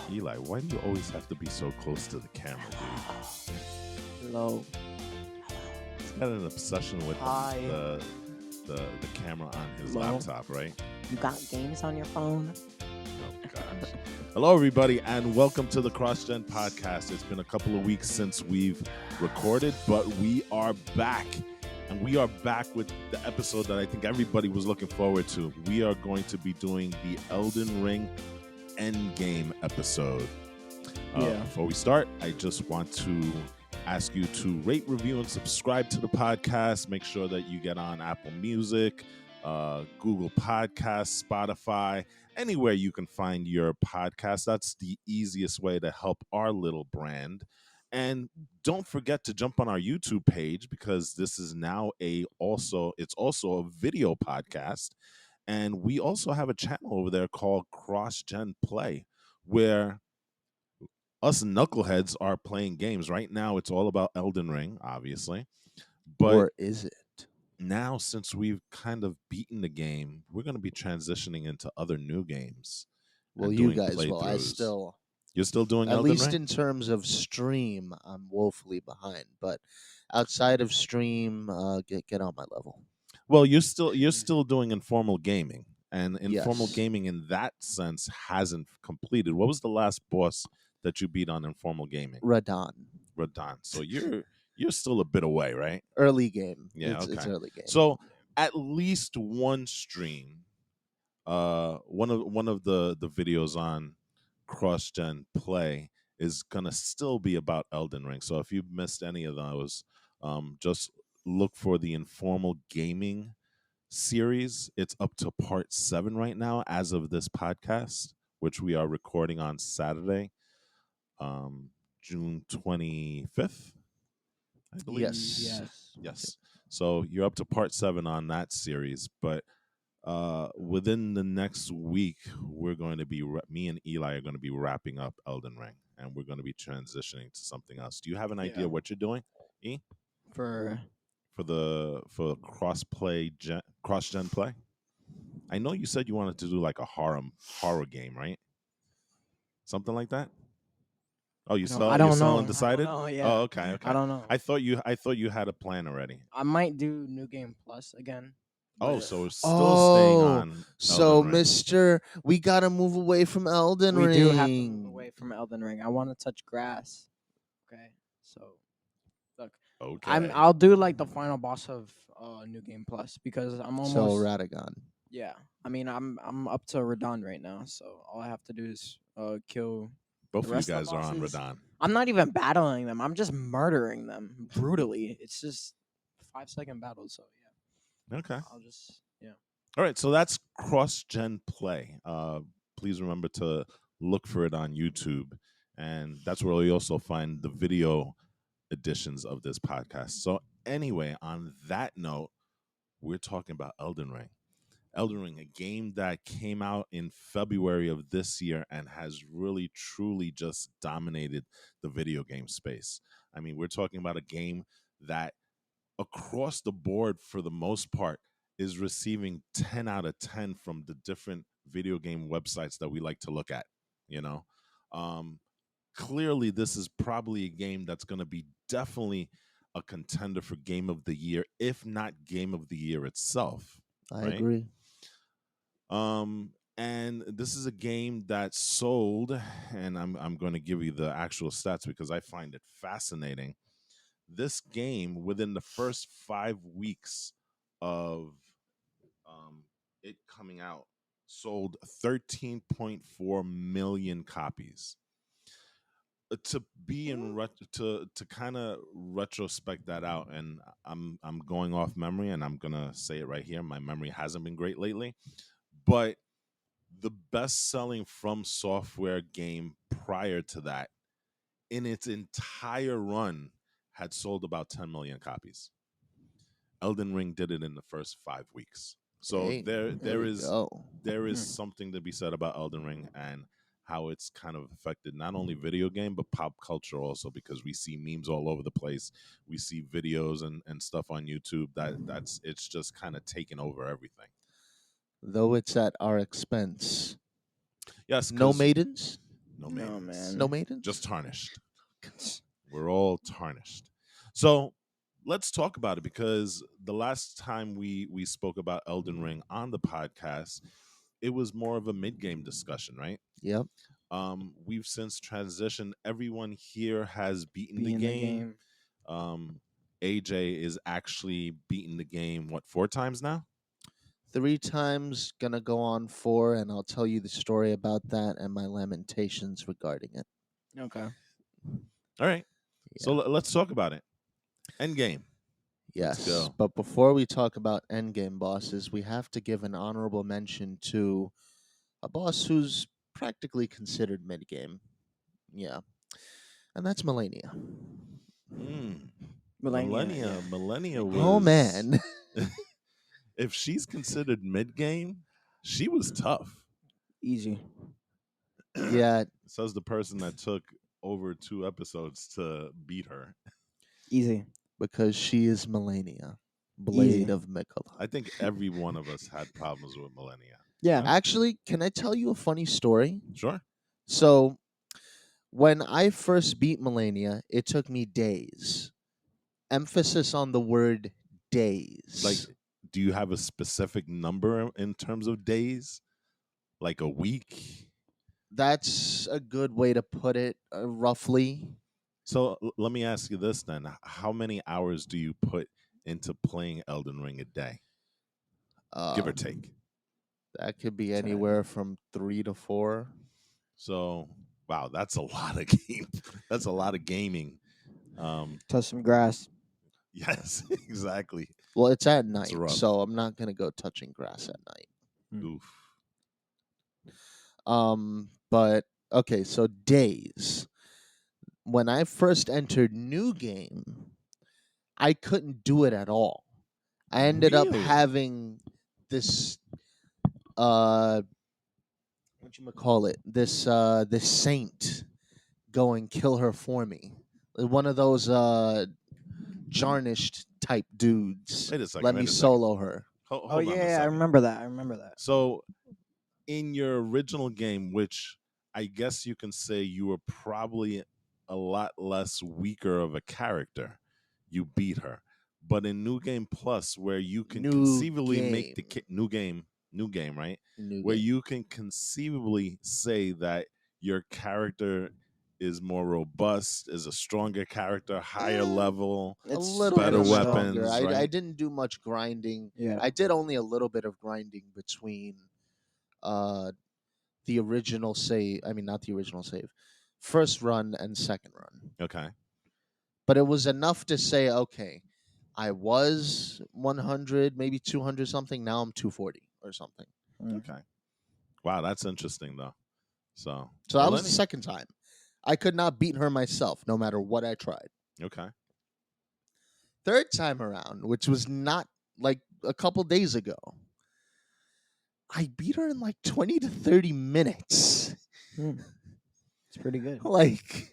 Eli, why do you always have to be so close to the camera, dude? Hello. He's got an obsession with Hi. the camera on his Hello? laptop, right? You got games on your phone? Oh gosh. Hello, everybody, and welcome to the CrossGen podcast. It's been a couple of weeks since we've recorded, but we are back. And we are back with the episode that I think everybody was looking forward to. We are going to be doing the Elden Ring Endgame episode. Before we start, I just want to ask you to rate, review, and subscribe to the podcast. Make sure that you get on Apple Music, Google Podcasts, Spotify, anywhere you can find your podcast. That's the easiest way to help our little brand. And don't forget to jump on our YouTube page, because this is now it's also a video podcast. And we also have a channel over there called CrossGen Play, where us knuckleheads are playing games. Right now, it's all about Elden Ring, obviously. But Or is it? now, since we've kind of beaten the game, we're going to be transitioning into other new games. Well, and you doing guys will. I playthroughs. still, You're still doing at Elden least Ring? in terms of stream, I'm woefully behind. But outside of stream, get on my level. Well, you're still doing informal gaming, and informal Yes. gaming in that sense hasn't completed. What was the last boss that you beat on informal gaming? Radon. So you're still a bit away, right? Early game. Yeah, It's okay. early game. So at least one stream, one of the videos on CrossGen Play is gonna still be about Elden Ring. So if you've missed any of those, just look for the informal gaming series. It's up to part 7 right now as of this podcast, which we are recording on Saturday, June 25th, I believe. Yes. So you're up to part 7 on that series, but within the next week, we're going to be me and Eli are going to be wrapping up Elden Ring, and we're going to be transitioning to something else. Do you have an idea what you're doing, E? For cross gen play? I know you said you wanted to do like a horror game, right? Something like that. Oh, you're still undecided? Oh, yeah. Oh, okay. I don't know. I thought you had a plan already. I might do New Game Plus again. Oh, but so it's still staying on. So, Elden Ring. Mister, we gotta move away from Elden Ring. we do have to move away from Elden Ring. I want to touch grass. Okay, so look, Okay. I'll do like the final boss of New Game Plus, because I'm almost. So Radagon. Yeah, I mean I'm up to Radon right now, so all I have to do is kill. Both the of you rest of the guys are on bosses. Radon. I'm not even battling them. I'm just murdering them brutally. It's just 5-second battles. So yeah. Okay. I'll just All right. So that's cross-gen play. Please remember to look for it on YouTube, and that's where you also find the video editions of this podcast. So anyway, on that note, we're talking about Elden Ring. Elden Ring, a game that came out in February of this year and has really, truly just dominated the video game space. I mean, we're talking about a game that across the board, for the most part, is receiving 10 out of 10 from the different video game websites that we like to look at, you know? Clearly, this is probably a game that's going to be definitely a contender for Game of the Year, if not Game of the Year itself. I right? agree. And this is a game that sold, and I'm going to give you the actual stats because I find it fascinating. This game, within the first 5 weeks of it coming out, sold 13.4 million copies. To be in to kind of retrospect that out, and I'm going off memory, and I'm gonna say it right here. My memory hasn't been great lately, but the best-selling FromSoftware game prior to that, in its entire run, had sold about 10 million copies. Elden Ring did it in the first 5 weeks. So Hey, there is Hmm. something to be said about Elden Ring and how it's kind of affected not only video game but pop culture also, because we see memes all over the place. We see videos and stuff on YouTube that's it's just kind of taken over everything. Though it's at our expense. Yes, No 'cause maidens? No No, maidens. man. No maidens. Just tarnished. We're all tarnished. So let's talk about it, because the last time we spoke about Elden Ring on the podcast, it was more of a mid-game discussion, right? Yep. We've since transitioned. Everyone here has beaten Be the in the game. game. AJ is actually beaten the game, what, 4 times now? 3 times, gonna go on 4, and I'll tell you the story about that and my lamentations regarding it. Okay. All right. So Yeah. let's talk about it. Endgame. Let's Yes, go. but before we talk about endgame bosses, we have to give an honorable mention to a boss who's practically considered mid-game. Yeah, and that's Melania. Mm. Millennia, yeah. Millennia Oh was. man. If she's considered mid-game, she was tough. Easy. Yeah, Says the person that took over 2 episodes to beat her. Easy. because she is Melania, Easy. Blade of Mikola. I think every one of us had problems with Millennia. Yeah. Actually, can I tell you a funny story? Sure. So, when I first beat Melania, it took me days. Emphasis on the word days. Like, do you have a specific number in terms of days? Like a week? That's a good way to put it, roughly. So let me ask you this then. How many hours do you put into playing Elden Ring a day? Give Uh, or take. that could be 10. anywhere from 3 to 4. So, wow, that's a lot of game. That's a lot of gaming. Touch some grass. Yes, exactly. Well, it's at It's night, rough. so I'm not gonna go touching grass at night. Oof. But okay, so days. When I first entered New Game, I couldn't do it at all. I ended up Really? having this uh what you call it? This saint go and kill her for me. One of those jarnished type dudes. Wait a second. Let me Wait a second. solo her. Oh Hold on a yeah, I second. remember that. I remember that. So, in your original game, which I guess you can say you were probably a lot less weaker of a character, you beat her. But in New Game Plus, where you can New conceivably make the game. new game, right? New Where game. you can conceivably say that your character is more robust, is a stronger character, higher Eh, level, a It's little better bit getting there, though. stronger. weapons, I right? didn't do much grinding. Yeah. I did only a little bit of grinding between uh the original save. I mean, not the original save. First run and second run. Okay. But it was enough to say, okay, I was 100, maybe 200 something. Now I'm 240 or something. Mm. Okay. Wow, that's interesting though. So, So that was the Millennium. second time. I could not beat her myself, no matter what I tried. Okay. Third time around, which was not like a couple days ago, I beat her in like 20 to 30 minutes. Mm. It's pretty good. Like,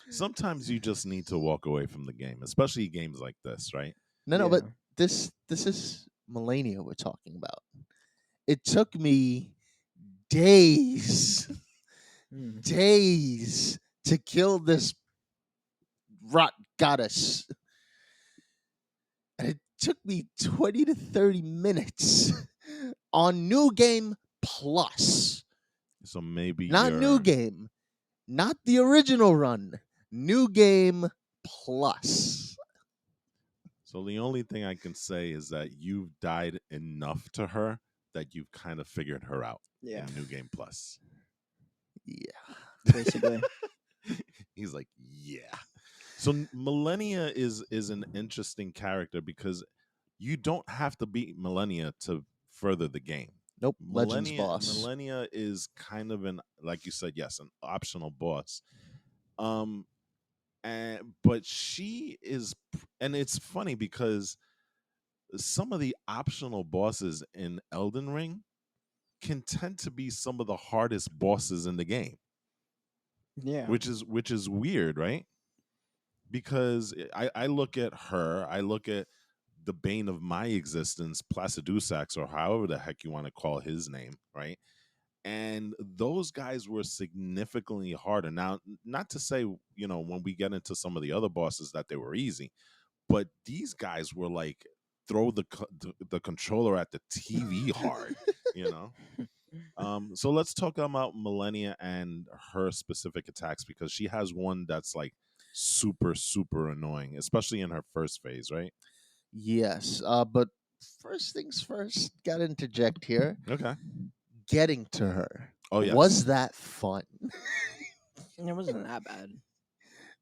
Sometimes you just need to walk away from the game, especially games like this, right? no, Yeah. but this is Melania we're talking about. It took me days, Mm. days to kill this rot goddess. And it took me 20 to 30 minutes on New Game Plus. So maybe Not New Game, not the original run. New Game Plus. So the only thing I can say is that you've died enough to her that you've kind of figured her out Yeah. in New Game Plus. Yeah. Basically. He's like, yeah. So Millennia is an interesting character because you don't have to beat Millennia to further the game. Nope. Legends boss. Millennia is kind of an, like you said, yes, an optional boss. But she is, and it's funny because some of the optional bosses in Elden Ring can tend to be some of the hardest bosses in the game, Yeah. which is weird, right? Because I look at her, I look at the bane of my existence, Placidusax, or however the heck you want to call his name, right? And those guys were significantly harder. Now, not to say, when we get into some of the other bosses that they were easy, but these guys were like throw the controller at the TV hard, you know. So let's talk about Millennia and her specific attacks, because she has one that's like super super annoying, especially in her first phase, right? Yes, but first things first, gotta interject here. Okay. Getting to her, Oh was yes. that fun? It wasn't that bad.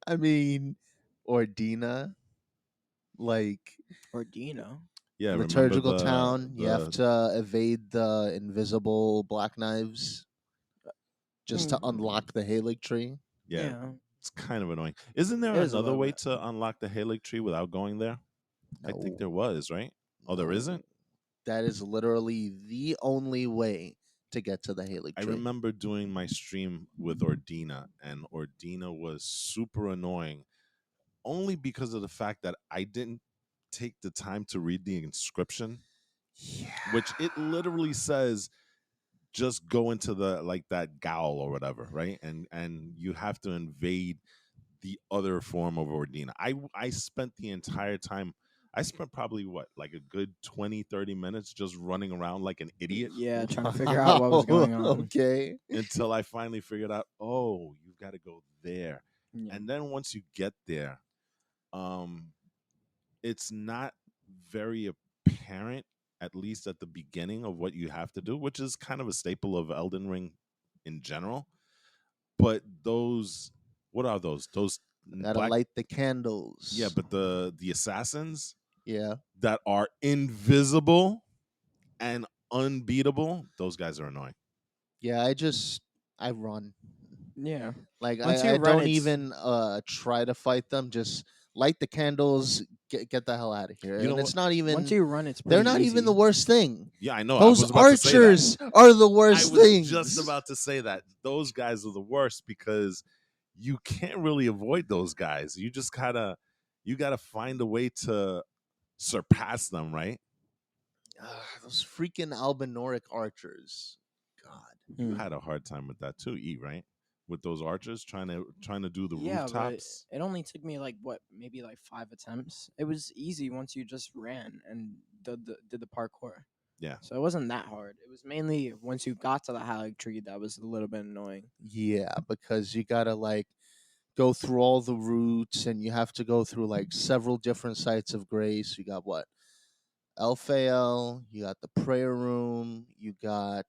I mean, Ordina, like Or do you know? Yeah, remember liturgical the town, you have the to evade the invisible black knives just to Mm, unlock the Halig tree. yeah, yeah, it's kind of annoying. Isn't there it was a another little way bit. to unlock the Halig tree without going there? I think No, there was, right? Oh, there no, isn't? that is literally the only way to get to the Halig I tree. remember doing my stream with Ordina, and Ordina was super annoying only because of the fact that I didn't take the time to read the inscription, Yeah, which it literally says just go into the like that gaol or whatever, right? And you have to invade the other form of Ordina. I spent the entire time, I spent probably what, like a good 20-30 minutes just running around like an idiot Yeah, trying to figure out what was wow. going on. Okay. until I finally figured out, oh, you've got to go there. Yeah. And then once you get there, um, it's not very apparent, at least at the beginning, of what you have to do, which is kind of a staple of Elden Ring in general. But those, what are those? Those Gotta black, light the yeah, candles. but the assassins Yeah. that are invisible and unbeatable, those guys are annoying. Yeah, I run. Yeah. Like Once you I run, don't it's even try to fight them. Just light the candles, get the hell out of here. You know And what? it's not once even you run, it's they're pretty not even the easy. worst thing. Yeah, I know. I Those was about to say that. archers are the I worst was just things. about to say that. Those guys are the worst because you can't really avoid those guys. You gotta find a way to surpass them, right? Those freaking Albinoric archers. God. You Hmm. had a hard time with that too, E, right? With those archers trying to do the Yeah, but rooftops. it only took me like what, maybe like 5 attempts. It was easy once you just ran and did the parkour. Yeah. So it wasn't that hard. It was mainly once you got to the Halig tree that was a little bit annoying. Yeah, because you gotta like go through all the routes and you have to go through like several different sites of grace. You got what? Elphael, you got the prayer room, you got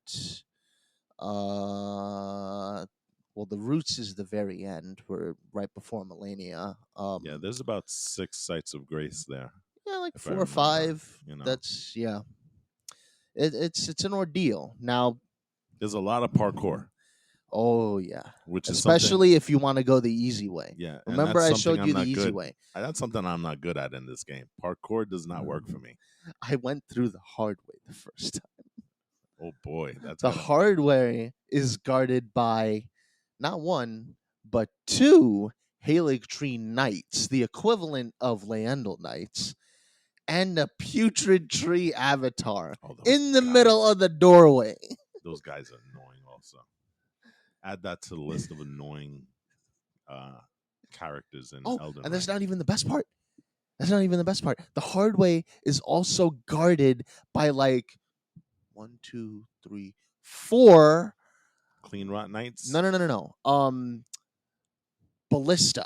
well the roots is the very end, where right before Melania. Yeah, there's about 6 sites of grace there, Yeah, like if I 4 or 5. remember. You know. That's yeah. It's an ordeal. Now, There's a lot of parkour, oh yeah. which is something. Especially if you want to go the easy way. Yeah, and Remember that's I something showed you I'm the not easy good. way. That's something I'm not good at in this game. Parkour does not work for me. I went through the hard way the first time. Oh boy, that's The gotta. hard way is guarded by not one, but two Halig Tree Knights, the equivalent of Leandal Knights, and a putrid tree avatar Oh, those in the middle guys. of the doorway. Those guys are annoying. Also, add that to the list of annoying uh, characters in Oh, Elden and that's Ring. not even the best part. That's not even the best part. The hard way is also guarded by like one, two, three, four. Clean Rot No, Knights. no, no, no, no. Ballista.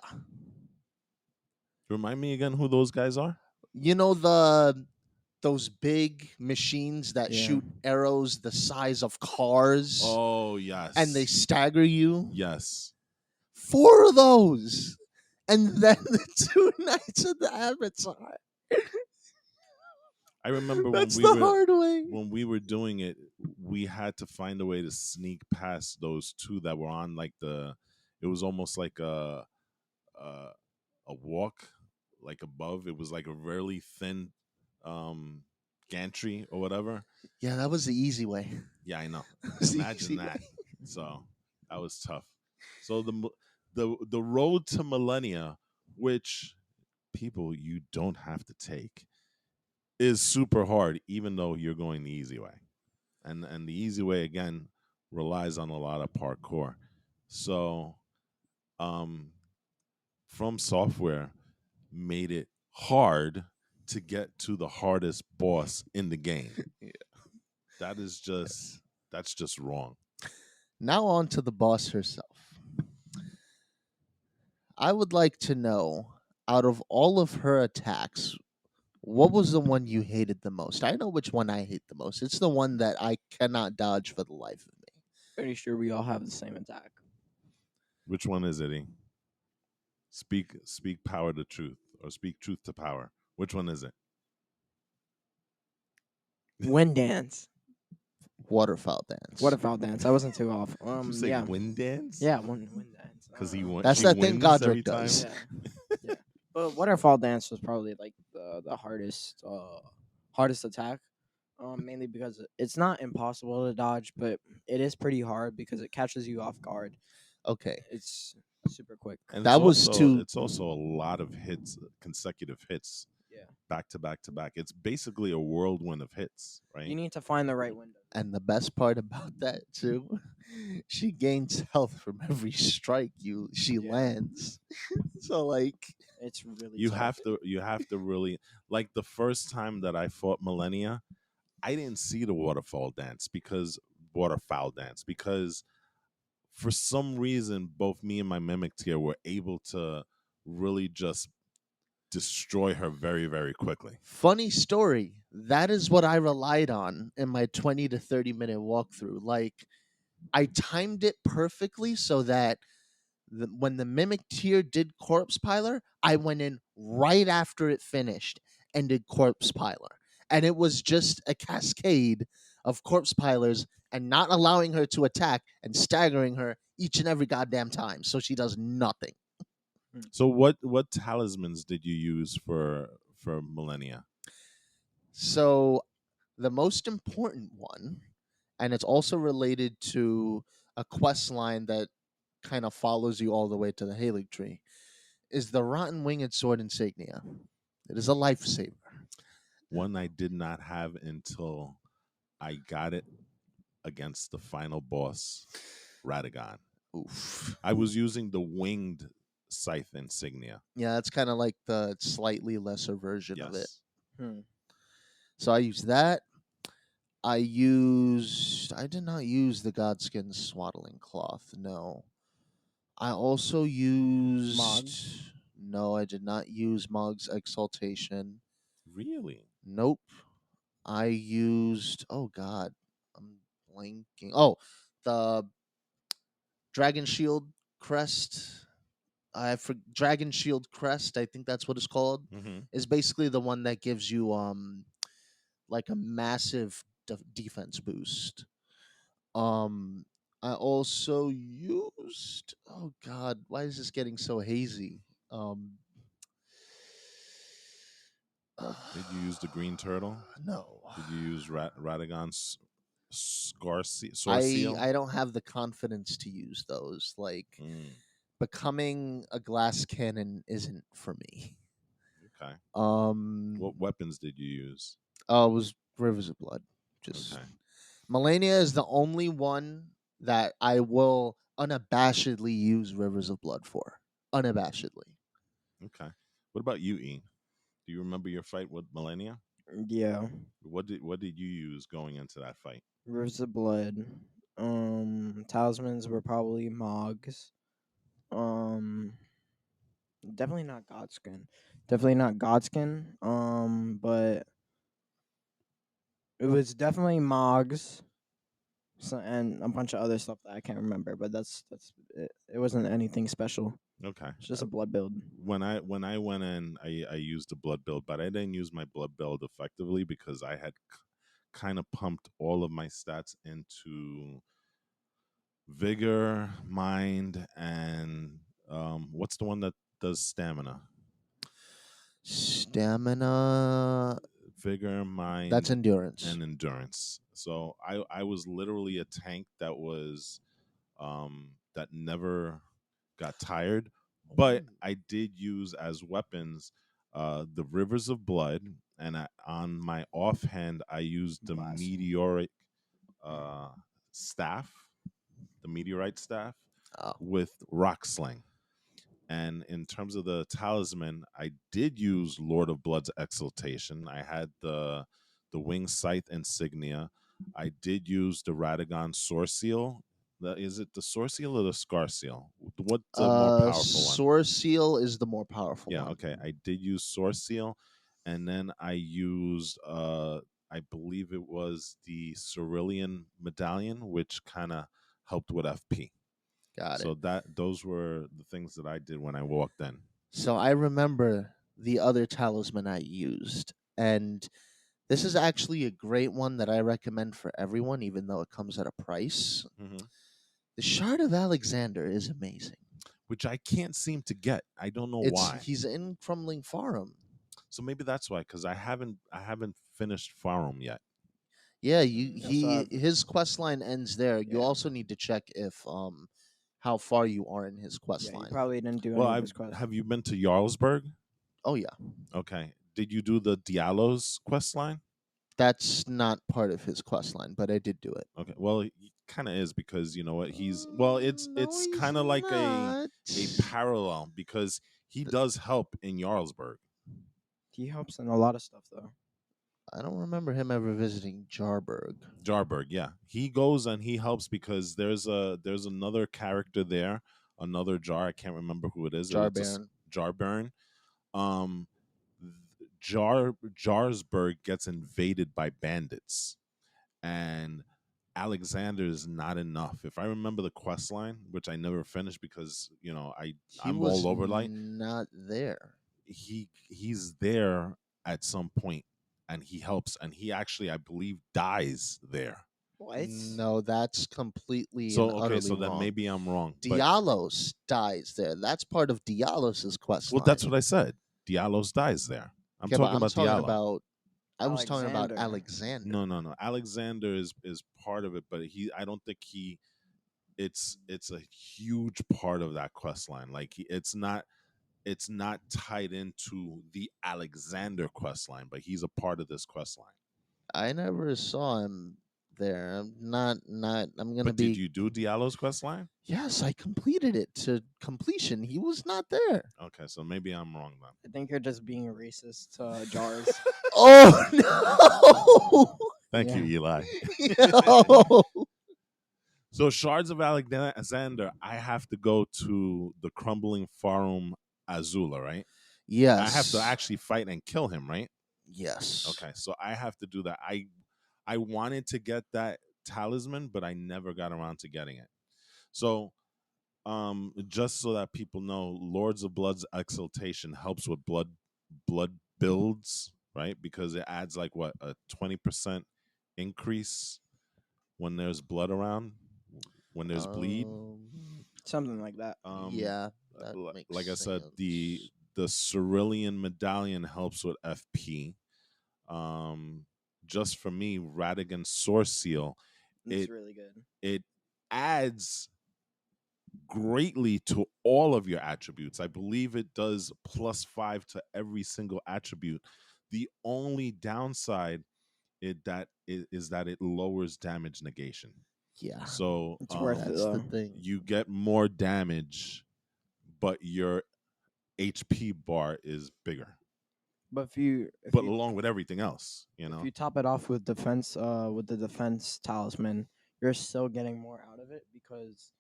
Remind me again who those guys are. You know those big machines that Yeah. shoot arrows the size of cars Oh yes, and they stagger you? yes. 4 of those. And then the 2 knights of the avatar. I remember That's the hard way. when we were doing it, we had to find a way to sneak past those two that were on like the. It was almost like a, a walk, like above. It was like a really thin um, gantry or whatever. Yeah, that was the easy way. Yeah, I know. That was the Imagine easy that. way. So that was tough. So the road to millennia, which people you don't have to take, is super hard, even though you're going the easy way. And the easy way again relies on a lot of parkour. So, um, From Software made it hard to get to the hardest boss in the game. Yeah. That is just that's just wrong. Now on to the boss herself. I would like to know, out of all of her attacks, what was the one you hated the most? I know which one I hate the most. It's the one that I cannot dodge for the life of me. Pretty sure we all have the same attack. Which one is it? E? Speak power to truth, or speak truth to power. Which one is it? Wind dance. Waterfowl dance. Waterfowl dance. I wasn't too off. Did you say Yeah. wind dance? Yeah, wind dance. Because That's she that thing wins every Godric time. does. Yeah. Yeah. But waterfall dance was probably like the hardest attack. Mainly because it's not impossible to dodge, but it is pretty hard because it catches you off guard. Okay. It's super quick. And That it's was also, too- It's also a lot of hits, consecutive hits, Yeah. back to back to back. It's basically a whirlwind of hits, right? You need to find the right window. And the best part about that too, she gains health from every strike she Yeah. lands. So like, It's really you tough. have to really, like, the first time that I fought Millennia, I didn't see the waterfowl dance because for some reason both me and my mimic tier were able to really just destroy her very, very quickly. funny story. That is what I relied on in my 20 to 30-minute walkthrough. Like, I timed it perfectly so that when the mimic tier did corpse piler, I went in right after it finished and did corpse piler. And it was just a cascade of corpse pilers and not allowing her to attack and staggering her each and every goddamn time so she does nothing. So what talismans did you use for Millennia? So the most important one, and it's also related to a quest line that kind of follows you all the way to the Halig tree, is the Rotten Winged Sword Insignia. It is a lifesaver. One I did not have until I got it against the final boss, Radagon. Oof. I was using the winged scythe insignia. Yeah, it's kind of like the slightly lesser version of it. Yes. Hmm. So I used that. I did not use the Godskin Swaddling Cloth. No. I also used. Mog's? No, I did not use Mog's Exaltation. Really? Nope. I used. Oh God, I'm blanking. Oh, the Dragon Shield Crest. Dragon Shield Crest. I think that's what it's called. Mm-hmm. Is basically the one that gives you like a massive defense boost. Um, I also used. Oh God, why is this getting so hazy? Um, Did you use the green turtle? No. Did you use Radagon's sword I seal? I don't have the confidence to use those. Like, Mm, becoming a glass cannon isn't for me. okay. Um, What weapons did you use? it was Rivers of Blood. Just Okay. Melania is the only one that I will unabashedly use Rivers of Blood for. Unabashedly. Okay. What about you, E? Do you remember your fight with Millennia? Yeah. What did you use going into that fight? Rivers of Blood. Talismans were probably Mogs. Um, Definitely not Godskin. Definitely not Godskin. But it was definitely Mogs. And a bunch of other stuff that I can't remember. But that's it. It wasn't anything special. Okay. It's just a blood build. When I went in, I used a blood build, but I didn't use my blood build effectively because I had kind of pumped all of my stats into vigor, mind, and what's the one that does stamina? Stamina. Vigor, mind, That's endurance. and endurance. So I was literally a tank that was that never got tired, but I did use as weapons the Rivers of Blood, and on my offhand I used the Glass. meteoric staff. meteorite staff Oh. with rock sling. And in terms of the talisman, I did use Lord of Blood's exaltation. I had the wing scythe insignia. I did use the Radagon sword seal. Is it the sword seal or the scar seal? What's the more powerful one? Source Seal is the more powerful Yeah, one. okay. I did use Source Seal, and then I used I believe it was the Cerulean Medallion, which kind of helped with FP. Got So it. those were the things that I did when I walked in. So I remember the other talisman I used, and this is actually a great one that I recommend for everyone, even though it comes at a price. Hmm. The Shard of Alexander is amazing. Which I can't seem to get. I don't know It's why. he's in Crumbling Farum. So maybe that's why, because I haven't finished Farum yet. Yeah, his quest line ends there. You Yeah. also need to check if how far you are in his quest Yeah, you line. probably didn't do Well, any of his quests. have you been to Jarlsberg? Oh yeah, Okay. Did you do the Diallo's quest line? that's not part of his quest line, but I did do it. Okay. Well, he kind of is because you know what it's No, he's kind of like not. a parallel because he does help in Jarlsberg. He helps in a lot of stuff though. I don't remember him ever visiting Jarberg. Jarberg, yeah. He goes and he helps because there's another character there, another Jar. I can't remember who it is. It's Jarbaron. Jarbaron. Um, Jarsburg gets invaded by bandits, and Alexander is not enough. If I remember the quest line, which I never finished because He I'm was all over light. not there. He's there at some point, and he helps, and he actually I believe dies there. What? No, that's completely So and okay, utterly so then wrong. maybe I'm wrong. But Dialos dies there. That's part of Dialos's quest well, line. that's what I said. Diallos dies there. I'm Okay, but talking about Diallo. I was talking about Alexander. Alexander. No. Alexander is part of it, but I don't think it's a huge part of that quest line. Like it's not tied into the Alexander quest line, but he's a part of this quest line. I never saw him there. I'm gonna But did be you do Diallo's quest line? Yes, I completed it to completion. He was not there. Okay, so maybe I'm wrong then. I think you're just being racist to Jars. Oh no! Thank you, Yeah. Eli. Yo! So Shards of Alexander, I have to go to the Crumbling Farum Azula, right? Yes. I have to actually fight and kill him, right? Yes. Okay, so I have to do that. I wanted to get that talisman, but I never got around to getting it. So just so that people know, Lords of Blood's exaltation helps with blood builds, right? Because it adds like what, a 20% increase when there's blood around, when there's bleed. Something like that. Yeah, that makes Like I said, the sense. Cerulean Medallion helps with FP. Just for me, Radigan Source Seal, It's it really good. it adds greatly to all of your attributes. I believe it does +5 to every single attribute. The only downside is that it lowers damage negation. Yeah. So It's worth it That's the though. thing. you get more damage, but your HP bar is bigger. But if But you along with everything else, if you top it off with the defense talisman, you're still getting more out of it because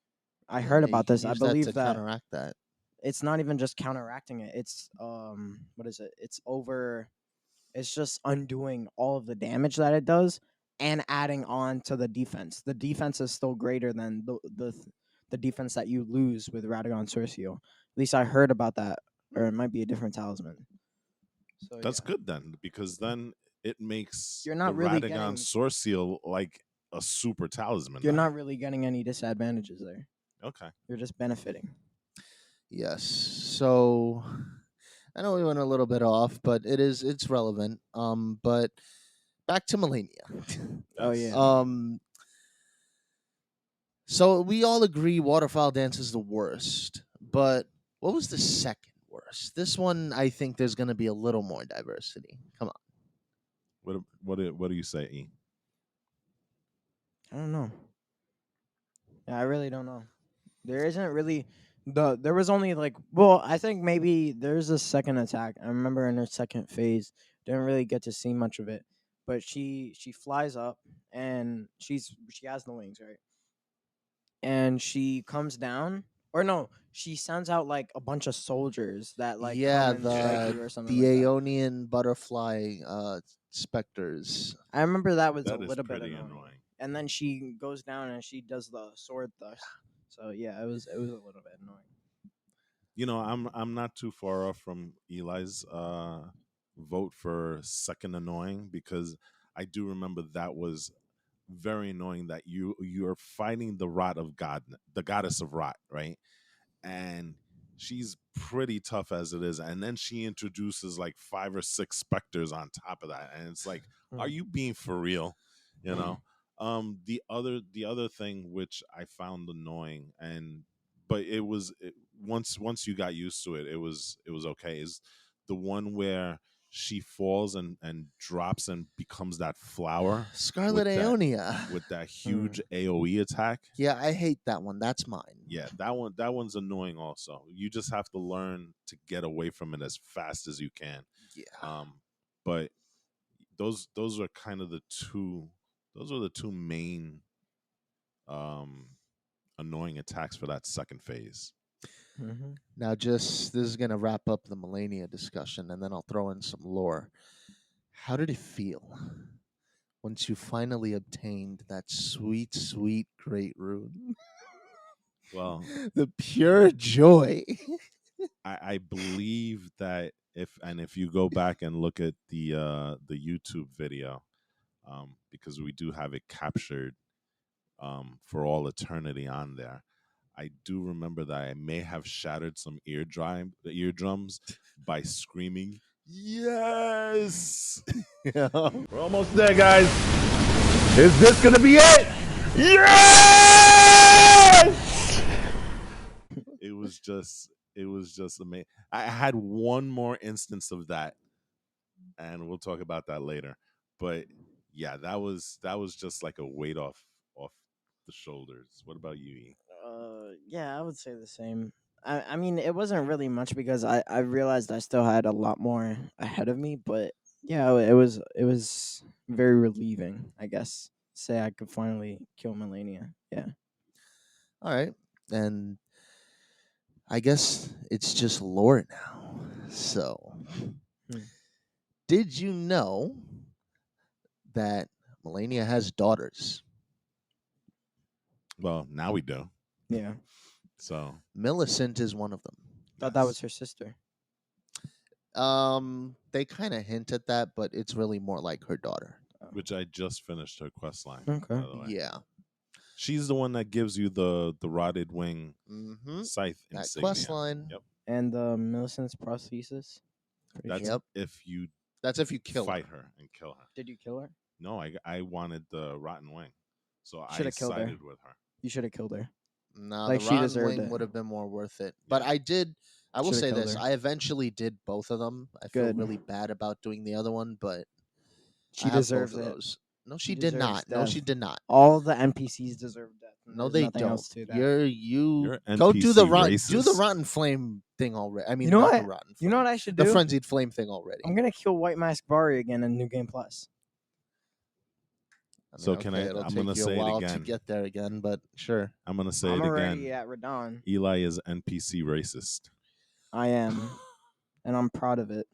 I heard Yeah, you about can this. I use that believe to that counteract that. it's not even just counteracting it. It's what is it? It's just undoing all of the damage that it does and adding on to the defense. The defense is still greater than the defense that you lose with Radagon Sorcio. At least I heard about that, or it might be a different talisman. So That's yeah. good then, because then it makes You're the not really Radagon getting Source Seal like a super talisman. you're then. not really getting any disadvantages there. Okay. You're just benefiting. Yes. So I know we went a little bit off, but it's relevant. But back to Melania. Oh yeah. So we all agree Waterfowl Dance is the worst, but what was the second worst? This one, I think there's going to be a little more diversity. Come on. What do you say, E? I don't know. Yeah, I really don't know. There isn't really there was only like, well, I think maybe there's a second attack. I remember in her second phase, didn't really get to see much of it, but she flies up and she has the wings, right? And she comes down, or no, she sends out like a bunch of soldiers that like come Yeah, and strike the you or something the like that. Aeonian butterfly specters. I remember that was a That is little bit pretty annoying. annoying. And then she goes down and she does the sword thrust. So yeah, it was a little bit annoying. I'm not too far off from Eli's vote for second annoying, because I do remember that was very annoying, that you're fighting the rot of God, the goddess of rot, right? And she's pretty tough as it is, and then she introduces like 5 or 6 specters on top of that, and it's like, are Hmm. you being for real? you know the other thing which I found annoying, and but once you got used to it, it was okay, is the one where she falls and drops and becomes that flower Scarlet with that Aeonia. with that Hmm. huge AoE attack. Yeah, I hate that one. That's mine. Yeah, that one's annoying also. You just have to learn to get away from it as fast as you can. Yeah. But those are kind of the two main um annoying attacks for that second phase. Hmm. Now, just this is gonna wrap up the Melania discussion, and then I'll throw in some lore. How did it feel once you finally obtained that sweet, sweet great rune? Well, The pure joy. I believe that if you go back and look at the YouTube video, because we do have it captured for all eternity on there. I do remember that I may have shattered some eardrums by screaming, "Yes!" Yeah. We're almost there, guys. Is this gonna be it? Yes! It was just amazing. I had one more instance of that, and we'll talk about that later. But yeah, that was just like a weight off the shoulders. What about you, E? Yeah, I would say the same. I mean, it wasn't really much because I realized I still had a lot more ahead of me, but yeah, it was very relieving, I guess. Say I could finally kill Melania. Yeah. All right. And I guess it's just lore now. So, Hmm. did you know that Melania has daughters? Well, now we do. Yeah. So Millicent is one of them. Thought that yes. was her sister. They kind of hint at that, but it's really more like her daughter. Which I just finished her quest line, Okay. by the way. Yeah. She's the one that gives you the rotted wing Mm-hmm. scythe That insignia. quest line. Yep. And Millicent's prosthesis. Pretty That's sure. if you That's if you kill fight her. her and kill her. Did you kill her? No, I wanted the rotten wing, so I Shoulda killed her. sided with her. You should have killed her. No, Like, the she rotten deserved wing it. would have been more worth it. But Yeah. I will Shoulda say killed this: her. I eventually did both of them. I feel Good. really bad about doing the other one, but She I have both deserves of it. those. No, She she did deserves not. No, death. she did not. All the NPCs deserve death. And No, there's they nothing don't. else to that. You You're go do the NPC do the racist. rotten flame thing already. I mean, You know not what? the rotten You flame. know what I should The do? frenzied flame thing already. I'm gonna kill White Mask Bari again in New Game Plus. I mean, So can okay, I? it'll I'm take gonna you a say it while to again. get there again, but sure. I'm gonna say I'm it already again. at Radon. Eli is NPC racist. I am, and I'm proud of it.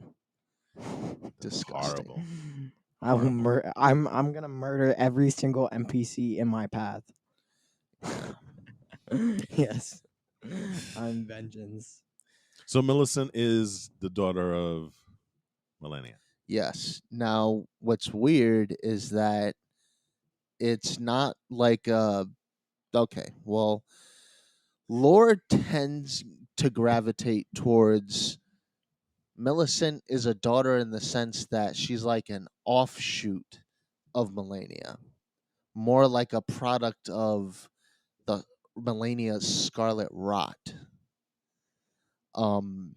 Disgusting. Horrible. I will Horrible. I'm gonna murder every single NPC in my path. Yes, I'm vengeance. So Millicent is the daughter of Melania. Yes. Now, what's weird is that it's not like okay, well, lore tends to gravitate towards Millicent is a daughter in the sense that she's like an offshoot of Melania, more like a product of the Melania's scarlet rot. Um,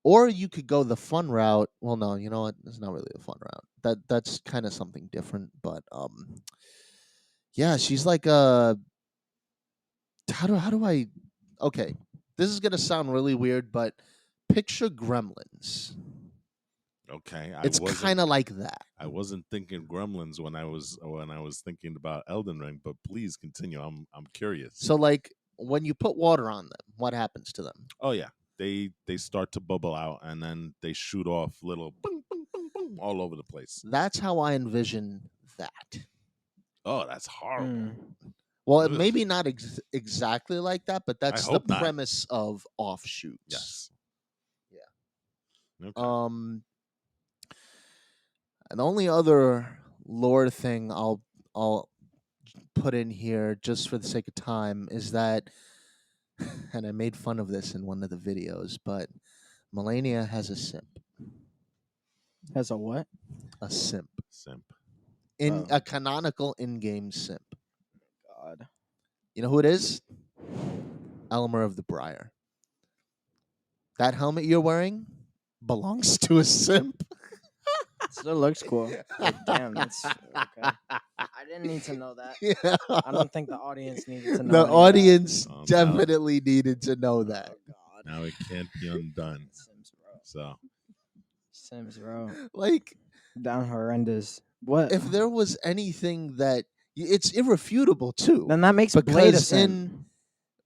or you could go the fun route. Well, no, you know what? It's not really the fun route. That's kind of something different. But yeah, she's like a how do I? Okay, this is gonna sound really weird, but picture Gremlins. Okay, It's kind of like that. I wasn't thinking Gremlins when I was thinking about Elden Ring, but please continue. I'm curious. So like when you put water on them, what happens to them? Oh yeah, they start to bubble out and then they shoot off little boom boom boom boom all over the place. That's how I envision that. Oh, that's horrible. Mm. Well, Ugh. maybe not exactly like that, but that's the hope not. premise of offshoots. Yes. Yeah. Okay. And the only other lore thing I'll put in here just for the sake of time is that, and I made fun of this in one of the videos, but Melania has a simp. Has a what? A simp. Simp. In Oh. a canonical in-game simp. God. You know who it is? Elmer of the Briar. That helmet you're wearing belongs to a simp. Still looks cool. Like, damn, that's okay. I didn't need to know that. Yeah. I don't think the audience needed to know. The any of that. audience Oh, no. definitely needed to know that. Oh God. Now it can't be undone. Sims, bro. So Sims, bro. Like, Down horrendous. What? if there was anything that it's irrefutable too. Then that makes Blade a because simp. in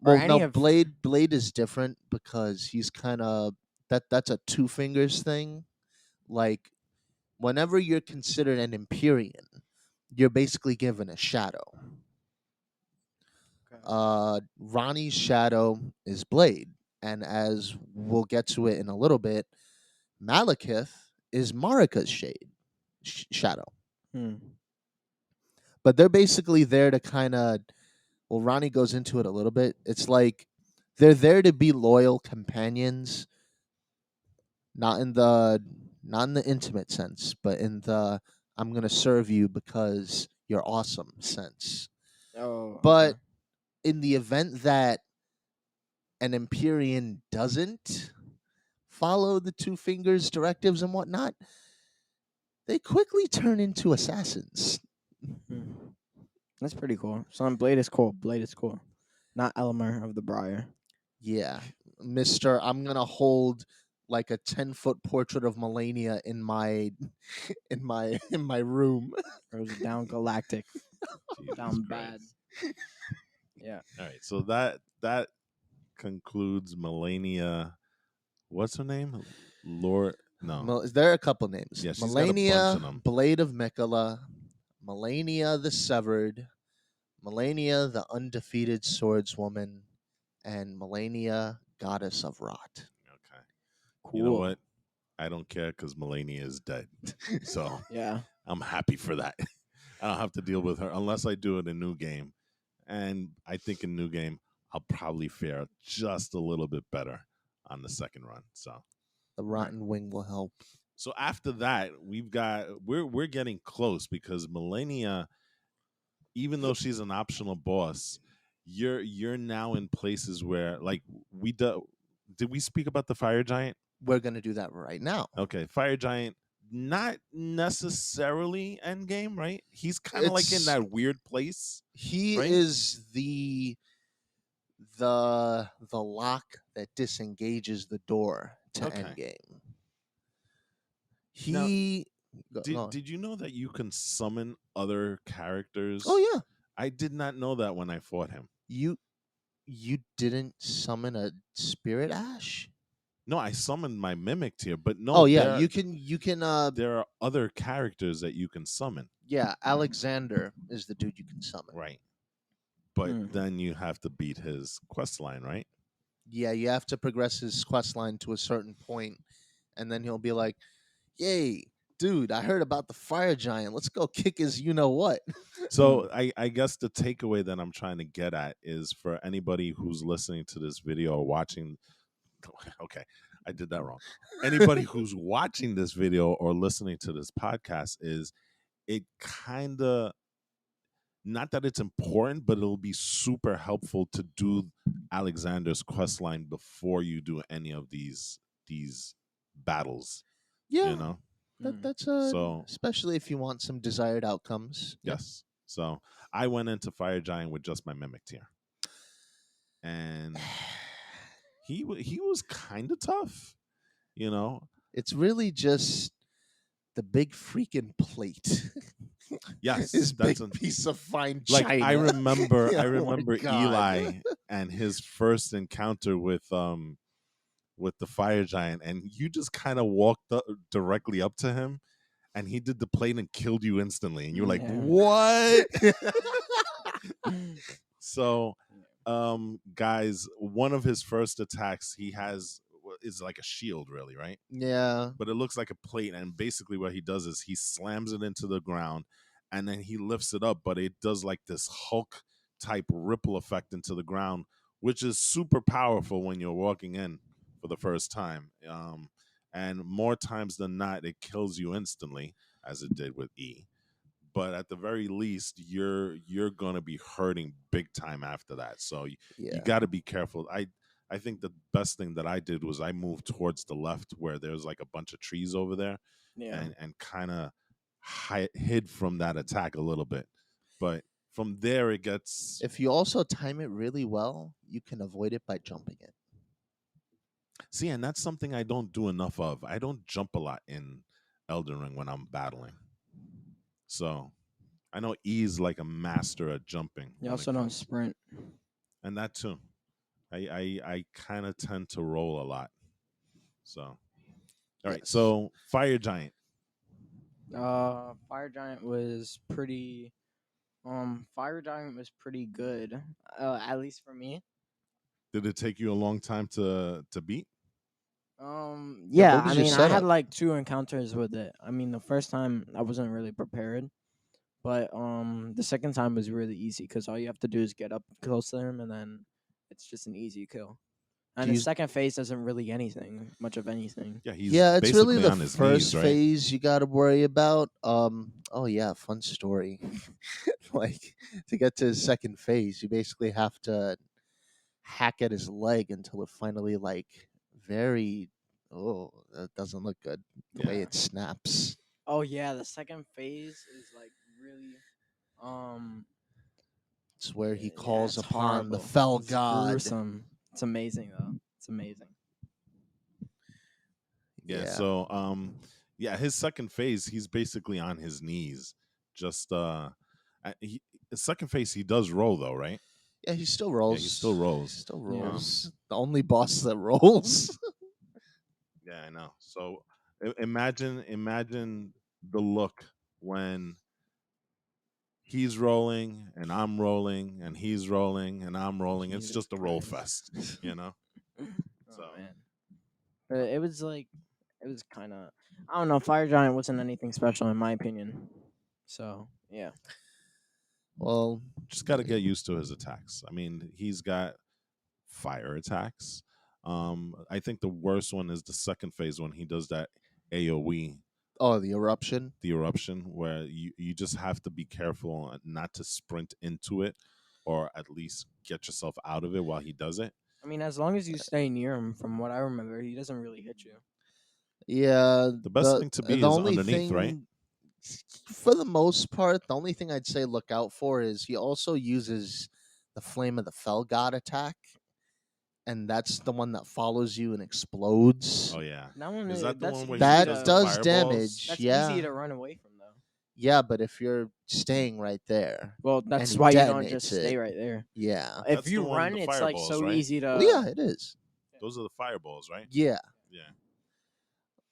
Or well, any no, of- Blade is different because he's kind of that's a two fingers thing. Like whenever you're considered an Empyrean, you're basically given a shadow. Ronnie's shadow is Blade, and as we'll get to it in a little bit, Malekith is Marika's shadow. Hmm. But they're basically there to kind of. Well, Ronnie goes into it a little bit. It's like they're there to be loyal companions, not in the intimate sense, but in the I'm gonna serve you because you're awesome sense. Oh. But okay. in the event that an Empyrean doesn't follow the two fingers directives and whatnot, they quickly turn into assassins. Hmm. That's pretty cool. So Blade is cool. Blade is cool. Not Elmer of the Briar. Yeah, Mister, I'm gonna hold like a 10-foot portrait of Melania in my in my room. Goes down galactic. Jesus Down Christ. bad. Yeah. All right. So that concludes Melania. What's her name? Lord. No. There are a couple names. Yeah, she's got a bunch Melania, of them. Blade of Mikola, Melania the Severed, Melania the Undefeated Swordswoman, and Melania Goddess of Rot. Okay. Cool. You know what? I don't care because Melania is dead. So Yeah. I'm happy for that. I don't have to deal with her unless I do it in New Game. And I think in New Game, I'll probably fare just a little bit better on the second run. So The Rotten Wing will help. so after that, we're getting close because Melania, even though she's an optional boss, you're now in places where like did we speak about the fire giant? We're gonna do that right now. Okay, fire giant, not necessarily endgame, right? He's kind of like in It's- that weird place. He Right? is the lock that disengages the door to Okay. Endgame. Now- He go on. Did you know that you can summon other characters? Oh yeah. I did not know that when I fought him. You didn't summon a spirit ash? No, I summoned my mimic tier, but no. Oh yeah, there, you can there are other characters that you can summon, yeah, Alexander is the dude you can summon. right? But Hmm. then you have to beat his quest line, right? Yeah, you have to progress his quest line to a certain point, and then he'll be like, "Yay, dude, I heard about the fire giant. Let's go kick his you know what." So I guess the takeaway that I'm trying to get at is for anybody who's listening to this video or watching. Okay, I did that wrong. Anybody who's watching this video or listening to this podcast is it kind of not that it's important, but it'll be super helpful to do Alexander's quest line before you do any of these battles. Yeah, You know? Hmm. that's So especially if you want some desired outcomes. Yep. yes. So I went into Fire Giant with just my mimic tier. and he was kind of tough, you know. It's really just the big freaking plate. Yes, His big that's a piece of fine like china. I remember Oh my God. Eli and his first encounter with the fire giant, and you just kind of walked up directly up to him, and he did the plate and killed you instantly, and you're like, Yeah. what? So, guys, one of his first attacks he has is like a shield, really, right? Yeah. But it looks like a plate, and basically what he does is he slams it into the ground, and then he lifts it up, but it does like this Hulk type ripple effect into the ground, which is super powerful when you're walking in for the first time. And more times than not, it kills you instantly, as it did with E. But at the very least, you're gonna be hurting big time after that. So you Yeah. got to be careful. I think the best thing that I did was I moved towards the left where there's like a bunch of trees over there, Yeah. and kind of hid from that attack a little bit. But from there, it gets. If you also time it really well, you can avoid it by jumping it. See, and that's something I don't do enough of. I don't jump a lot in Elden Ring when I'm battling. So I know E's like a master at jumping. You when also it don't comes, sprint. and that too. I kind of tend to roll a lot. So all right. Yes. So fire giant. Fire Giant was pretty. Fire Giant was pretty good. At least for me. Did it take you a long time to beat? Yeah. what was I your mean, I had setup? like 2 encounters with it. I mean, the first time I wasn't really prepared, but the second time was really easy because all you have to do is get up close to him, and then it's just an easy kill. Do And you the second phase doesn't really much of anything. Yeah, he's Yeah, it's really basically the on his first knees, right? phase you got to worry about. Oh yeah, fun story. Like to get to his second phase, you basically have to hack at his leg until it finally like very. Oh, that doesn't look good. The way Yeah. it snaps. Oh yeah, the second phase is like really um It's where he yeah, calls it's upon the horrible. fell It's god. gruesome. It's amazing though. It's amazing. Yeah. Yeah. So yeah, his second phase, he's basically on his knees. Just his second phase, he does roll though, right? Yeah, he still Yeah, rolls. he still rolls. He still Yeah. rolls. The only boss that rolls. Yeah, I know. So imagine the look when he's rolling and I'm rolling and he's rolling and I'm rolling. It's Jesus just a roll Christ. fest, you know. Oh So man. But it was kind of I don't know. Fire Giant wasn't anything special in my opinion. So yeah. Well, just got to get used to his attacks. I mean, he's got fire attacks. I think the worst one is the second phase when he does that AOE, oh, the eruption. the eruption, where you just have to be careful not to sprint into it, or at least get yourself out of it while he does it. I mean, as long as you stay near him, from what I remember, he doesn't really hit you. Yeah, The best thing to be the is only underneath, thing, right? for the most part, the only thing I'd say look out for is he also uses the flame of the fell god attack, and that's the one that follows you and explodes. Oh yeah, That one is that the that's one where easy he That does to the does fireballs? damage. that's Yeah, easy to run away from though. yeah, but if you're staying right there Well, and that's he why you don't just detonates it, stay right there. yeah, If That's the you one, run, the it's like fireballs, so right? easy to. well, yeah, it is. Those are the fireballs, right? Yeah, Yeah.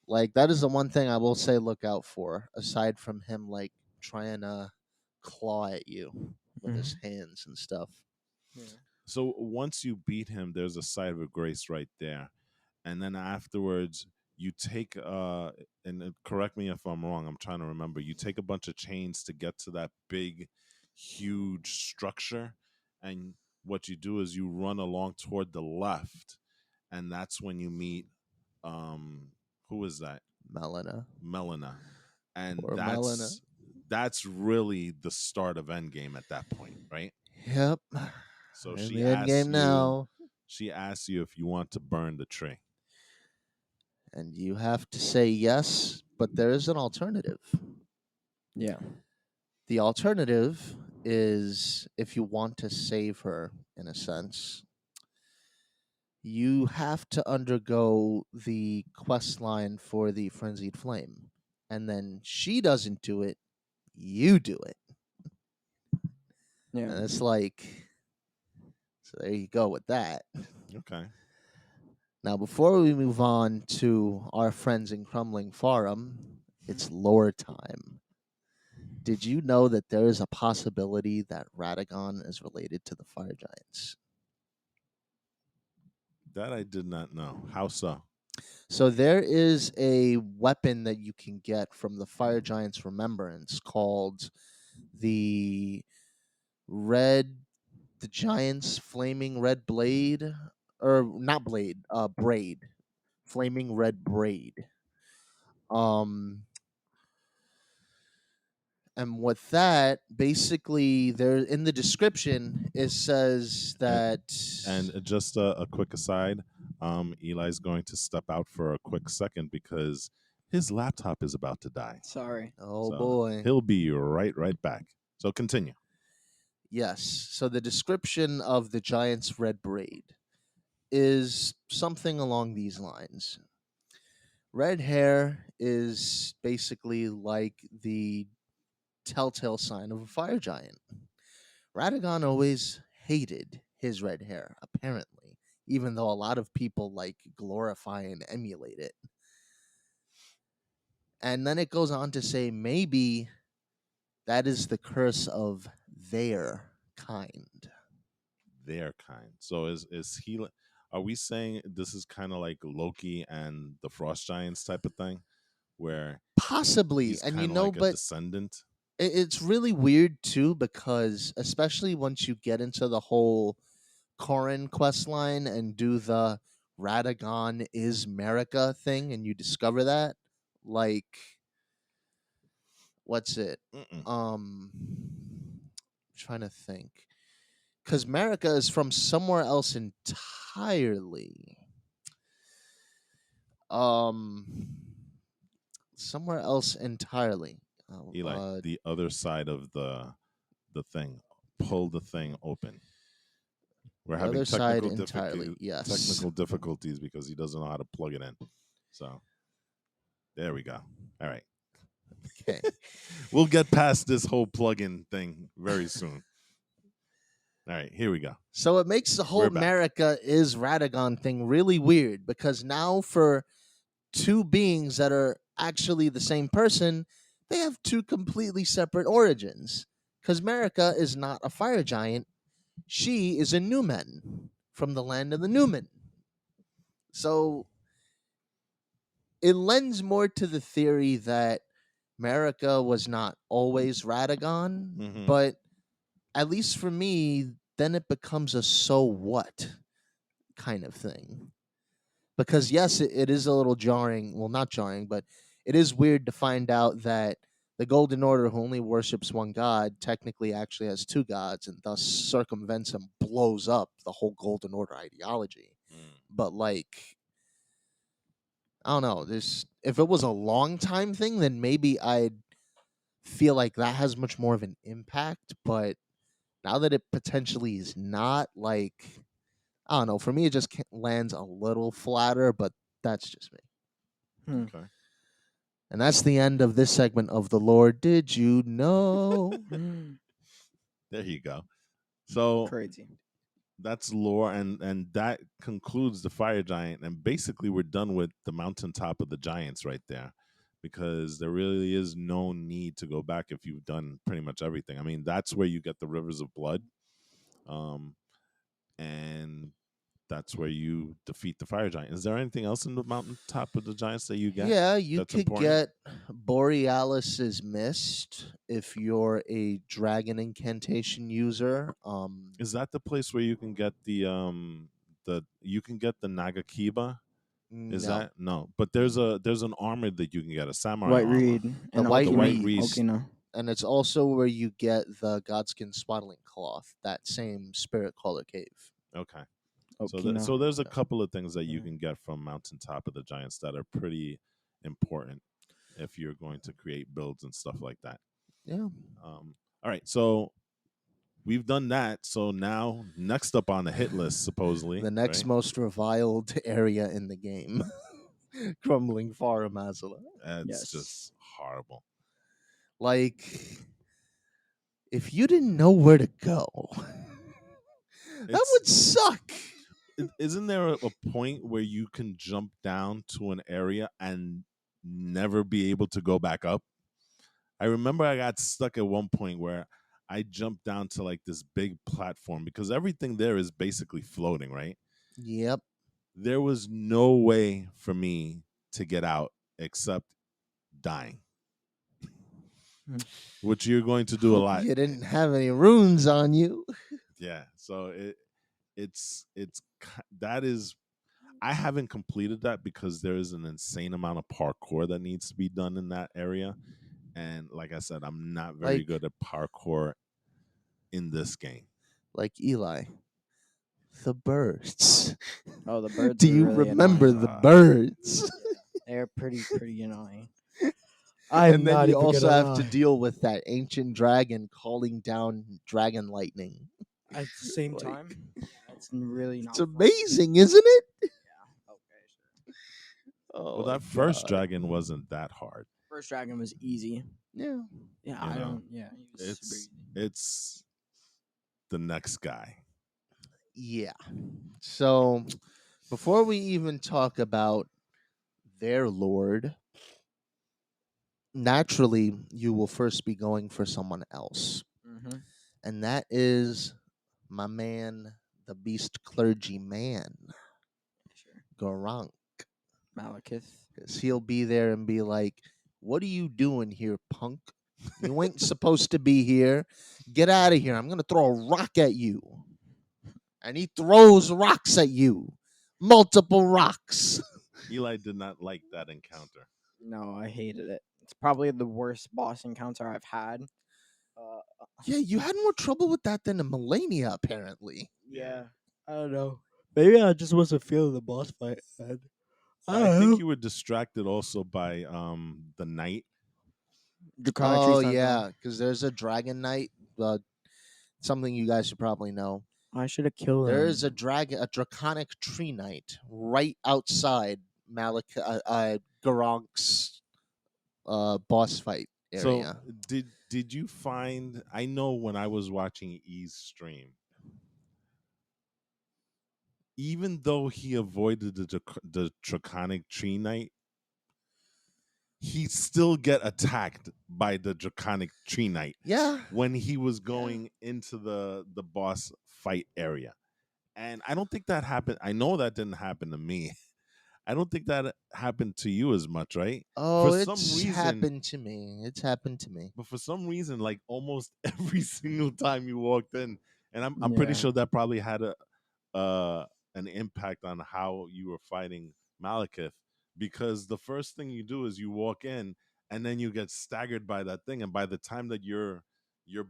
like that is the one thing I will say look out for. Aside from him, like trying to claw at you with his hands and stuff. Yeah. So once you beat him, there's a side of grace right there, and then afterwards you take and correct me if I'm wrong. I'm trying to remember. You take a bunch of chains to get to that big, huge structure, and what you do is you run along toward the left, and that's when you meet who is that? Melina. Melina, and Or Melina. that's really the start of Endgame at that point, right? Yep. So In the end game now. she asks you if you want to burn the tree. And you have to say yes, but there is an alternative. Yeah. The alternative is if you want to save her, in a sense, you have to undergo the quest line for the Frenzied Flame. And then she doesn't do it, you do it. Yeah. And it's like, so there you go with that. Okay. Now, before we move on to our friends in Crumbling Forum, it's lore time. Did you know that there is a possibility that Radagon is related to the Fire Giants? That I did not know. How so? So there is a weapon that you can get from the Fire Giants' remembrance called the red the Giants flaming red blade, or not blade, braid. Flaming red braid. Um and with that, basically, there in the description it says that. And just a quick aside, Eli's going to step out for a quick second because his laptop is about to die. Sorry. Oh So boy. he'll be right back. So continue. Yes. So the description of the Giants' red braid is something along these lines. Red hair is basically like the telltale sign of a fire giant. Radagon always hated his red hair, apparently, even though a lot of people like glorify and emulate it. And then it goes on to say maybe that is the curse of their kind. Their kind. So is he? Are we saying this is kind of like Loki and the Frost Giants type of thing, where Possibly. he's And kind of like a but descendant? it's really weird too, because especially once you get into the whole Corrin quest line and do the Radagon is America thing, and you discover that, like, what's it? Mm-mm. Trying to think, because America is from somewhere else entirely. Um, somewhere else entirely. Eli, the other side of the thing. Pull the thing open. We're The having other side entirely. Yes. technical difficulties because he doesn't know how to plug it in. So there we go. All right. Okay. We'll get past this whole plug-in thing very soon. All right, here we go. So it makes the whole We're back. America is Radagon thing really weird, because now for two beings that are actually the same person, they have two completely separate origins. Because America is not a fire giant, she is a Newman from the land of the Newman. So it lends more to the theory that America was not always Radagon, Mhm. but at least for me, then it becomes a so what kind of thing. Because yes, it is a little jarring. Well, not jarring, but it is weird to find out that the Golden Order, who only worships one god, technically actually has two gods, and thus circumvents and blows up the whole Golden Order ideology. But like, I don't know. There's if it was a long time thing, then maybe I'd feel like that has much more of an impact. But now that it potentially is not, like, I don't know. For me, it just lands a little flatter, but that's just me. Hmm. Okay. And that's the end of this segment of the Lord. Did you know? There you go. So Crazy. that's lore, and that concludes the fire giant, and basically we're done with the mountaintop of the giants right there, because there really is no need to go back if you've done pretty much everything. I mean, that's where you get the rivers of blood, and that's where you defeat the fire giant. Is there anything else in the mountaintop of the giants that you get Yeah, you that's could important? get Borealis's Mist if you're a dragon incantation user. Is that the place where you can get the you can get the Nagakiba? Is No. that no? But there's an armor that you can get, a samurai White armor. Reed The and White The white Reed. reed. Okina. And it's also where you get the Godskin Swaddling Cloth, that same spirit caller cave. Okay. Okina. So there's a Yeah. couple of things that you Mhm. can get from Mountaintop of the Giants that are pretty important if you're going to create builds and stuff like that. Yeah. All right, so we've done that. So now, next up on the hit list, supposedly, The next right? most reviled area in the game. Crumbling Farm Azula. It's Yes. just horrible. Like, if you didn't know where to go, that It's would suck. isn't there a point where you can jump down to an area and never be able to go back up? I remember I got stuck at one point where I jumped down to like this big platform because everything there is basically floating, right? Yep. There was no way for me to get out except dying, Hmm. which you're going to do a Hope lot. you didn't have any runes on you. Yeah, so that is, I haven't completed that because there is an insane amount of parkour that needs to be done in that area, and like I said, I'm not very Like- good at parkour in this game. Like Eli. The birds. Oh, the birds. Do are you really remember annoying. the birds? They're pretty annoying. I'm And then not you even also gonna have to lie. deal with that ancient dragon calling down dragon lightning. At the same Like, time. Yeah, it's really not. It's fun. amazing, isn't it? Yeah. Okay. Sure. Oh, Well, my that first God. dragon wasn't that hard. First dragon was easy. Yeah. Yeah, You I know, don't. Yeah, he was super It's easy. it's the next guy. Yeah. So, before we even talk about their lord, naturally, you will first be going for someone else. Mm-hmm. And that is my man, the beast clergyman, Sure. Garunk. Malekith. Because he'll be there and be like, "What are you doing here, punk? You ain't supposed to be here. Get out of here. I'm going to throw a rock at you." And he throws rocks at you. Multiple rocks. Eli did not like that encounter. No, I hated it. It's probably the worst boss encounter I've had. Yeah, you had more trouble with that than a Melania, apparently. Yeah. I don't know. Maybe I just wasn't feeling the boss fight. I think you were distracted also by the knight. Draconic Tree Oh, Sentinel. yeah, because there's a Dragon Knight. Something you guys should probably know. I should have killed him. There is a draconic tree knight right outside Garonk's boss fight area. So did you find? I know when I was watching E's stream, even though he avoided the draconic tree knight, he still get attacked by the draconic tree knight Yeah. when he was going into the boss fight area. And I don't think that happened. I know that didn't happen to me. I don't think that happened to you as much, right? Oh, For some it's reason- happened to me. It's happened to me. But for some reason, like almost every single time you walked in, and I'm pretty Yeah. sure that probably had an impact on how you were fighting Malekith, because the first thing you do is you walk in and then you get staggered by that thing, and by the time that you're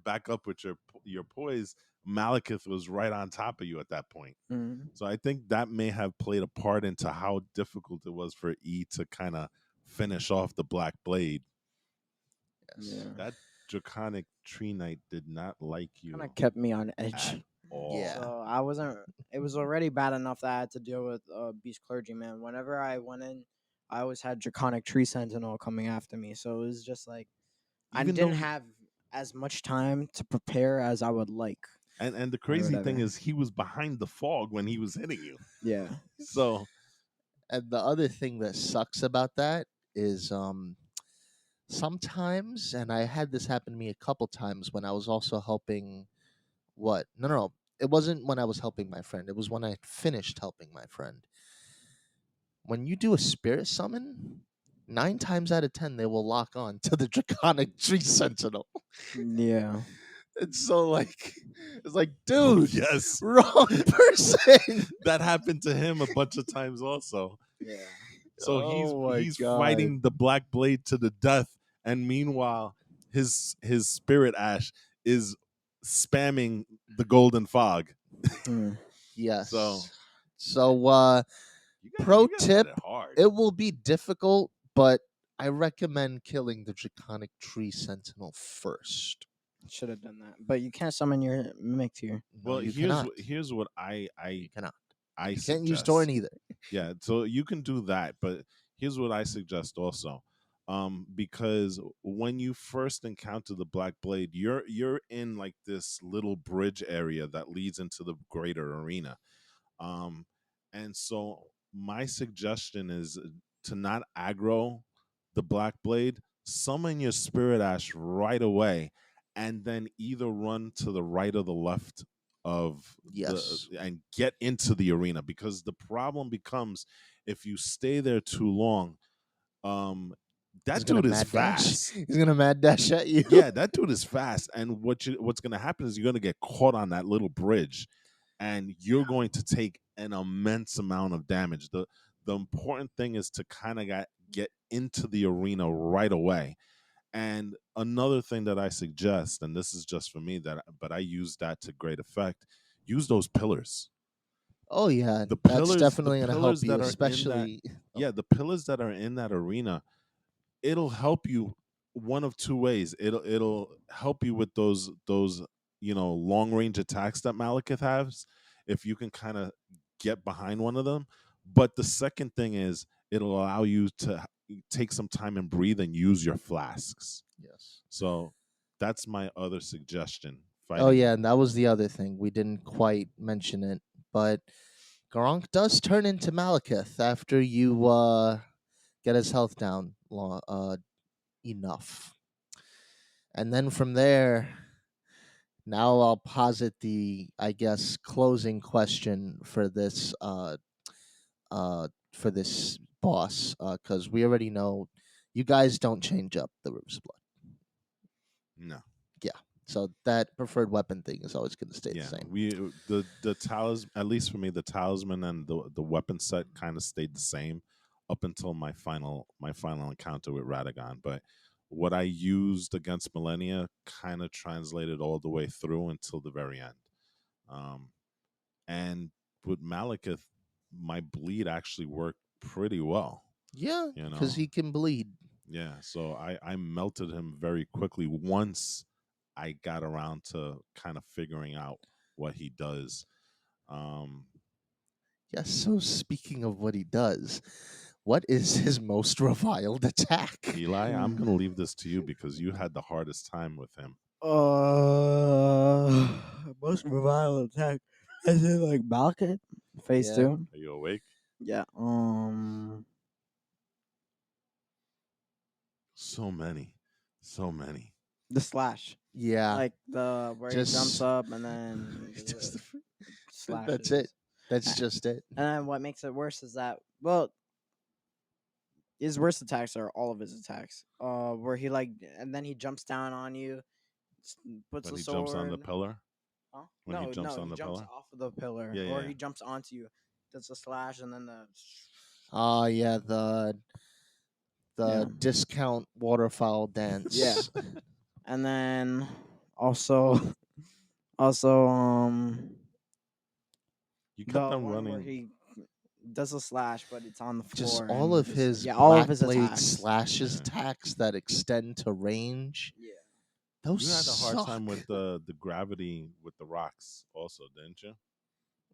back up with your poise, Malekith was right on top of you at that point. Mm. So I think that may have played a part into how difficult it was for E to kind of finish off the Black Blade. Yeah. That draconic tree knight did not like you Kind of kept me on edge. at all. Yeah. So I wasn't. It was already bad enough that I had to deal with Beast Clergyman. Whenever I went in, I always had Draconic Tree Sentinel coming after me. So it was just like I Even didn't though- have as much time to prepare as I would like. And the crazy thing whatever. is, he was behind the fog when he was hitting you. Yeah. So And the other thing that sucks about that is sometimes, and I had this happen to me a couple times when I was also helping. What? No. It wasn't when I was helping my friend. It was when I finished helping my friend. When you do a spirit summon, 9 times out of 10 they will lock on to the draconic tree sentinel. Yeah. It's so like, it's like, oh, dude, yes, wrong person. that happened to him a bunch of times also. Yeah. So Oh my he's God. fighting the Black Blade to the death, and meanwhile his spirit ash is spamming the golden fog. Mm. Yes. So- So Pro you guys had tip, it hard. it will be difficult, but I recommend killing the draconic tree sentinel first. Should have done that, but you can't summon your mimic here. No, Well, you cannot. here's what I You cannot. I You can't use Torn suggest. either. Yeah, so you can do that, but here's what I suggest also. Because when you first encounter the Black Blade, you're in like this little bridge area that leads into the greater arena. Um, and so my suggestion is to not aggro the Black Blade, summon your Spirit Ash right away, and then either run to the right or the left of the Yes. and get into the arena, because the problem becomes if you stay there too long, um He's that gonna dude is mad dash. fast. He's gonna mad dash at you. Yeah, that dude is fast, and what's going to happen is you're going to get caught on that little bridge, and you're going to take an immense amount of damage. The important thing is to kind of get into the arena right away. And another thing that I suggest, and this is just for me, but I use that to great effect, use those pillars. Oh yeah, The that's pillars, the definitely gonna help pillars you, that are in that, especially. Oh, yeah, the pillars that are in that arena, it'll help you one of two ways. It'll help you with those long range attacks that Malekith has, if you can kind of get behind one of them. But the second thing is it'll allow you to take some time and breathe and use your flasks. yes. So that's my other suggestion. Oh Fighting. yeah, and that was the other thing we didn't quite mention it, but Garunk does turn into Malekith after you get his health down enough, and then from there, now I'll posit the, I guess, closing question for this boss, because we already know you guys don't change up the River's Blood. No. Yeah. So that preferred weapon thing is always going to stay the Yeah, same. the talisman, at least for me, the talisman and the weapon set kind of stayed the same up until my final encounter with Radagon. But what I used against Millennia kind of translated all the way through until the very end. Um, and with Malekith, my bleed actually worked pretty well. Yeah, You because know, he can bleed. yeah. So I melted him very quickly once I got around to kind of figuring out what he does. Um, Yes. So speaking of what he does, what is his most reviled attack? Eli, I'm gonna leave this to you because you had the hardest time with him. Most revival attack. Is it like Balkan? Phase Yeah. 2? Are you awake? Yeah. So many, so many. The slash. Yeah. Like the where he jumps Just, up and then just slashes. that's it. That's Uh, just it. And then what makes it worse is that, well, his worst attacks are all of his attacks. Where he like, and then he jumps down on you, puts When the he sword. jumps on the pillar. Huh? When he No, jumps no, on he the jumps pillar. off of the pillar, Yeah, or yeah. he jumps onto you, does a slash, and then the Oh yeah, the yeah, discount waterfowl yeah, dance. and then also, also, You kept the on one where running. he does a slash, but it's on the Just floor, all and of his yeah, all of black his blade attacks. slashes Yeah. attacks that extend to range. Yeah, Those You had a hard suck. time with the gravity with the rocks, also, didn't you?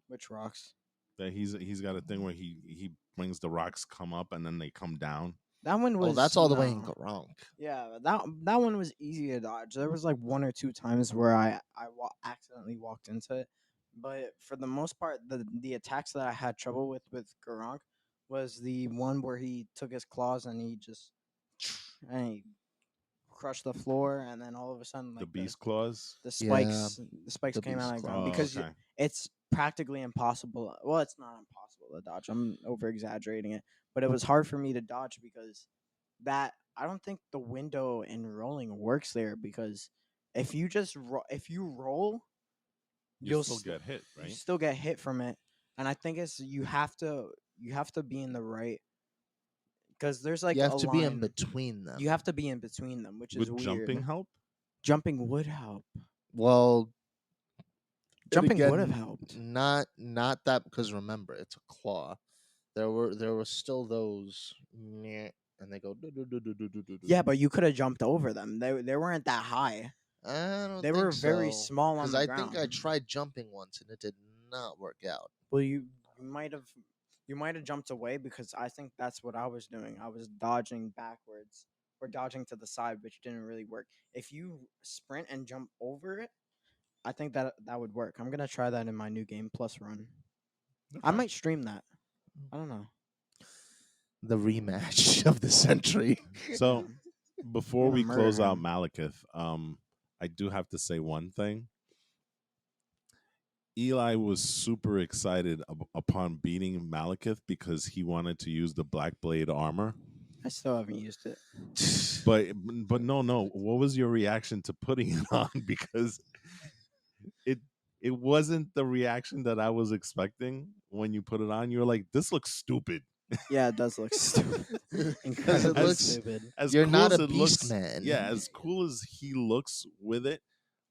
which rocks? That he's got a thing where he brings the rocks come up and then they come down. That one Oh, was that's all the way in no. Garunk. Yeah, that one was easy to dodge. There was like one or two times where accidentally walked into it, but for the most part, the attacks that I had trouble with Garunk was the one where he took his claws and he just and he crushed the floor, and then all of a sudden, The like beast claws. the Yeah, spikes the came out beast of the ground claws. Oh, because okay. it's practically impossible. Well, it's not impossible to dodge. I'm over exaggerating it, but it was hard for me to dodge because that I don't think the window in rolling works there because if you just if you roll, You you'll still get hit, you right? still get hit from it, and I think it's you have to be in the right because there's like You have a to be in line. between them. You have to be in between them, which is Would weird. jumping help? Jumping would help. Well, and Jumping would have again, helped. not that, because remember it's a claw. There were still those, meh, and they go. Yeah, but you could have jumped over them. They weren't that high. I don't They think were very so. small on Because the I think I ground. tried jumping once and it did not work out. Well, you might have jumped away because I think that's what I was doing. I was dodging backwards or dodging to the side, which didn't really work. If you sprint and jump over it, I think that would work. I'm gonna try that in my new game plus run. I Okay. might stream that. I don't know. The rematch of the century. So Yeah. before Gonna we murder close out him. Malekith, I do have to say one thing. Eli was super excited upon beating Malekith because he wanted to use the Black Blade armor. I still haven't used it. But no. What was your reaction to putting it on? Because it it wasn't the reaction that I was expecting when you put it on. You were like, "This looks stupid." Yeah, it does look stupid. Because it Incredibly As looks. stupid. as You're cool not as a it beast looks, man. yeah, as cool as he looks with it,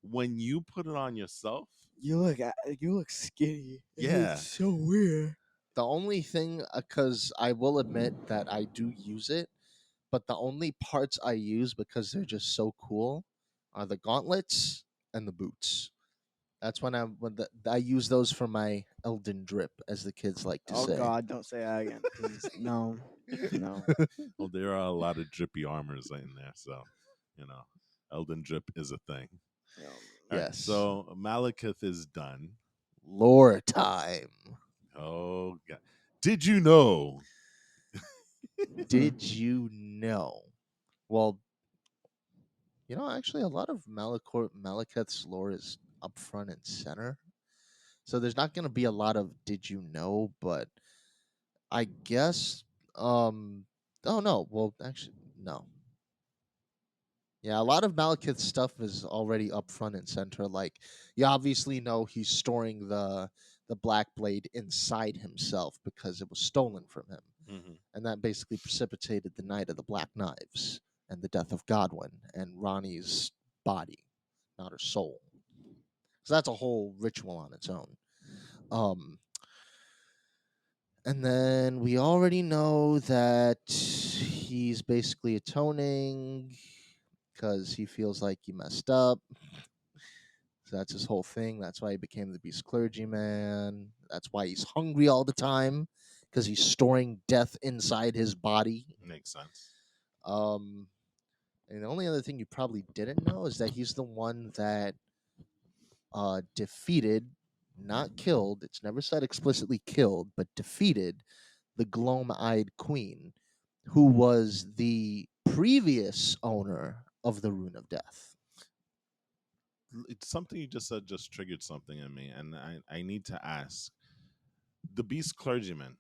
when you put it on yourself, You look skinny. yeah, It's so weird. The only thing, because I will admit that I do use it, but the only parts I use because they're just so cool are the gauntlets and the boots. That's I use those for my Elden drip, as the kids like to Oh say. God, don't say that again, please. No, no. well, there are a lot of drippy armors in there, so Elden drip is a thing. All right, Yes. so Malekith is done. Lore time. Oh God, did you know? Did you know? Well, actually, a lot of Malekith's lore is up front and center. So there's not going to be a lot of did you know, but I guess. Oh, no. Well, actually, no. Yeah, a lot of Malekith's stuff is already up front and center. Like, you obviously know he's storing the Black Blade inside himself because it was stolen from him. Mhm. And that basically precipitated the Night of the Black Knives and the death of Godwyn and Ronnie's body, not her soul. So that's a whole ritual on its own. Um, and then we already know that he's basically atoning because he feels like he messed up. So that's his whole thing. That's why he became the Beast Clergyman. That's why he's hungry all the time because he's storing death inside his body. Makes sense. Um, and the only other thing you probably didn't know is that he's the one that defeated, not killed. It's never said explicitly killed, but defeated the Gloam-eyed Queen, who was the previous owner of the Rune of Death. It's something you just said just triggered something in me, and I need to ask. The Beast Clergyman,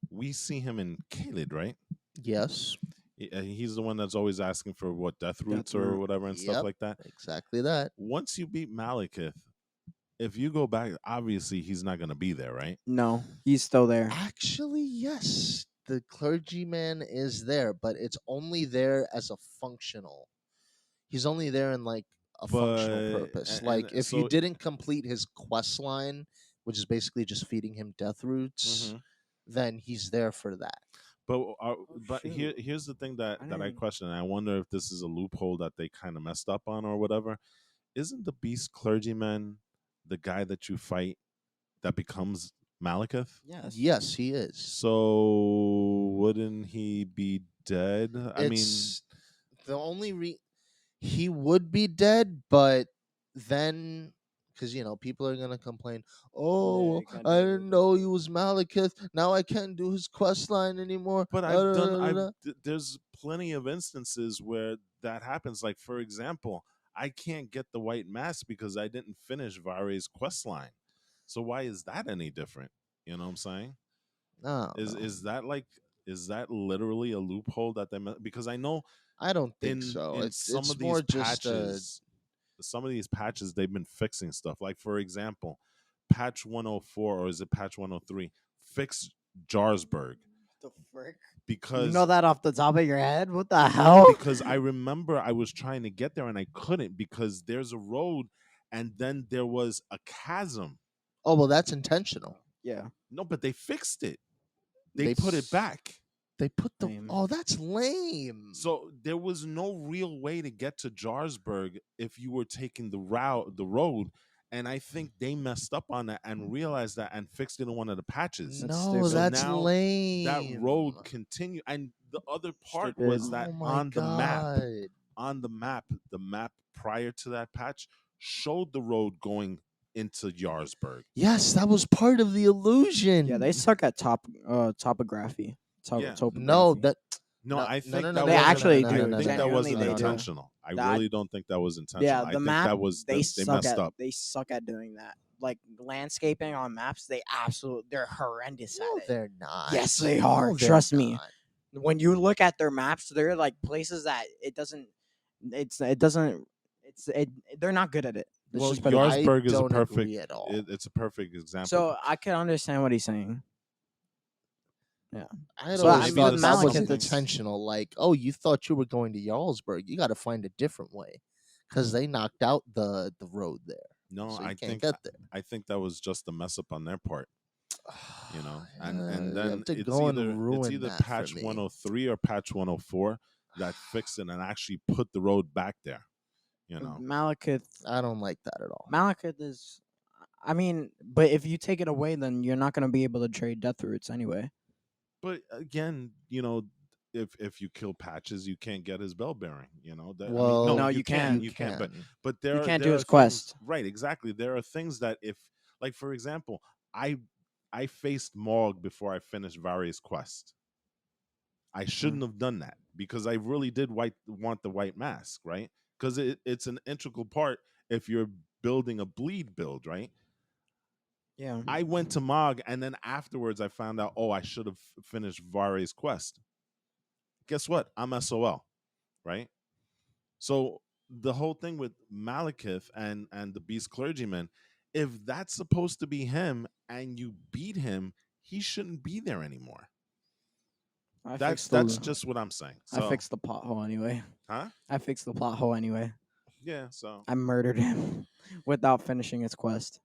we see him in Kaled, right? Yes. He's the one that's always asking for what death roots or root. whatever and stuff Yep. like that. Exactly that. Once you beat Malekith, if you go back, obviously he's not going to be there, right? No, he's still there. Actually, yes. The clergyman is there, but it's only there as a functional. He's only there in like a functional But purpose. and Like if you so didn't complete his quest line, which is basically just feeding him death roots, Mhm. then he's there for that. But shoot. here's the thing that I I didn't- question, and I wonder if this is a loophole that they kind of messed up on or whatever. Isn't the Beast Clergyman the guy that you fight that becomes Malekith? Yes. Yes, he is. So wouldn't he be dead? I mean, It's the only he would be dead, but then because people are gonna complain. Oh, Yeah, well, you can't I do didn't it. know he was Malekith. Now I can't do his quest line anymore. but Da-da-da-da-da." there's plenty of instances where that happens. Like for example, I can't get the white mask because I didn't finish Vare's quest line. So why is that any different? You know what I'm saying? No, Is that literally a loophole that because I know I don't think in so. in It's some it's of more these just patches they've been fixing stuff. Like for example, patch 104 or is it patch 103 fix Jarsburg The frick? because You know that off the top of your head? What the hell? because I remember I was trying to get there and I couldn't because there's a road and then there was a chasm. oh well, that's intentional. Yeah. No, but they fixed it. They They put it f- back. They put the Lame. oh, that's lame. So there was no real way to get to Jarlsberg if you were taking the road. And I think they messed up on that and realized that and fixed it in one of the patches. That's no, stupid. So that's now lame. that road continued. And the other part Stupid. was that Oh my on the god. the map prior to that patch showed the road going into Jarlsberg. Yes, that was part of the illusion. Yeah, they suck at topography. Yeah. No, Topography. that No, no, I no, think no, that no, They no, no, actually no, do. no, I no, think no, that no, wasn't Genuinely, they do. intentional. I That- really don't think that was intentional. Yeah, I the think map. that was They they suck messed at. up. They suck at doing that. Like landscaping on maps, they're horrendous no, at it. they're not. Yes, they are. No, they're Trust me. not. When you look at their maps, they're like places that it doesn't. It doesn't. They're not good at it. Let's Well, just put it that way. Jarlsberg is a don't perfect. agree at all. It's a perfect example. So I can understand what he's saying. I So always maybe thought the that was Malekith, it's- intentional. Like, oh, you thought you were going to Jarlsberg. You got to find a different way because they knocked out the road there. no, so you I can't think get there. I think that was just a mess up on their part. You know, and You then have to it's go either and ruin it's either that for patch me. 103 or patch 104 that fixed it and actually put the road back there. You know, Malekith. I don't like that at all. Malekith is. I mean, but if you take it away, then you're not gonna be able to trade death roots anyway. but again, you know, if you kill patches, you can't get his bell bearing. You know, that, Well, I mean, No, you you can, can. you can, but can. there You are, can't there do are his things- quest. right? Exactly. There are things that if, like for example, I faced Morg before I finished Various Quest. I shouldn't have done that because I really did want the white mask, right? Because it's an integral part if you're building a bleed build, right? Yeah. I went to Mog and then afterwards I found out, oh, I should have finished Various Quest. Guess what? I'm SOL, right? So the whole thing with Malekith and the Beast Clergyman, if that's supposed to be him and you beat him, he shouldn't be there anymore. That's just what I'm saying. So, I fixed the plot hole anyway. huh? I fixed the plot hole anyway. Yeah. So, I murdered him without finishing his quest.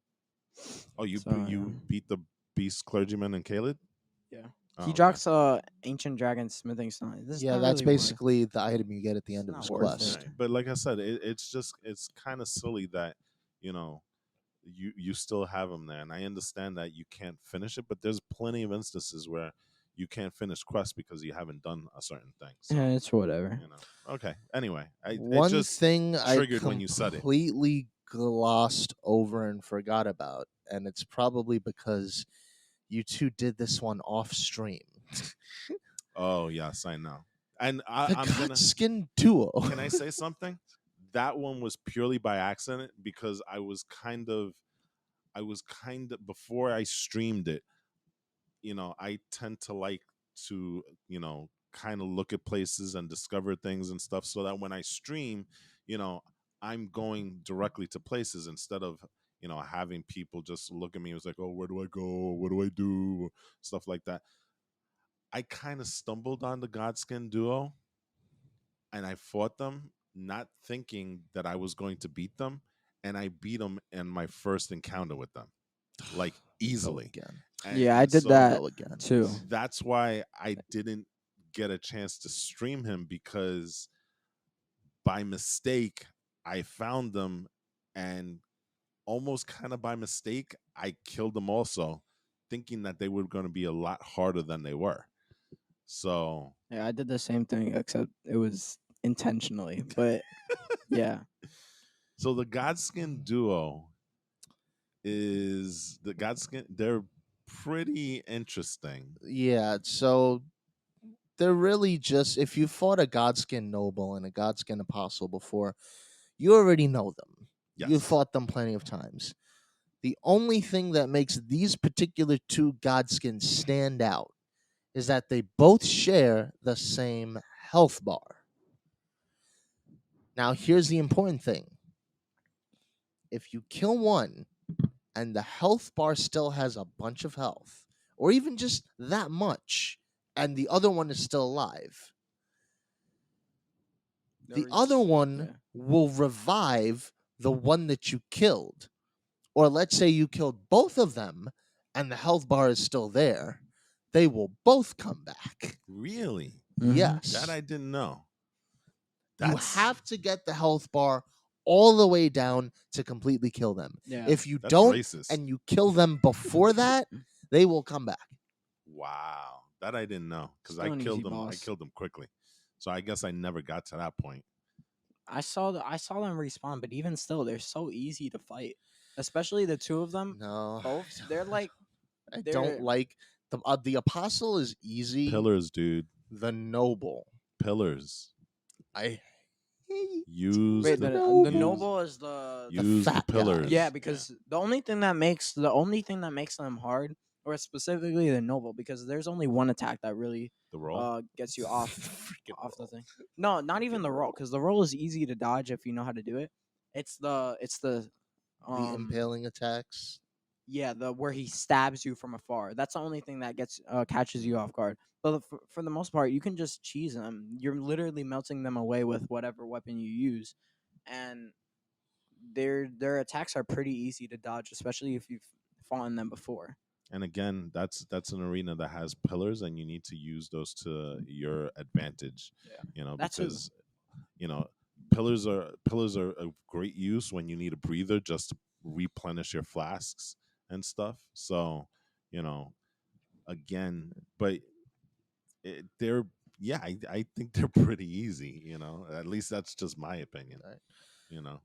oh, you So, you yeah. beat the Beast Clergyman and Caled? Yeah. Oh, He okay. drops ancient dragon smithing stone. This is Yeah, not that's really worth- basically the item you get at the It's end of not his worth quest. it. Right. But like I said, it's kind of silly that you know you still have him there, and I understand that you can't finish it, but there's plenty of instances where you can't finish quests because you haven't done a certain thing. So, Yeah, it's whatever. you know. Okay. Anyway, it One just thing I triggered when you said it. completely glossed over and forgot about, and it's probably because you two did this one off stream. Oh yes, I know. And The I'm gonna. Godskin duo. Can I say something? That one was purely by accident because I was kind of before I streamed it. You know, I tend to like to kind of look at places and discover things and stuff, so that when I stream, I'm going directly to places instead of having people just look at me. It was like, oh, where do I go? What do I do? Stuff like that. I kind of stumbled on the Godskin duo and I fought them, not thinking that I was going to beat them. And I beat them in my first encounter with them, like easily. Again. Yeah, I did so that Go again. too. That's why I didn't get a chance to stream him, because by mistake, I found them and almost kind of by mistake, I killed them also, thinking that they were going to be a lot harder than they were. So Yeah, I did the same thing, except it was intentionally. But yeah, so the Godskin duo is the Godskin. They're pretty interesting. Yeah, so they're really just, if you fought a Godskin noble and a Godskin apostle before, you already know them. Yes. You fought them plenty of times. The only thing that makes these particular two Godskins stand out is that they both share the same health bar. Now, here's the important thing. If you kill one and the health bar still has a bunch of health, or even just that much, and the other one is still alive, the other one will revive the one that you killed. Or let's say you killed both of them and the health bar is still there. they will both come back. Really? Mhm. Yes. That I didn't know. You That's have to get the health bar all the way down to completely kill them. Yeah. If you that's don't racist. and you kill them before that, they will come back. Wow, that I didn't know because I Still an easy killed them. I boss. killed them quickly, so I guess I never got to that point. I saw them respawn, but even still, they're so easy to fight. Especially the two of them. No, Both. They're like I they're don't like the apostle is easy. Pillars, dude. The noble, Pillars. I hate Use wait. the, The use, noble is the use the fat guy. pillars. yeah, because the only thing that makes them hard, or specifically the noble, because there's only one attack that really the roll. gets you off Freaking off the roll. thing. No, not even the roll, because the roll is easy to dodge if you know how to do it. It's the The impaling attacks. yeah, the where he stabs you from afar. That's the only thing that gets catches you off guard. But for the most part, you can just cheese them. You're literally melting them away with whatever weapon you use, and their attacks are pretty easy to dodge, especially if you've fought in them before. And again, that's an arena that has pillars, and you need to use those to your advantage. Yeah. You know, That too. because you know pillars are of great use when you need a breather just to replenish your flasks and stuff. So, you know, again, but they're yeah, I think they're pretty easy. You know, at least that's just my opinion. Right. You know,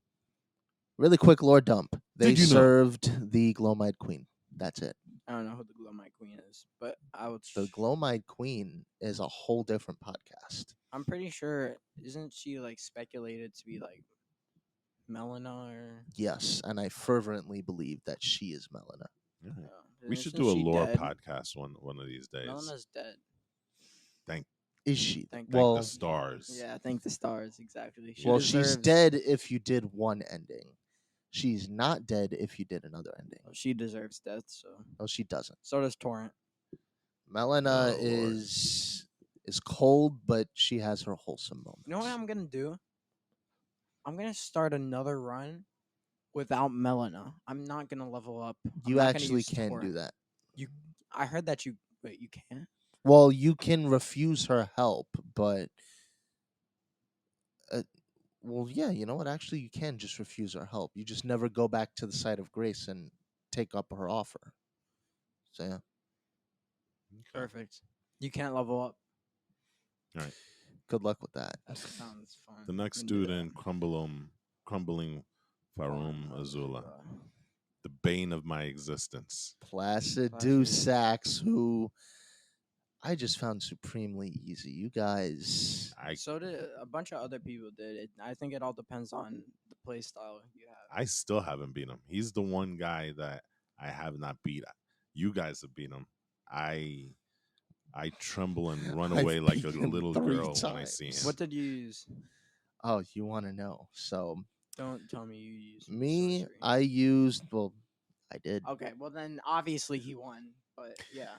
Really quick lore dump. They Did you know? served the Glowmite Queen. That's it. I don't know who the Glowmite Queen is, but The Glowmite Queen is a whole different podcast. I'm pretty sure, isn't she like speculated to be like Melina or Yes, and I fervently believe that she is Melina. yeah. uh, We should isn't do a she lore dead? podcast one of these days. Melina's dead. Thank Is she? Thank Well, the stars. Yeah, thank the stars, exactly. well, she's deserves- dead if you did one ending. She's not dead if you did another ending. Well, she deserves death, so No, she doesn't. so does Torrent. Melina Oh, Lord. is cold, but she has her wholesome moments. You know what I'm gonna do? I'm gonna start another run without Melina. I'm not gonna level up. I'm You not gonna actually use can do Torrent. that. I heard that you wait. You can't. Well, you can refuse her help, but well, yeah, you know what? Actually, you can just refuse her help. You just never go back to the site of grace and take up her offer. So yeah, Okay. Perfect. You can't level up. good luck with that. That sounds fun. The next We can do dude in Crumbling Farum Azula, Uh, the bane of my existence. Placid Placid. Dusax, who I just found supremely easy. You guys, So did a bunch of other people did it. I think it all depends on the play style you have. I still haven't beat him. He's the one guy that I have not beat. You guys have beat him. I tremble and run I've away like a beat him little 3 girl when I see him. times. What did you use? oh, you want to know? So Don't tell me you used me, sorcery. I used. Well, I did. Okay, well then obviously he won. But yeah.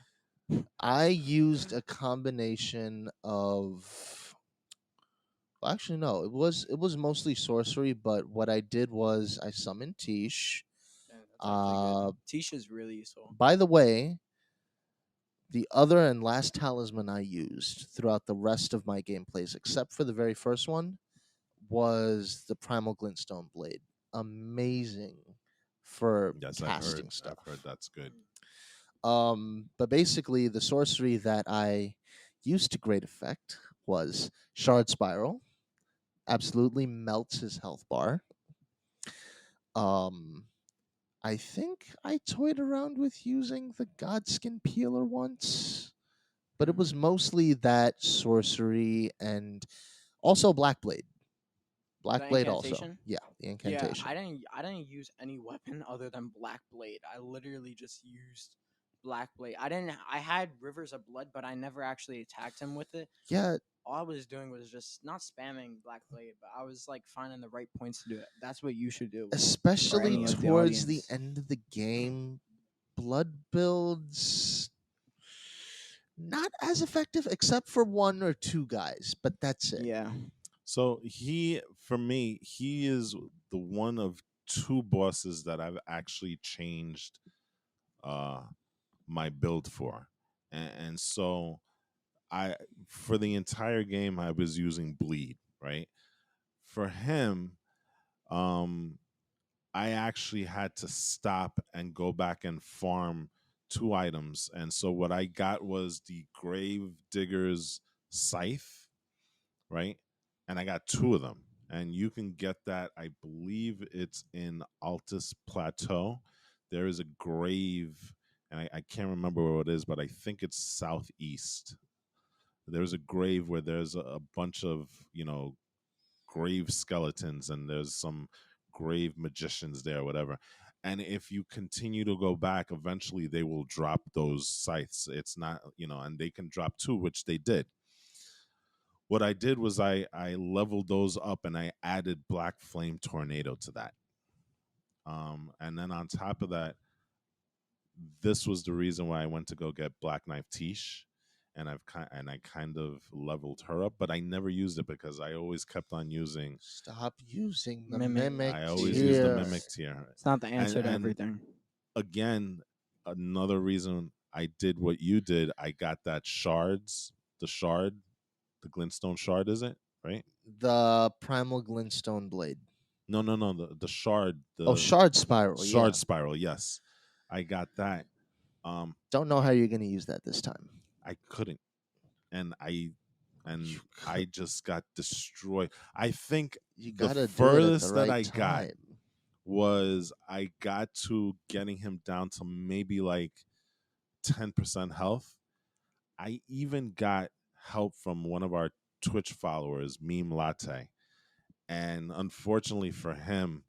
I used a combination of. Well, actually, no. It was mostly sorcery, but what I did was I summoned Tish. Yeah, that's actually good. Tisha's really useful. By the way, the other and last talisman I used throughout the rest of my gameplays, except for the very first one, was the Primal Glintstone Blade. Amazing for Yes, casting stuff. I've heard that's good. But basically, the sorcery that I used to great effect was Shard Spiral. Absolutely melts his health bar. I think I toyed around with using the Godskin Peeler once, but it was mostly that sorcery and also Black Blade. Black The Blade also. incantation? Yeah, the incantation. Yeah, I didn't use any weapon other than Black Blade. I literally just used Black Blade. I had Rivers of Blood, but I never actually attacked him with it. Yeah, All I was doing was just not spamming Black Blade, but I was like finding the right points to do it. That's what you should do. especially any of the towards the audience. end of the game, blood builds not as effective except for 1 or 2 guys, but that's it. Yeah. So for me, he is the one of 2 bosses that I've actually changed my build for. and so I for the entire game I was using bleed, right? For him, um I actually had to stop and go back and farm 2 items. And so what I got was the Grave Digger's Scythe, right? And I got 2 of them. And you can get that, I believe it's in Altus Plateau. There is a grave, and I can't remember where it is, but I think it's southeast. There's a grave where there's a bunch of, grave skeletons, and there's some grave magicians there, whatever. And if you continue to go back, eventually they will drop those scythes. It's not, and they can drop 2, which they did. What I did was I leveled those up and I added Black Flame Tornado to that. And then on top of that, this was the reason why I went to go get Black Knife Tish, and I kind of leveled her up, but I never used it because I always kept on using. Stop using the Mimic. mimic. I always use the tier. mimic tier. It's not the answer to and everything. again, another reason I did what you did, I got that the glintstone shard, is it right? The primal glintstone blade. No, the shard, Oh, shard spiral. shard Yeah. spiral. Yes, I got that. Don't know how you're gonna use that this time. I couldn't, and I You just got destroyed. I think You the gotta do it at furthest the that right I got time. was I got to getting him down to maybe like 10% health. I even got help from one of our Twitch followers, Meme Latte. And unfortunately for him,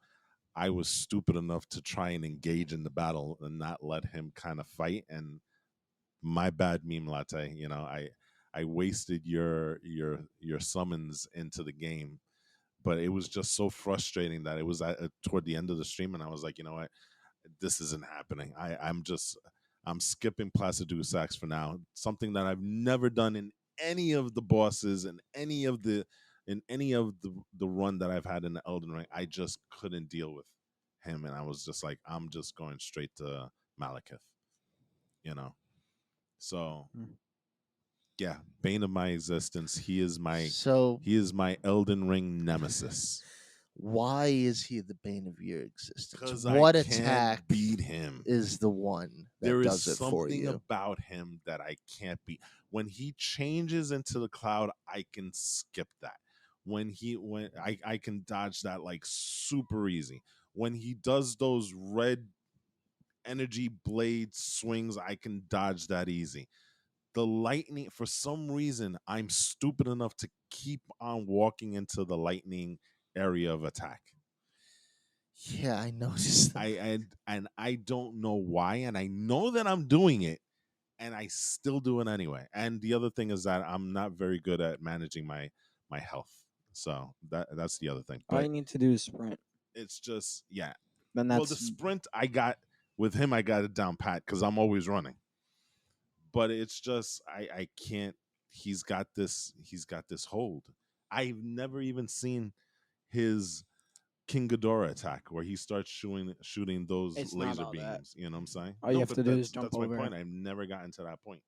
I was stupid enough to try and engage in the battle and not let him kind of fight. And my bad, Meme Latte. I wasted your summons into the game, but it was just so frustrating that it was toward the end of the stream, and I was like, you know what, this isn't happening. I'm skipping Placidusax for now. Something that I've never done in any of the bosses and any of the run that I've had in the Elden Ring. I just couldn't deal with him, and I was just like, I'm just going straight to Malekith. So Mm. yeah, bane of my existence. He is my So Elden Ring nemesis. why is he the bane of your existence? Because What I can't attack beat him. is the one that There is does it for something you? about him that I can't beat. When he changes into the cloud, I can skip that. When I can dodge that like super easy. When he does those red energy blade swings, I can dodge that easy. The lightning, for some reason, I'm stupid enough to keep on walking into the lightning area of attack. Yeah, I noticed that. I don't know why, and I know that I'm doing it, and I still do it anyway. And the other thing is that I'm not very good at managing my health, so that's the other thing. All But you need to do is sprint. it's just Then Well, that's the sprint I got with him, I got it down pat because I'm always running. But it's just I can't. He's got this hold. I've never even seen his King Ghidorah attack where he starts shooting those It's not laser all that. beams. You know what I'm saying? All you have but to do is jump that's my over point. it. I've never gotten to that point.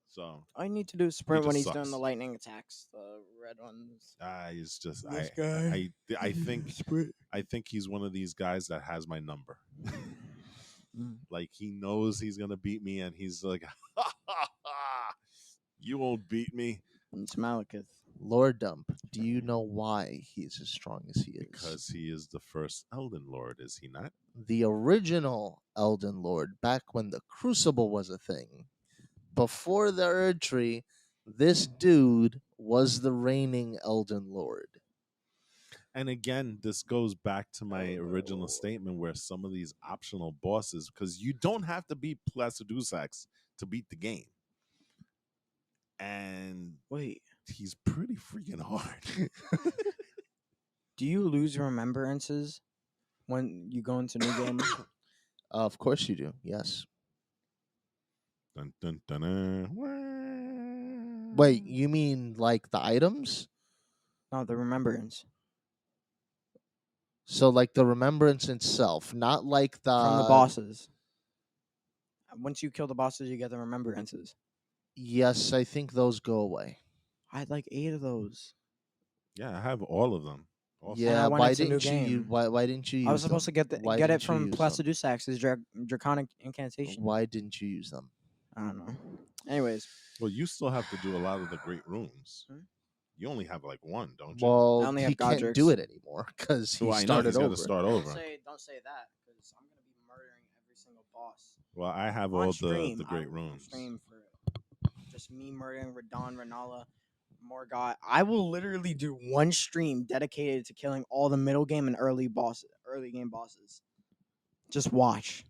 So All you need to do is sprint when just he's doing sucks. the lightning attacks, the red ones. it's just This guy. I think Sprint. I think he's one of these guys that has my number. Mm. Like he knows he's gonna beat me, and he's like, ha, ha, ha, "You won't beat me." It's Malekith. Lord Dump, do you know why he's as strong as he is? Because he is the first Elden Lord, is he not? The original Elden Lord, back when the Crucible was a thing, before the Erdtree, this dude was the reigning Elden Lord. And again, this goes back to my original statement where some of these optional bosses, because you don't have to beat Placidusax to beat the game. And Wait, he's pretty freaking hard. do you lose remembrances when you go into new game? Of course you do, yes. Dun, dun, dun, dun. Wait, you mean like the items? No, the remembrance So like the remembrance itself, not like the from the bosses. once you kill the bosses, you get the remembrances. Yes, I think those go away. I had like 8 of those. Yeah, I have all of them. Also. And I Yeah, went why into new didn't you use game. why didn't you use I was supposed them? to get Why get it didn't you from use them? Placidusax's draconic incantation. Why didn't you use them? I don't know. Anyways, Well, you still have to do a lot of the great rooms. Hmm? You only have like one, don't you? Well, only he have can't do Godric's. it anymore because he Well, I know started he's got over. to start over. don't say that because I'm gonna be murdering every single boss Well, I have on all stream. the I great will rooms. stream for just me murdering Radon, Renala, Morgoth. I will literally do one stream dedicated to killing all the middle game and early game bosses. Just watch.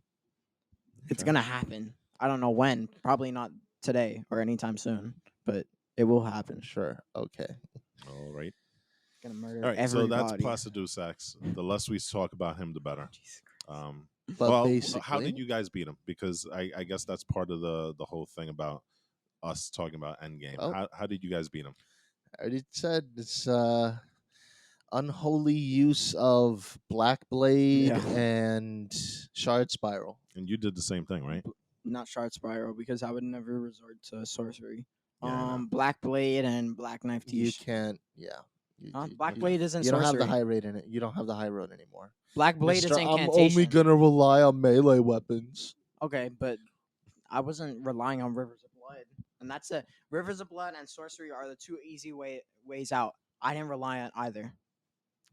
It's Okay. gonna happen. I don't know when. Probably not today or anytime soon, but it will happen. Sure. Okay. All right. Gonna murder All right. So that's everybody. Placidusax. The less we talk about him, the better. Jesus Christ. But Well, basically, how did you guys beat him? Because I guess that's part of the whole thing about us talking about Endgame. Well- How did you guys beat him? I already said it's unholy use of Black Blade Yeah. and Shard Spiral. And you did the same thing, right? Not Shard Spiral because I would never resort to sorcery. Yeah, I know. Black Blade and Black Knife You Tish. can't. Yeah. Black you- Blade isn't You don't sorcery. have the high rate in it. You don't have the high road anymore. Black Blade Mister, is I'm incantation. only gonna rely on melee weapons. Okay, but I wasn't relying on Rivers of Blood, and that's it. Rivers of Blood and sorcery are the two easy ways out. I didn't rely on either.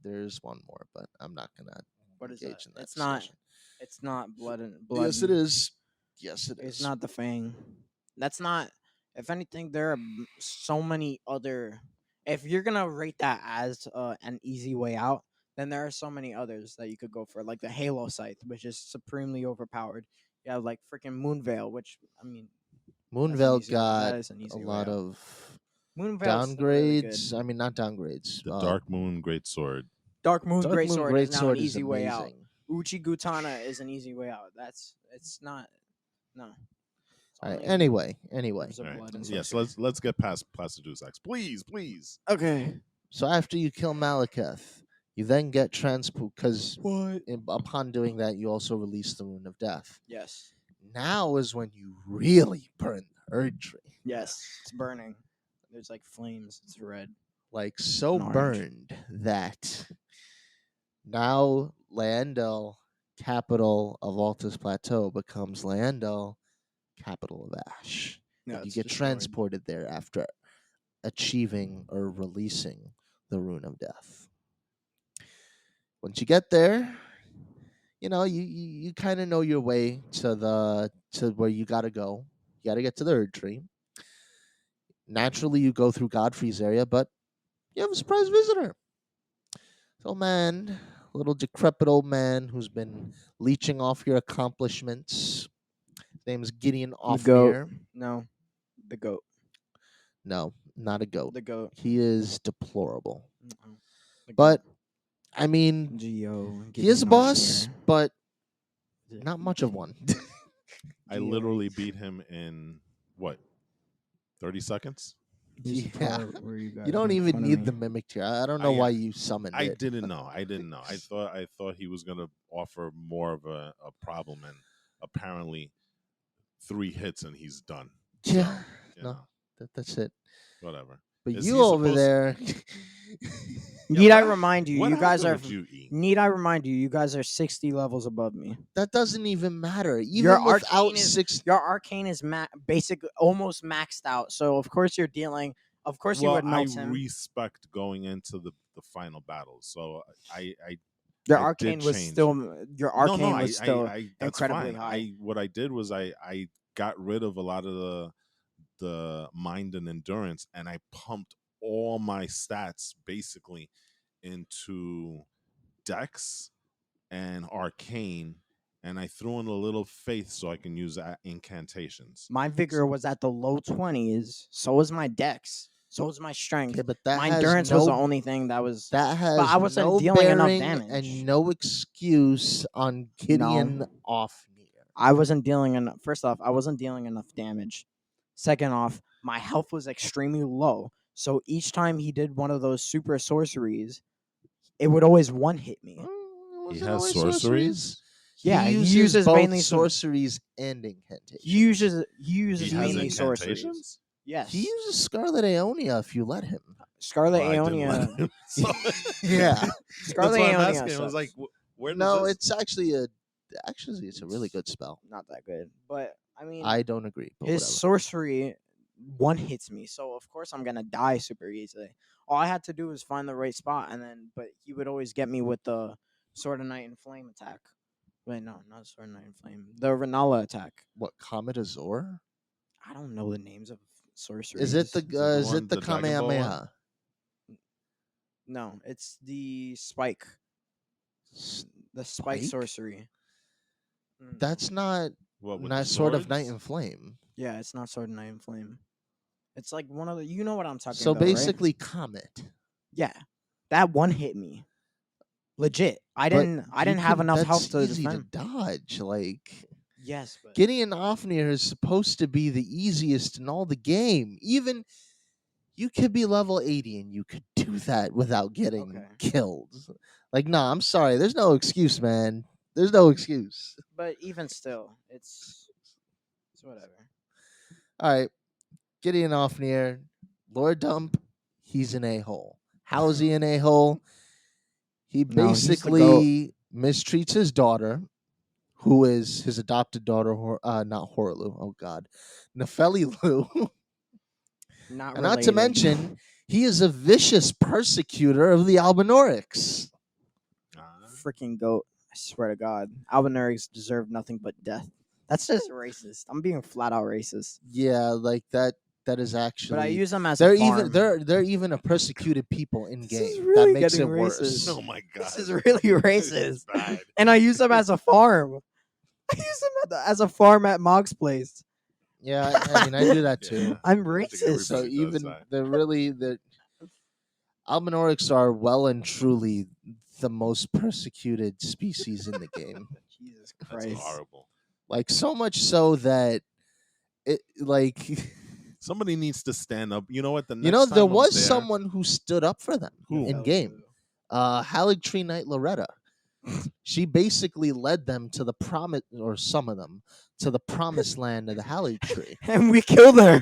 There's one more, but I'm not gonna What is engage that? in that It's not. discussion. It's not blood and blood. Yes, it is. Yes, it is. It's not the Fang. That's not. If anything, there are so many other. If you're gonna rate that as an easy way out, then there are so many others that you could go for, like the Halo Scythe, which is supremely overpowered. You have like freaking Moonveil, which I mean, Moonveil that got is an a easy way lot out. of Moonveil's still really downgrades. good. I mean, not downgrades. The Dark Moon Great Sword. Dark Moon Dark Moon Greatsword is now an Greatsword is easy way out. amazing. Uchi Gutana is an easy way out. It's not. No. It's All right. only Anyway. Rivers of All right. Blood and Yes, sorcery. let's get past Placidusax. Please. Okay. So after you kill Malekith, you then get transport because What? upon doing that, you also release the Rune of Death. Yes. Now is when you really burn the Erd Tree. Yes. It's burning. There's like flames. It's red. Like so And orange. burned that now Landel, capital of Altus Plateau, becomes Landel, capital of Ash. No, And you it's get destroyed. transported there after achieving or releasing the Rune of Death. Once you get there, you know you kind of know your way to where you gotta go. You gotta get to the Erd Tree. Naturally, you go through Godfrey's area, but you have a surprise visitor. So, man, little decrepit old man who's been leeching off your accomplishments. His name's Gideon The goat. Offmere. No. The goat. No, not a goat. The goat. He is deplorable. No. The But goat. I mean, Geo. he is a boss, but not much of one. I literally beat him in what? 30 seconds? Yeah. You don't even need the mimic tier. I don't know why you summoned I it. didn't know. I thought he was gonna offer more of a problem, and apparently 3 hits and he's done. Yeah. You No, know, that's it. whatever. But Is you he over supposed- there. Need I what- remind you? What You guys are. happened with you, E? Need I remind you? You guys are 60 levels above me. That doesn't even matter. Even Your without arcane is 6. your arcane is basically almost maxed out. So of course you're dealing. Of course you Well, would I melt him. respect going into the final battles, so I Your I did arcane was change. still. Your arcane was still. that's incredibly fine. high. What I did was I got rid of a lot of the mind and endurance, and I pumped all my stats basically into Dex and Arcane, and I threw in a little faith so I can use incantations. My vigor was at the low 20s. So was my dex. So was my strength. Okay, but that My has endurance no, was the only thing that was. that has I wasn't no dealing enough bearing damage. and no excuse on Gideon Offmere. I wasn't dealing enough. First off, I wasn't dealing enough damage. Second off, my health was extremely low. So each time he did one of those super sorceries, it would always one hit me. Was He it has always sorceries? Yeah, he uses uses both mainly sorceries and incantations. He uses He has mainly sorceries. incantations. Yes, He uses Scarlet Aeonia if you let him. Scarlet Well, I didn't let Aeonia. him, so Yeah. Scarlet that's why I'm Aeonia asking. I was like, sucks. where does No, this? it's actually it's a really good spell. Not that good, but I mean, I don't agree, but his whatever. sorcery one hits me, so of course I'm gonna die super easily. All I had to do was find the right spot, and then but he would always get me with the Sword of Night and Flame attack. Wait, no, not Sword of Night and Flame. The Renala attack. What, Comet Azor? I don't know the names of sorceries. Is it the Is it the Dragon Ball one? Kamehameha? No, it's the spike. The spike Spike? sorcery. Mm, That's not What with not the Sword of Night swords? and Flame. yeah, it's not Sword of Night and Flame. It's like one of the. You know what I'm talking So about, right? basically, Comet. Yeah, that one hit me. Legit. I But didn't have enough that's health to easy defend. to dodge. Like, Yes, but Gideon Ofnir is supposed to be the easiest in all the game. Even you could be level 80 and you could do that without getting Okay. killed. Like, nah, I'm sorry. There's no excuse, man. There's no excuse. but even still, it's whatever. All right. Gideon Ofnir, Lord Dump, he's an a-hole. How is he an a-hole? He No, he's the basically mistreats his daughter, who is his adopted daughter, not Horlu. Oh, God. Nefeli Lu. Not And not to related. mention, he is a vicious persecutor of the Albinorix. freaking goat. I swear to God, Albinaurics deserve nothing but death. That's just racist. I'm being flat out racist. Yeah, like that. That is actually. But I use them as they're a farm. even they're even a persecuted people in This game. is really that makes getting it worse. Oh my god, This is really This racist. is bad. And I use them as a farm. I use them as a farm at Mog's place. Yeah, I mean I do that too. Yeah. I'm I think racist. So everybody does even that. the Albinorix are well and truly the most persecuted species in the game. Jesus That's Christ. horrible. Like so much so that it like Somebody needs to stand up. You know what? The next you know time there I'm was there, someone who stood up for them Who? in game. Haligtree Knight Loretta. She basically led them to the promise, or some of them, to the promised land of the Haligtree. And we killed her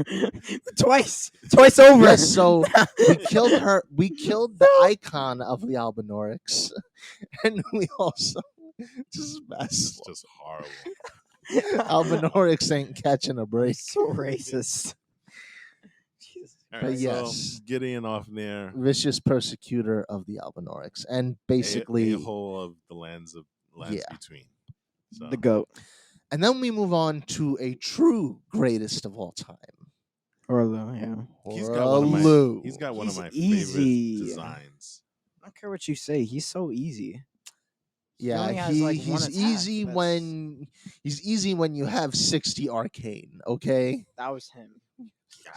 twice over. Yes, so we killed her. We killed the icon of the Albinorix, and we also just this messed. is just horrible. Albinorix ain't catching a break. So racist. Jesus All But right, yes. so getting off there, Vicious persecutor of the Albinorix, and basically, a whole of the lands Yeah. between. So The goat. and then we move on to a true greatest of all time. Orlo, yeah. he's got one of my Horlu. he's got one of He's my easy. favorite designs. I don't care what you say. He's so easy. Yeah, only has, like, one he's attack. easy That's- when you have 60 arcane, okay? That was him,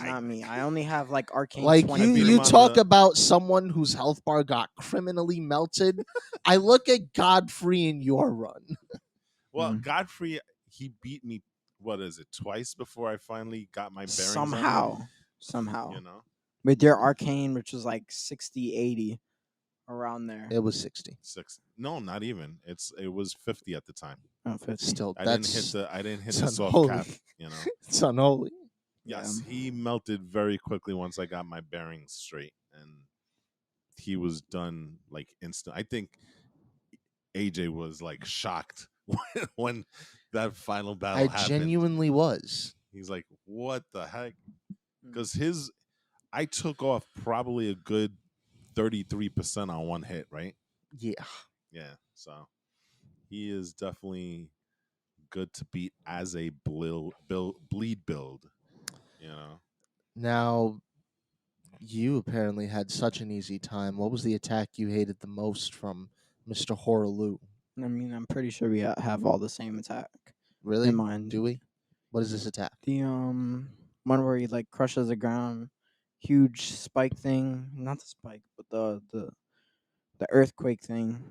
not me. I only have like arcane. Like 20. beat him you on talk the- about someone whose health bar got criminally melted. I look at Godfrey in your run. Well, Mm. Godfrey, he beat me. What is it? Twice before I finally got my bearings. on him, Somehow. you know, With your arcane, which was like 60, 80, around there. It was 60. No, not even. It was 50 at the time. Oh, 50. Still, I that's didn't hit it's the soft unholy. cap. You know. It's unholy. Yes, Yeah. he melted very quickly once I got my bearings straight, and he was done like instant. I think AJ was like shocked when that final battle I happened. genuinely was. He's like, "What the heck?" Mm. Because I took off probably a good 33% on one hit, right? Yeah. Yeah, so he is definitely good to beat as a bleed build. You know. Now, you apparently had such an easy time. What was the attack you hated the most from Mr. Horlu? I mean, I'm pretty sure we have all the same attack Really? in mind. Do we? What is this attack? The one where he like crushes the ground, huge spike thing. Not the spike, but the earthquake thing.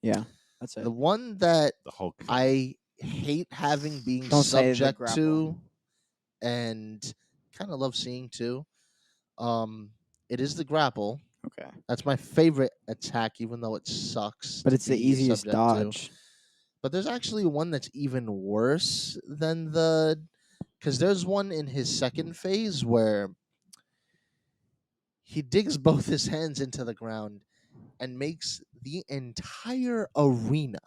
Yeah, that's it. The one that The Hulk. thing. I hate having being Don't say the subject grapple. to, and kind of love seeing too. It is the grapple. Okay, That's my favorite attack, even though it sucks. but to it's the be easiest subject to. dodge. But there's actually one that's even worse than because there's one in his second phase where he digs both his hands into the ground and makes the entire arena,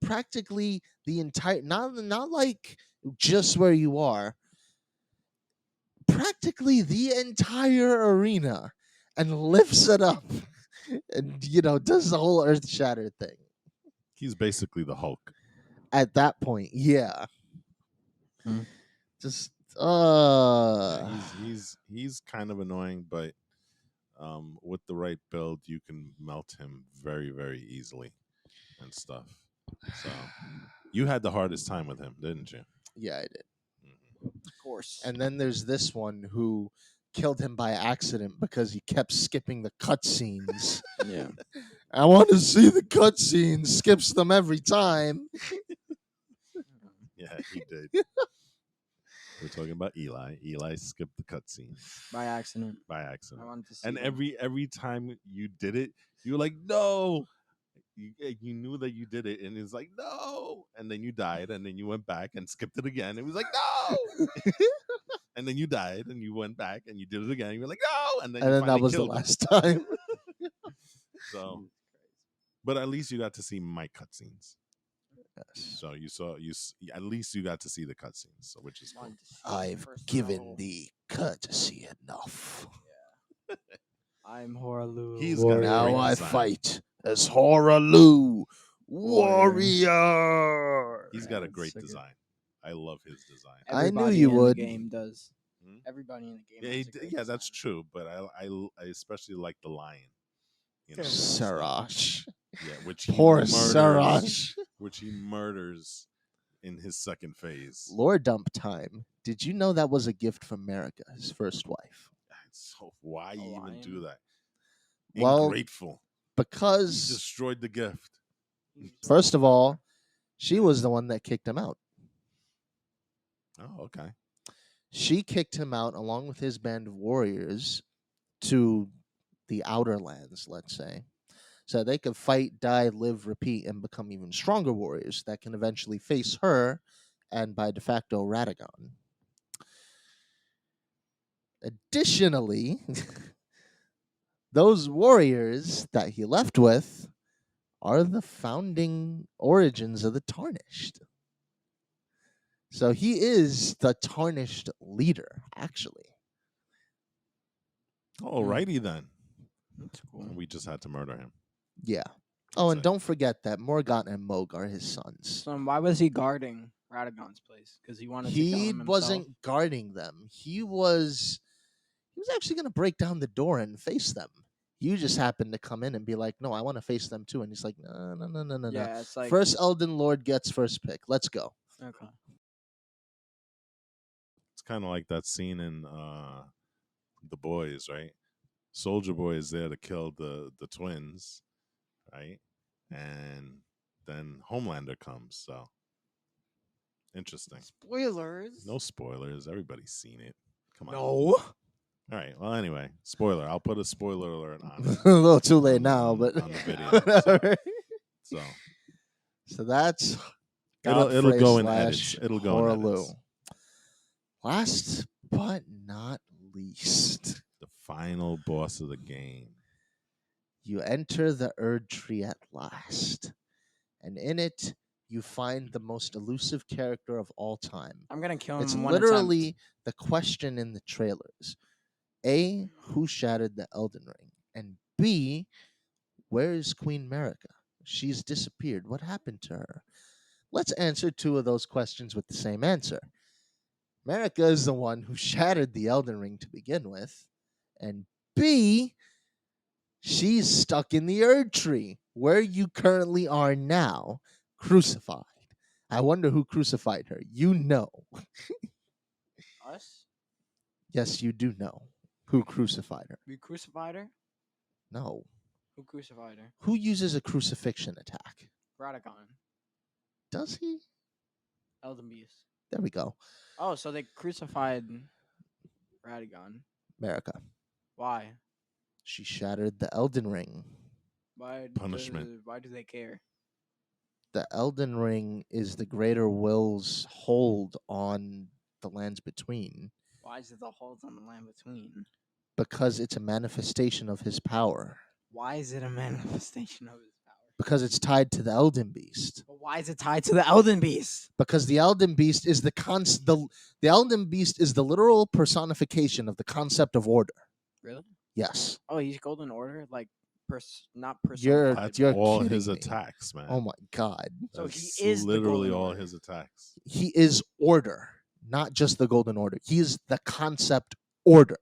practically the entire, not like just where you are, practically the entire arena, and lifts it up and does the whole earth shatter thing. He's basically the Hulk. At that point, yeah. Hmm. Just Yeah, he's kind of annoying, but with the right build, you can melt him very, very easily and stuff. So you had the hardest time with him, didn't you? yeah, I did. Mhm. Of course. And then there's this one who killed him by accident because he kept skipping the cutscenes. Yeah. I want to see the cutscenes. Skips them every time. Yeah, he did. We're talking about Eli. Eli skipped the cutscenes By accident. by I accident, wanted to see and them. every time you did it, you were like, "No!" You knew that you did it, and it's like, "No!" And then you died, and then you went back and skipped it again. It was like, "No!" And then you died, and you went back and you did it again. You were like, "No!" And then And you then that finally was the killed him. last time. So, but at least you got to see my cutscenes. Yes. So at least you got to see the cutscenes, so which is cool. Wanted to see I've first given level. thee courtesy enough. I'm Horaloo. He's got a Now great I design. fight as Horaloo, Warrior. warrior. He's Yeah, got a it's great so good. design. I love his design. I knew Everybody you in would. the game does. Hmm? Everybody in the game. Yeah, has a great yeah, that's design. true. But I especially like the lion. You know, Yeah. Sarash. yeah, which he Poor murders, Sarash. which he murders in his second phase. Lore dump time. Did you know that was a gift from America, his first wife? So why you even do lion. that? Well, Ingrateful. He because destroyed the gift. first of all, she was the one that kicked him out. Oh, okay. She kicked him out along with his band of warriors to the outer lands, let's say, so they could fight, die, live, repeat, and become even stronger warriors that can eventually face her and by de facto Radagon. Additionally, those warriors that he left with are the founding origins of the Tarnished. So he is the Tarnished leader, actually. Alrighty then. That's cool. We just had to murder him. Yeah. Oh, and it. don't forget that Morgott and Moog are his sons. So why was he guarding Radagon's place? Because he wanted to kill He him himself. wasn't guarding them. He was actually going to break down the door and face them. You just happened to come in and be like, "No, I want to face them too." And he's like, "No, no, no, no, no, no. Yeah, it's like First Elden Lord gets first pick. Let's go." Okay. It's kind of like that scene in The Boys, right? Soldier Boy is there to kill the twins, right? And then Homelander comes. So interesting. Spoilers. No spoilers. Everybody's seen it. Come on. No. All right. Well, anyway, spoiler. I'll put a spoiler alert on it. A little too late On- now, on- but on the video, whatever. So So that's it'll Godfrey go in slash edits. It'll go in Horaloo. edits. Last but not least, The final boss of the game. you enter the Erd Tree at last, and in it you find the most elusive character of all time. I'm gonna kill him. It's in one literally attempt. the question in the trailers. A, who shattered the Elden Ring? And B, where is Queen Marika? She's disappeared. What happened to her? Let's answer two of those questions with the same answer. Marika is the one who shattered the Elden Ring to begin with. And B, she's stuck in the Erd Tree, where you currently are now, crucified. I wonder who crucified her. You know. Us? Yes, you do know who crucified her. We crucified her. No. Who crucified her? Who uses a crucifixion attack? Radagon. Does he? Elden Beast. There we go. Oh, so they crucified Radagon. Marika. Why? She shattered the Elden Ring. Why? Punishment. Why do they care? The Elden Ring is the greater will's hold on the lands between Why is it the holds on the land between? because it's a manifestation of his power. Why is it a manifestation of his power? Because it's tied to the Elden Beast. But why is it tied to the Elden Beast? Because the Elden Beast is the Elden Beast is the literal personification of the concept of order. Really? Yes. Oh, he's Golden Order, like not You're- personified. That's you're all kidding his me. attacks, man. Oh my god. So That's he is the literally Golden all Order. his attacks. He is order, not just the Golden Order. He is the concept order.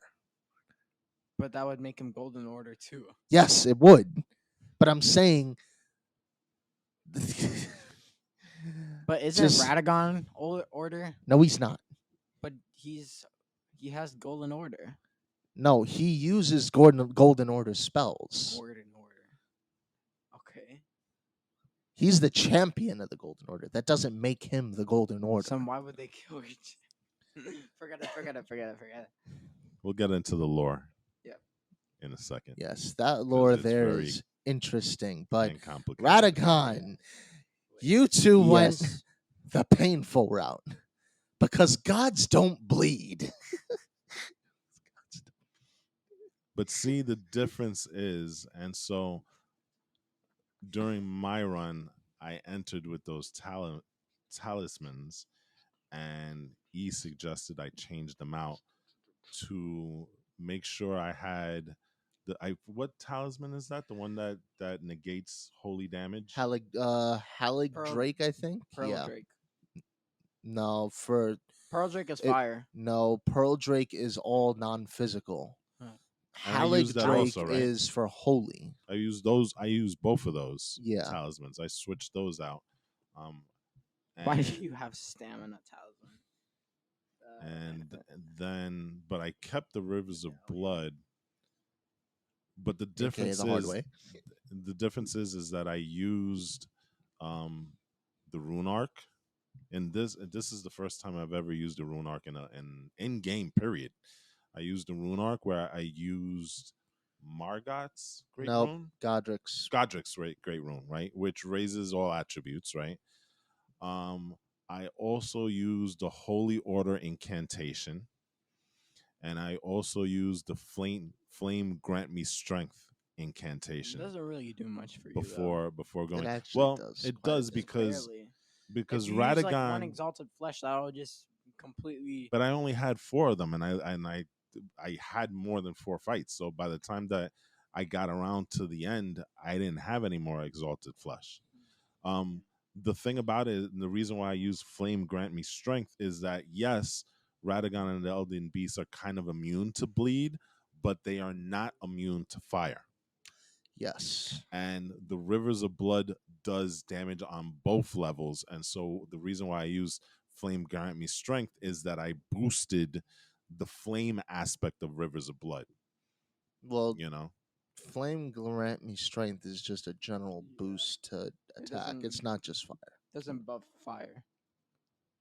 But that would make him Golden Order too. Yes, it would. But I'm saying But isn't Just- Radagon Order? no, he's not. But he has Golden Order. No, he uses Golden Order spells. Order. Okay. He's the champion of the Golden Order. That doesn't make him the Golden Order. So why would they kill each? Forget it. We'll get into the lore. Yep. In a second. Yes, that lore it's there very is interesting. But And complicated. Radagon, you two went Yes. the painful route because gods don't bleed. But see, the difference is, and so during my run, I entered with those talismans, and E suggested I change them out to make sure I had what talisman is that? The one that negates holy damage? Halig Pearl- Drake, I think. Pearl yeah. Drake. No, Pearl Drake is It- fire. no, Pearl Drake is all non-physical. Huh. And I Halig use that Drake also, right? is for holy. I use both of those Yeah. talismans. I switched those out. Why do and- you have stamina talisman? and then but I kept the rivers of blood. But the AKA difference the hard is way. the difference is that I used the rune arc. And this is the first time I've ever used a rune arc in in-game period. I used a rune arc where I used Margot's great Nope. rune. Godric's. Godric's great rune, right? Which raises all attributes, right? I also used the Holy Order incantation, and I also used the flame grant me strength It incantation doesn't really do much for you before going. actually Well, does it quite a does bit. because If you Radagon. use like one exalted flesh, that'll just completely. But I only had 4 of them, and I had more than 4 fights. So by the time that I got around to the end, I didn't have any more exalted flesh. The thing about it, and the reason why I use Flame Grant Me Strength is that yes, Radagon and the Elden Beasts are kind of immune to bleed, but they are not immune to fire. Yes. And the Rivers of Blood does damage on both levels, and so the reason why I use Flame Grant Me Strength is that I boosted the flame aspect of Rivers of Blood. Well, You know, Flame Grant Me Strength is just a general boost to attack. doesn't- It's not just fire. Doesn't buff fire.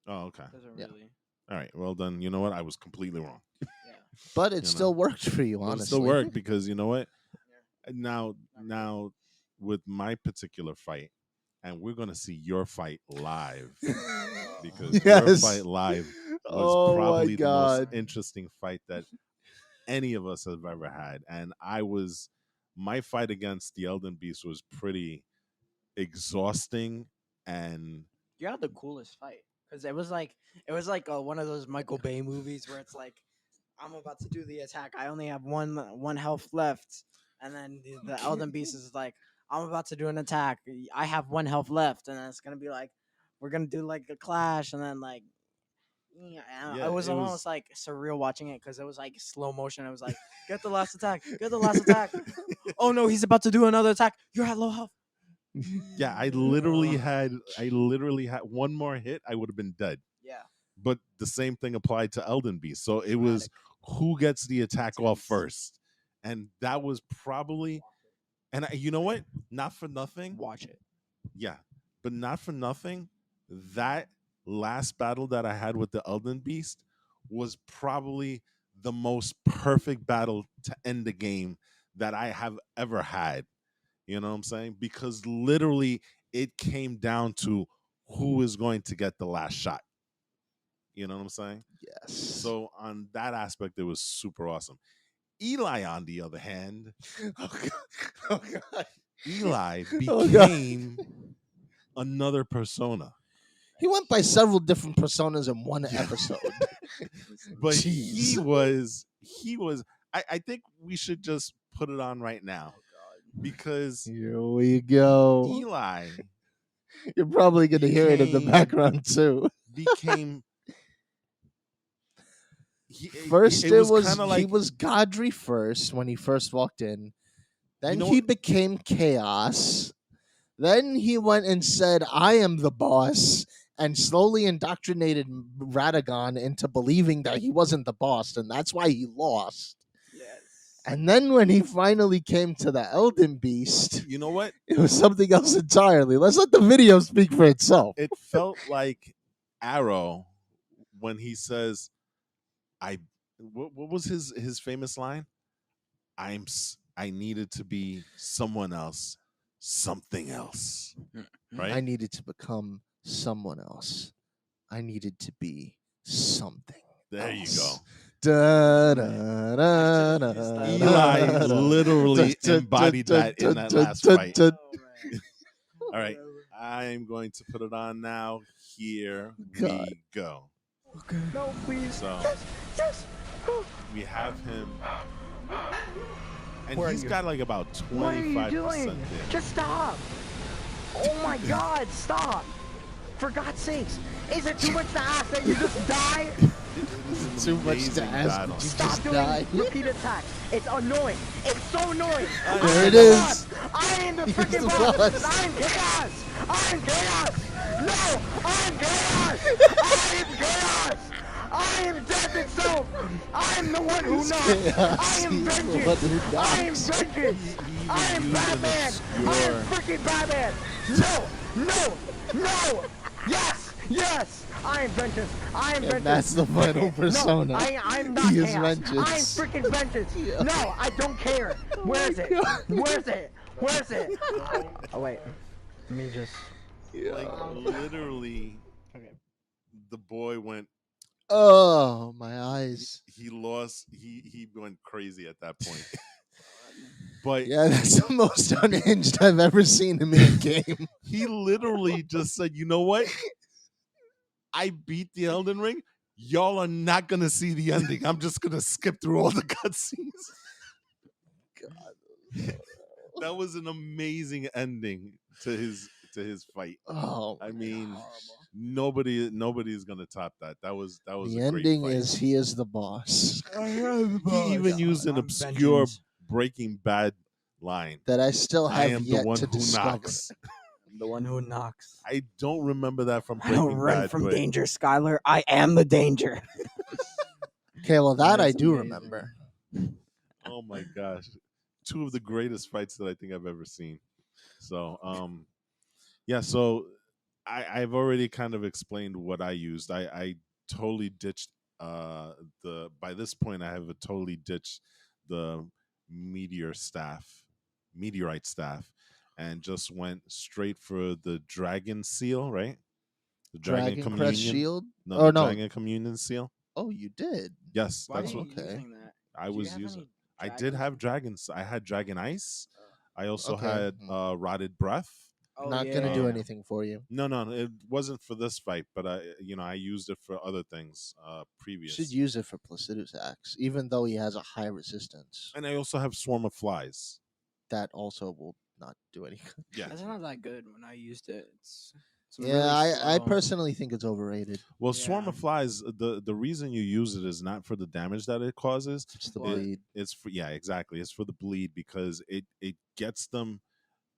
oh okay, Doesn't Yeah. really. all right. Well then, you know what? I was completely wrong. Yeah. But it You know. still worked for you, But honestly. it still worked because you know what? Now with my particular fight, and we're gonna see your fight live because your Yes. fight live was Oh my probably the most God. interesting fight that any of us have ever had. And my fight against the Elden Beast was pretty exhausting, and You had the coolest fight because it was like one of those Michael Bay movies where it's like I'm about to do the attack. I only have one health left, and then the Elden Beast is like I'm about to do an attack. I have 1 health left, and then it's gonna be like we're gonna do like a clash, and then like. Yeah, it was it almost was- like surreal watching it because it was like slow motion. It was like, get the last attack, get the last attack. Oh no, he's about to do another attack. You're at low health. yeah, I literally had one more hit, I would have been dead. Yeah. But the same thing applied to Elden Beast. So it was who gets the attack off Intense. first, and that was probably. And you know what? Not for nothing. Watch it. Yeah, but not for nothing. That last battle that I had with the Elden Beast was probably the most perfect battle to end the game that I have ever had. You know what I'm saying? Because literally it came down to who is going to get the last shot. You know what I'm saying? Yes. So on that aspect, it was super awesome. Eli, on the other hand, oh god. Oh god. Eli Oh, God. became another persona. He went by several different personas in one Yeah. episode. But Jeez. he was I think we should just put it on right now because Here we go. Eli You're probably going to hear it in the became- background too. became First, it was kind of he like was Godry first when he first walked in. Then know he what? became Chaos. Then he went and said, "I am the boss," and slowly indoctrinated Radagon into believing that he wasn't the boss, and that's why he lost. Yes. And then when he finally came to the Elden Beast, you know what? it was something else entirely. Let's let the video speak for itself. It felt like Arrow when he says, what was his famous line? I needed to be someone else, something else, right? I needed to become someone else. I needed to be something. There you else. go. Da, da, da, da, da, Eli da, da. literally Da, da, embodied da, that in da, that da, last da, fight. da. All right, I'm going to put it on now. Here God. we go. Okay. No, please. So Yes. we have him, and Where are he's you? got like about What are you 25% doing? there. Just stop. Oh my God, stop. For God's sakes. Is it too much to ask that you just die? It is Too an much to amazing ask, battle. but you Stop just doing die. repeat attacks. It's annoying. It's so annoying. There I am it the is. boss. I am the He's freaking the boss. boss. I'm chaos. I'm chaos. No, I'm chaos. I am chaos. I am death itself. I am the one who He's knocks. chaos. I am He's the vengeance. one who I am knocks. vengeance. He I am even used an Batman. I am obscure- freaking Batman. No, no, no. Yes, yes. I am vengeance. I am And vengeance. that's the final No, persona. I'm not He is chaos. vengeance. I'm freaking vengeance. No, I don't care. Where is it? Where's it? Where's it? Oh wait. Let me just. Like literally, Okay. the boy went. Oh, my eyes. He lost. He went crazy at that point. But Yeah, that's the most unhinged I've ever seen him in a game. he literally just said, "You know what? I beat the Elden Ring. Y'all are not gonna see the ending. I'm just gonna skip through all the cutscenes." That was an amazing ending to his fight. Oh, I mean, Horrible. nobody's gonna top that. That was the a great ending fight. is he is the boss. He even used an I'm obscure vengeance. Breaking Bad line. That I still I have am the yet one to who discover. knocks. I'm the one who knocks. I don't remember that from I don't Breaking run Bad, from but danger, Skylar. I am the danger. Okay, well that I That's do amazing. remember. oh my gosh, two of the greatest fights that I think I've ever seen. So, yeah. So I've already kind of explained what I used. I totally ditched the. By this point, I have totally ditched the meteorite staff, and just went straight for the dragon seal, right? The Dragon Crest communion. Shield? No, Oh, the no. dragon communion seal. Oh, you did. Yes, Why that's are what you okay. using that? I Do you was have using. any I did dragons? have dragons. I had dragon ice. I also Okay. had rotted breath. Oh, Not gonna do yeah. anything for you. No, it wasn't for this fight, but I used it for other things previous. Should use it for Placidus Axe, even though he has a high resistance. And I also have swarm of flies. That also will not do any good. Yeah. That's not that good when I used it. It's Yeah, really I slow. personally think it's overrated. Well, swarm Yeah. of flies. The reason you use it is not for the damage that it causes. It's the What? bleed. It's for exactly. It's for the bleed because it gets them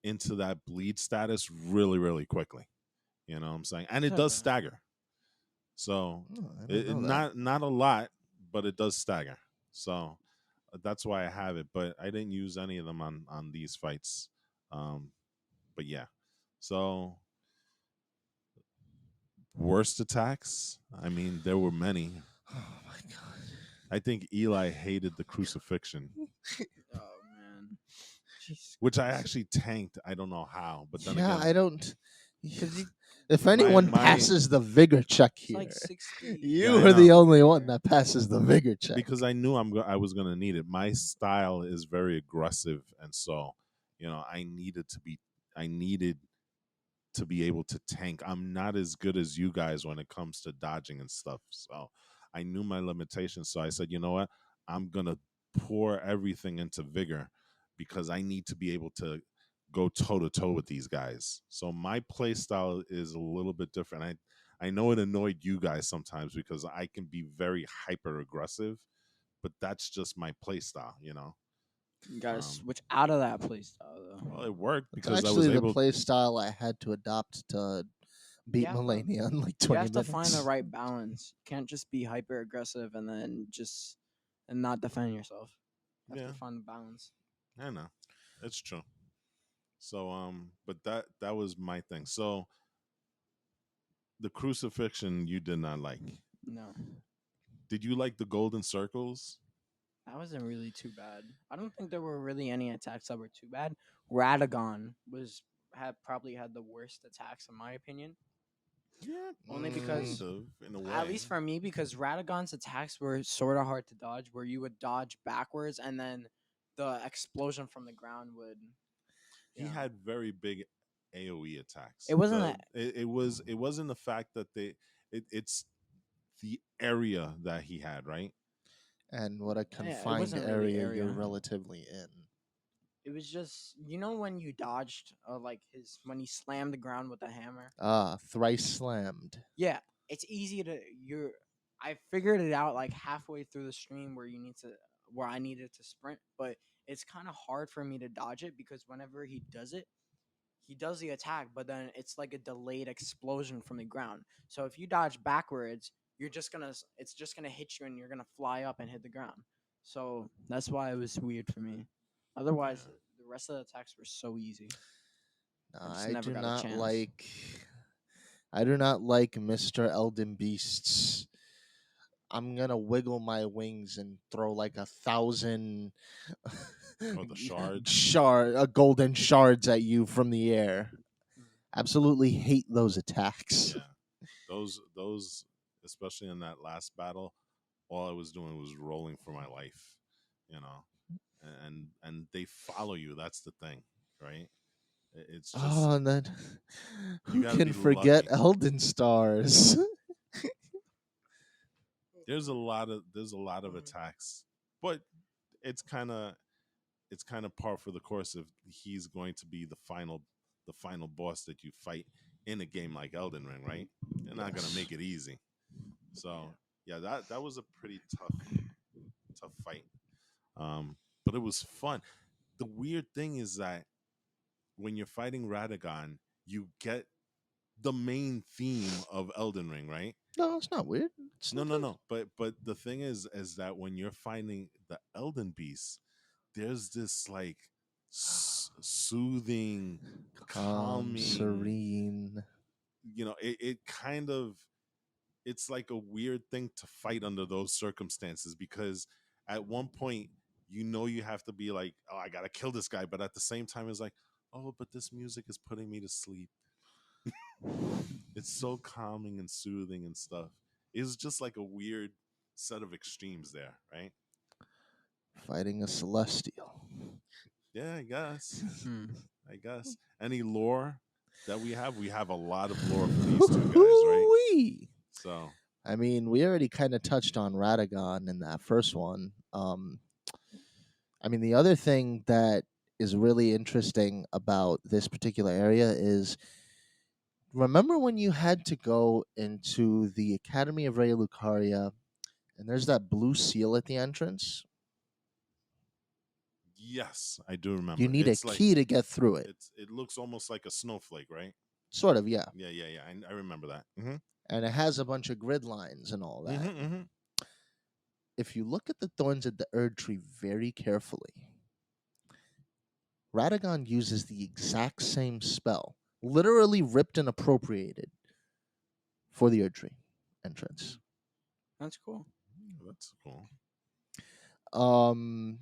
into that bleed status really really quickly. You know what I'm saying? And it does Okay. stagger. So Oh, I didn't know that. not a lot, but it does stagger. So that's why I have it. But I didn't use any of them on these fights. But yeah. So worst attacks. I mean, there were many. Oh my god. I think Eli hated the crucifixion. Oh man. which I actually tanked. I don't know how, but then Yeah, again, I don't. 'Cause you- If anyone my- passes the vigor check It's here, like 60. you Yeah, I are the know. only one that passes the vigor check. because I knew I was gonna need it. My style is very aggressive, and so I needed to be able to tank. I'm not as good as you guys when it comes to dodging and stuff. So I knew my limitations. So I said, you know what? I'm gonna pour everything into vigor because I need to be able to go toe to toe with these guys. So my play style is a little bit different. I know it annoyed you guys sometimes because I can be very hyper aggressive, but that's just my play style, you know. You gotta Um, switch out of that playstyle though. well, it worked It's because I actually was the able. play style I had to adopt to beat have to- Melania in like You 20 have to minutes. find the right balance. You can't just be hyper aggressive and then just and not defend yourself. You have Yeah, to find the balance. I know, it's true. So, but that was my thing. So, the crucifixion you did not like. No, Did you like the golden circles? that wasn't really too bad. I don't think there were really any attacks that were too bad. Radagon probably had the worst attacks in my opinion. Yeah, Only Mm. because kind of, in a way. at least for me, because Radagon's attacks were sort of hard to dodge, where you would dodge backwards and then the explosion from the ground would. He had very big AOE attacks. It wasn't It wasn't the fact that it's the area that he had, right? And what a it confined wasn't really area you're area. relatively in. It was just when you dodged like when he slammed the ground with a hammer. Ah, thrice slammed. Yeah, it's easy to I figured it out like halfway through the stream where I needed to sprint, but it's kind of hard for me to dodge it because whenever he does it, he does the attack, but then it's like a delayed explosion from the ground. So if you dodge backwards, it's just gonna hit you and you're gonna fly up and hit the ground. So that's why it was weird for me. Otherwise, Yeah. the rest of the attacks were so easy. just I never do got a not chance. like. I do not like Mr. Elden Beasts. I'm gonna wiggle my wings and throw like 1,000 Oh, the shards. golden shards at you from the air. Mm. Absolutely hate those attacks. Yeah, those, especially in that last battle, all I was doing was rolling for my life, you know, and they follow you. That's the thing, right? It's just Oh, and then who gotta can be forget lucky. Elden Stars? there's a lot of attacks, but it's kind of par for the course if he's going to be the final boss that you fight in a game like Elden Ring, right? They're not gonna Yes. make it easy. So yeah, that was a pretty tough fight. But it was fun. The weird thing is that when you're fighting Radagon, you get the main theme of Elden Ring, right? No, it's not weird. It's No, not no, weird. no. But the thing is that when you're fighting the Elden Beast, there's this like soothing, calming, serene. you know, it kind of it's like a weird thing to fight under those circumstances because at one point you know you have to be like, oh, I gotta kill this guy, but at the same time it's like, oh, but this music is putting me to sleep. It's so calming and soothing and stuff. It's just like a weird set of extremes there, right? Fighting a celestial. Yeah, I guess. Hmm. I guess. Any lore that we have? We have a lot of lore for these two guys, right? Hoo-wee. So I mean, we already kind of touched on Radagon in that first one. I mean, the other thing that is really interesting about this particular area is remember when you had to go into the Academy of Raya Lucaria and there's that blue seal at the entrance? yes, I do remember. You need a It's like key to get through it. it looks almost like a snowflake, right? Sort of, yeah. Yeah. I remember that. Mm-hmm. And it has a bunch of grid lines and all that. Mm-hmm. If you look at the thorns at the Erd tree very carefully, Radagon uses the exact same spell, literally ripped and appropriated for the Erd tree entrance. That's cool. That's cool. Um,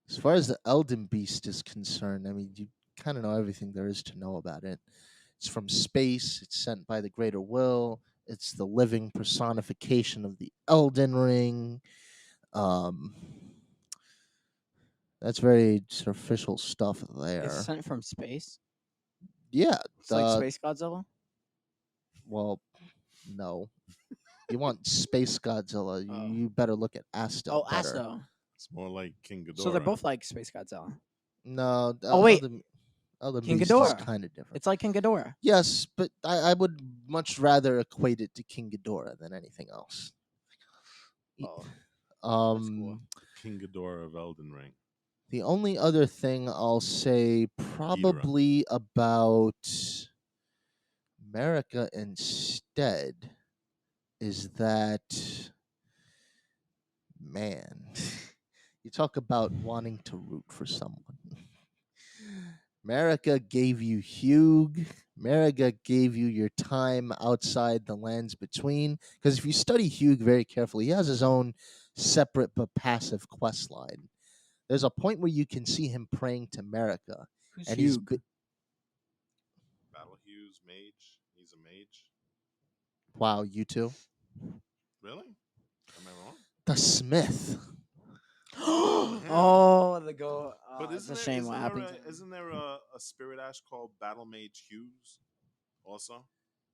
As far as the Elden Beast is concerned, I mean, you kind of know everything there is to know about it. It's from space. It's sent by the Greater Will. It's the living personification of the Elden Ring. Um, that's very superficial stuff It's there. sent from space. Yeah. It's like Space Godzilla. Well, no. You want Space Godzilla? Oh. You better look at Astel. Oh, better. Asto. It's more like King Ghidorah. So they're both like Space Godzilla. No. Oh, wait. Elden King Beast is Ghidorah. kind of different. It's like King Ghidorah. Yes, but I would much rather equate it to King Ghidorah than anything else. Oh, Um, cool. King Ghidorah of Elden Ring. The only other thing I'll say probably about America instead is that, man, you talk about wanting to root for someone. America gave you Hugh. America gave you your time outside the lands between. Because if you study Hugh very carefully, he has his own separate but passive quest line. There's a point where you can see him praying to America. Who's and Hugh? Battle Hughes mage. He's a mage. Wow, you too? Really? Am I wrong? The Smith. Oh, the go. But It's a shame what happened to him. Isn't there a spirit ash called Battle Mage Hughes also?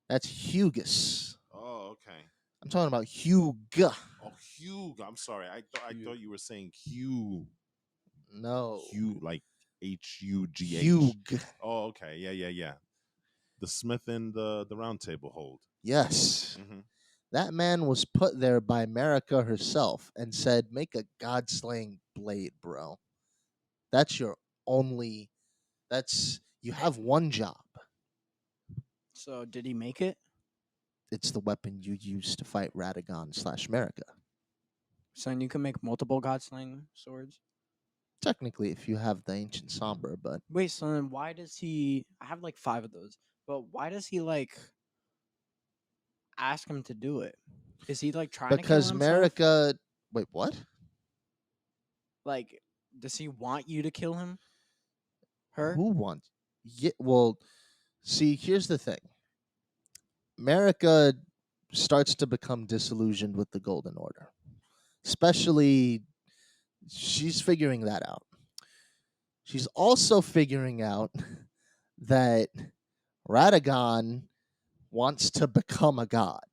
That's Hugus. Oh, okay. I'm talking about Hugh. Oh, Hugh. I'm sorry. I thought you were saying Hugh. No. Hugh, like Hugh. Hugh. Oh, okay. Yeah. The Smith and the Round Table hold. Yes. Mm-hmm. That man was put there by America herself and said, make a god-slaying blade, bro. That's your only... You have one job. So did he make it? It's the weapon you use to fight Radagon/America. So then you can make multiple God-slaying swords? Technically, if you have the Ancient Somber, but... Wait, so then why does he... I have like 5 of those. But why does he like... ask him to do it? Is he like trying to kill Because himself? America... Wait, what? Like, does he want you to kill him? Her? Who wants... Yeah, well, see, here's the thing. America starts to become disillusioned with the Golden Order. Especially, she's figuring that out. She's also figuring out that Radagon wants to become a god.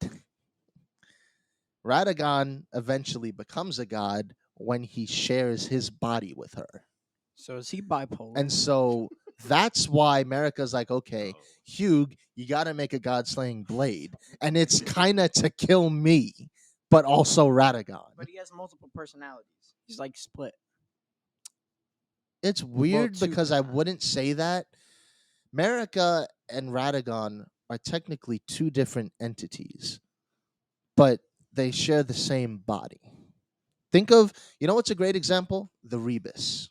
Radagon eventually becomes a god when he shares his body with her. So is he bipolar? And so that's why America's like, okay, Hugh, you got to make a god-slaying blade. And it's kind of to kill me, but also Radagon. But he has multiple personalities. He's like split. It's weird two because I personalities. wouldn't say that. America and Radagon are technically two different entities, but they share the same body. Think of, you know what's a great example? The Rebus.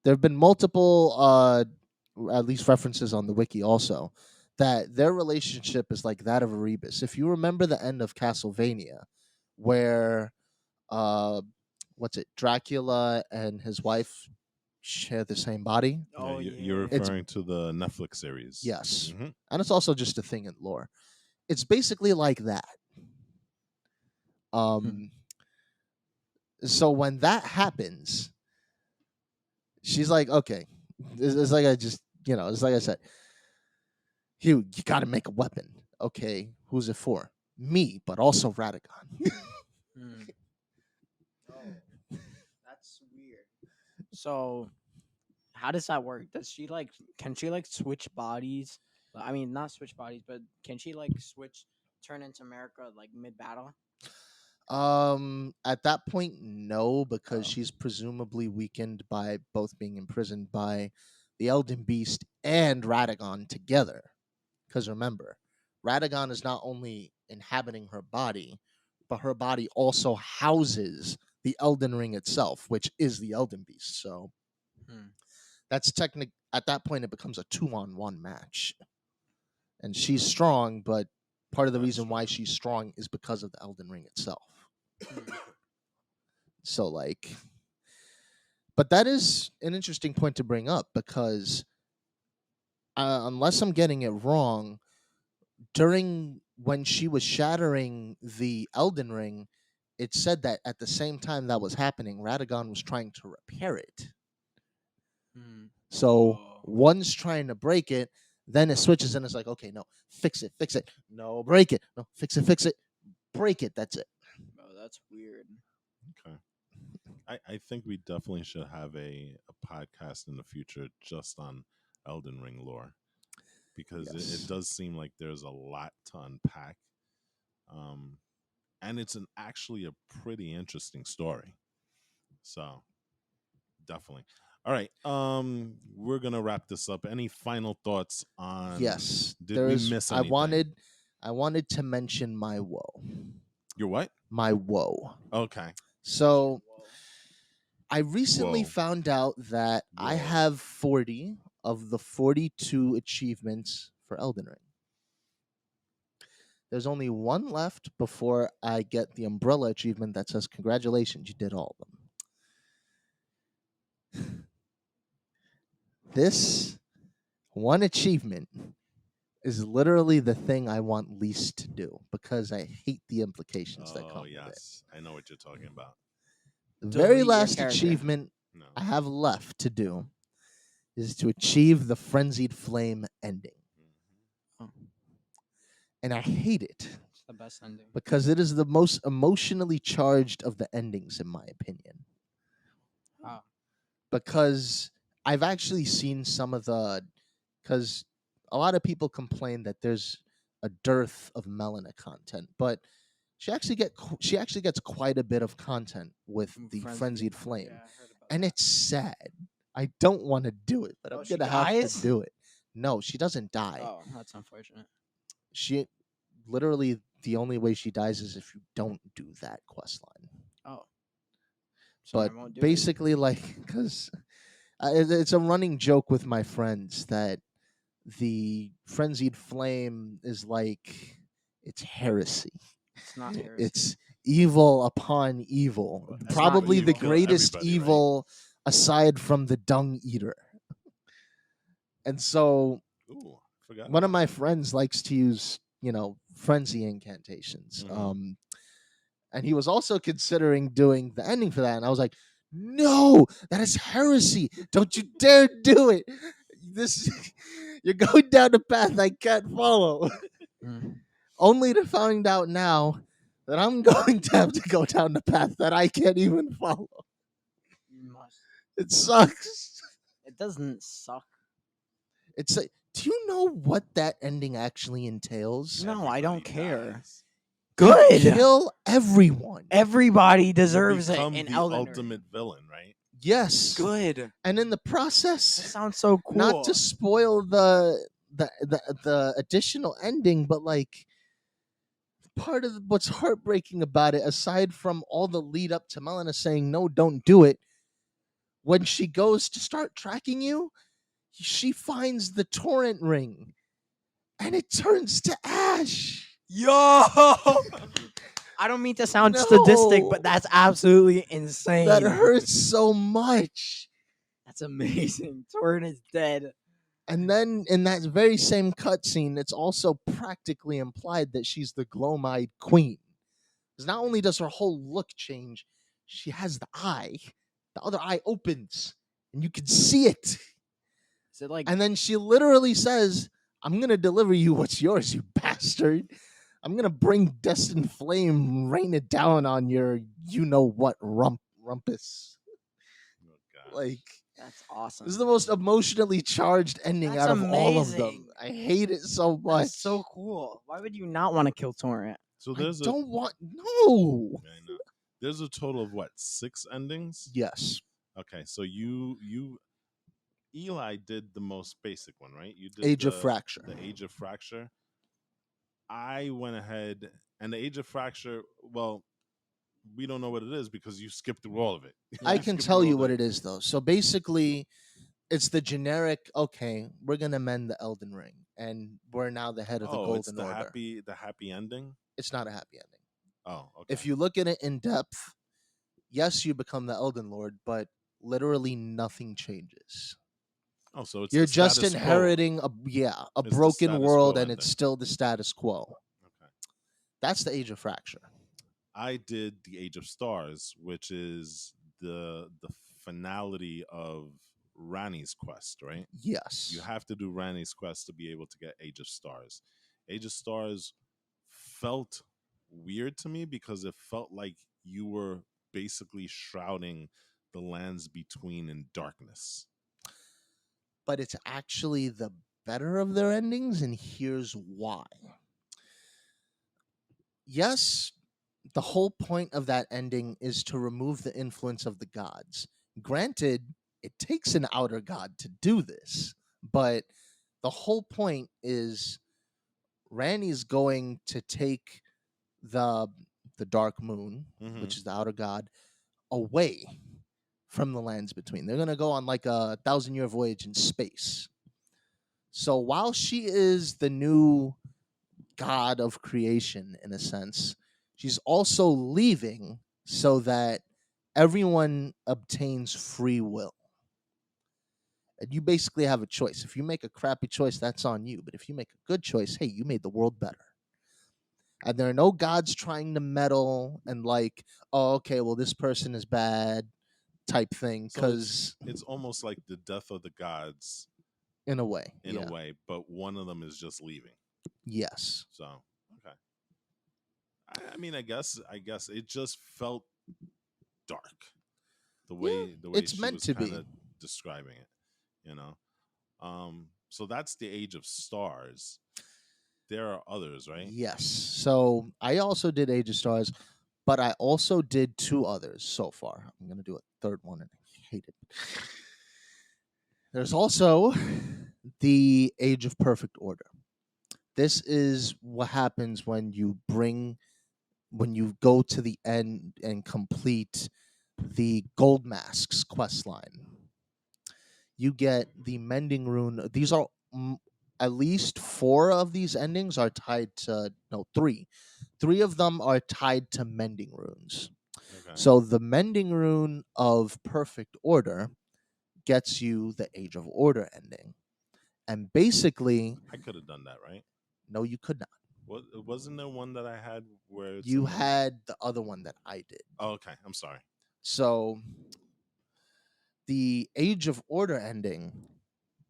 There have been multiple, at least references on the wiki also, that their relationship is like that of a Rebus. If you remember the end of Castlevania, where, Dracula and his wife share the same body. Oh, yeah, yeah. you're referring to the Netflix series. Yes. Mhm. And it's also just a thing in lore. It's basically like that. So when that happens, she's like, okay, it's like it's like I said, Hugh, you got to make a weapon. Okay, who's it for? Me, but also Radagon. Oh, that's weird. So, how does that work? Does she like? Can she like switch bodies? I mean, not switch bodies, but can she like turn into America like mid battle? At that point, no, because Oh. she's presumably weakened by both being imprisoned by the Elden Beast and Radagon together. Because remember, Radagon is not only inhabiting her body, but her body also houses the Elden Ring itself, which is the Elden Beast. So that's technic. At that point, it becomes a 2-on-1 match, and she's strong, but part of the reason why she's strong is because of the Elden Ring itself. So, like, But that is an interesting point to bring up because unless I'm getting it wrong, during when she was shattering the Elden Ring, it said that at the same time that was happening, Radagon was trying to repair it. So Oh. one's trying to break it, then it switches and it's like, okay, no, fix it. No, break it. No, fix it. Break it. That's it. Oh, that's weird. Okay. I think we definitely should have a podcast in the future just on Elden Ring lore because it Yes. does seem like there's a lot to unpack. And it's actually a pretty interesting story. So definitely. All right. We're gonna wrap this up. Any final thoughts on Yes. did we miss anything? I wanted to mention my woe. Your what? My woe. Okay. So I recently Whoa. found out that I Whoa. have 40 of the 42 achievements for Elden Ring. There's only one left before I get the umbrella achievement that says, congratulations, you did all of them. This one achievement is literally the thing I want least to do because I hate the implications that come Oh with it. yes. I know what you're talking about. The Delete very your last character. achievement No. I have left to do is to achieve the Frenzied Flame ending. Oh, And I hate it it's the best ending. because it is the most emotionally charged of the endings, in my opinion. Wow. Because I've actually seen some of the, because a lot of people complain that there's a dearth of Melina content, but she actually gets quite a bit of content with From the Frenzied. Frenzied Flame, Yeah, I heard about and that. it's sad. I don't want to do it, but Oh, I'm she gonna have dies? to do it. No, she doesn't die. Oh, that's unfortunate. She literally, the only way she dies is if you don't do that quest line. Oh. So But I won't do basically, like, because it's a running joke with my friends that the Frenzied Flame is like, it's heresy. It's not heresy. It's evil upon evil. It's not Probably the evil. Kill greatest everybody, right? evil aside from the Dung Eater. And so Ooh, forgot one of about my that. friends likes to use, frenzy incantations. Mhm. And he was also considering doing the ending for that. And I was like, no, that is heresy. Don't you dare do it. This you're going down a path I can't follow. Mm. Only to find out now that I'm going to have to go down the path that I can't even follow. You must. It sucks. It doesn't suck. It's like, do you know what that ending actually entails? No, I don't Everybody care. dies. Good. Kill everyone. Everybody You deserves it become in the Elden ultimate Ring. villain, right? Yes. Good. And in the That process, sounds so cool. not to spoil the additional ending, but like part of what's heartbreaking about it, aside from all the lead up to Melina saying no, don't do it, when she goes to start tracking you, she finds the torrent ring, and it turns to ash. Yo. I don't mean to sound sadistic, No. but that's absolutely insane. That hurts so much. That's amazing. Torrent is dead. And then in that very same cutscene, it's also practically implied that she's the gloam-eyed queen. Because not only does her whole look change, she has the eye. The other eye opens, and you can see it. Is it like And then she literally says, I'm going to deliver you what's yours, you bastard. I'm going to bring Destined Flame, rain it down on your you-know-what rumpus. Oh, God. Like, that's awesome? this is the most emotionally charged ending That's out of all of them. amazing. I hate it so much. That's so cool. Why would you not want to kill Torrent? So I there's don't want... No! I know. There's a total of what, 6 endings? Yes. Okay, so you Eli did the most basic one, right? You did Age of Fracture. The Age of Fracture. I went ahead and the Age of Fracture, well, we don't know what it is because you skipped through all of it. I can tell you what it is, though. So basically, it's the generic, okay, we're going to mend the Elden Ring, and we're now the head of the Golden it's the Order. happy ending? It's not a happy ending. Oh, okay. If you look at it in depth, yes, you become the Elden Lord, but literally nothing changes. Oh, so it's You're the just status quo. inheriting a It's the broken status world, quo and it's ending. still the status quo. Okay. That's the Age of Fracture. I did the Age of Stars, which is the finality of Rani's quest, right? Yes. You have to do Rani's quest to be able to get Age of Stars. Age of Stars felt weird to me because it felt like you were basically shrouding the lands between in darkness. But it's actually the better of their endings, and here's why. Yes, the whole point of that ending is to remove the influence of the gods. Granted, it takes an outer god to do this, but the whole point is Randy's going to take the dark moon, Mhm. which is the outer god, away from the lands between. They're going to go on like a 1,000-year voyage in space. So while she is the new god of creation in a sense, she's also leaving so that everyone obtains free will. And you basically have a choice. If you make a crappy choice, that's on you. But if you make a good choice, hey, you made the world better. And there are no gods trying to meddle and like, oh, okay, well, this person is bad type thing. So Because it's almost like the death of the gods in a way, in a way, but one of them is just leaving. yes. So okay. I mean, I guess it just felt dark the way It's she meant was to kind be. of describing it, you know. So that's the Age of Stars. There are others, right? Yes. So I also did Age of Stars, but I also did 2 others so far. I'm going to do a third one, and I hate it. There's also the Age of Perfect Order. This is what happens when you go to the end and complete the Gold Masks quest line. You get the Mending Rune. These are at least 4 of these endings are tied to 3. 3 of them are tied to Mending Runes. Okay. So the Mending Rune of Perfect Order gets you the Age of Order ending. And basically, I could have done that, right? no, you could not. Wasn't there one that I had where it's You had the other one that I did. Oh, okay. I'm sorry. So the Age of Order ending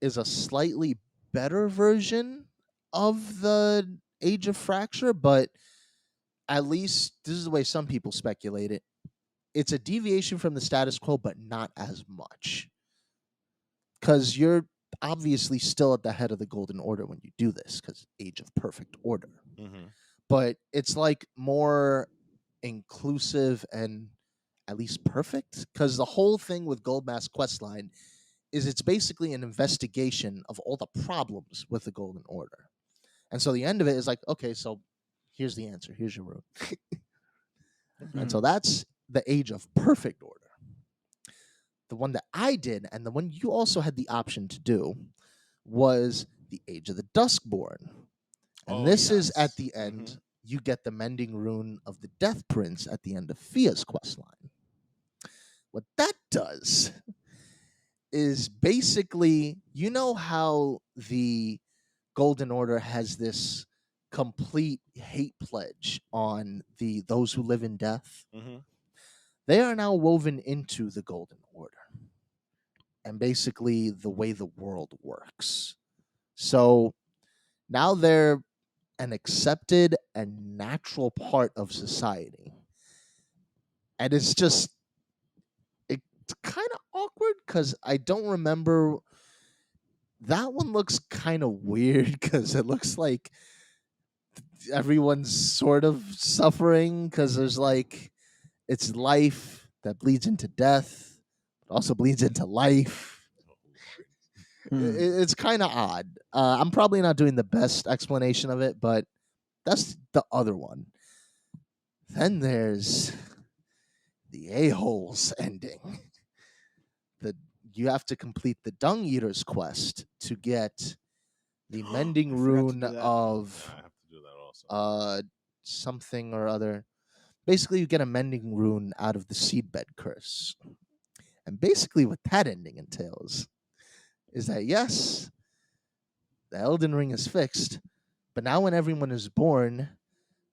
is a slightly better version of the Age of Fracture, but at least this is the way some people speculate it. It's a deviation from the status quo, but not as much. Because you're obviously still at the head of the Golden Order when you do this, because Age of Perfect Order. Mm-hmm. But it's like more inclusive and at least perfect. Because the whole thing with Goldmask Questline is it's basically an investigation of all the problems with the Golden Order. And so the end of it is like, okay, so here's the answer. Here's your rune. And so that's the Age of Perfect Order. The one that I did, and the one you also had the option to do, was the Age of the Duskborn. And this is at the end, you get the Mending Rune of the Death Prince at the end of Fia's questline. What that does is basically, you know how the Golden Order has this complete hate pledge on those who live in death? Mm-hmm. They are now woven into the Golden Order and basically the way the world works. So now they're an accepted and natural part of society. And it's kind of awkward because I don't remember. That one looks kind of weird because it looks like everyone's sort of suffering because there's like it's life that bleeds into death, but also bleeds into life. It's kind of odd. I'm probably not doing the best explanation of it, but that's the other one. Then there's the a-holes ending. You have to complete the Dung Eater's quest to get the Mending I forgot to Rune do that. of I have to do that also. something or other. Basically, you get a Mending Rune out of the Seedbed Curse. And basically, what that ending entails is that, yes, the Elden Ring is fixed, but now when everyone is born,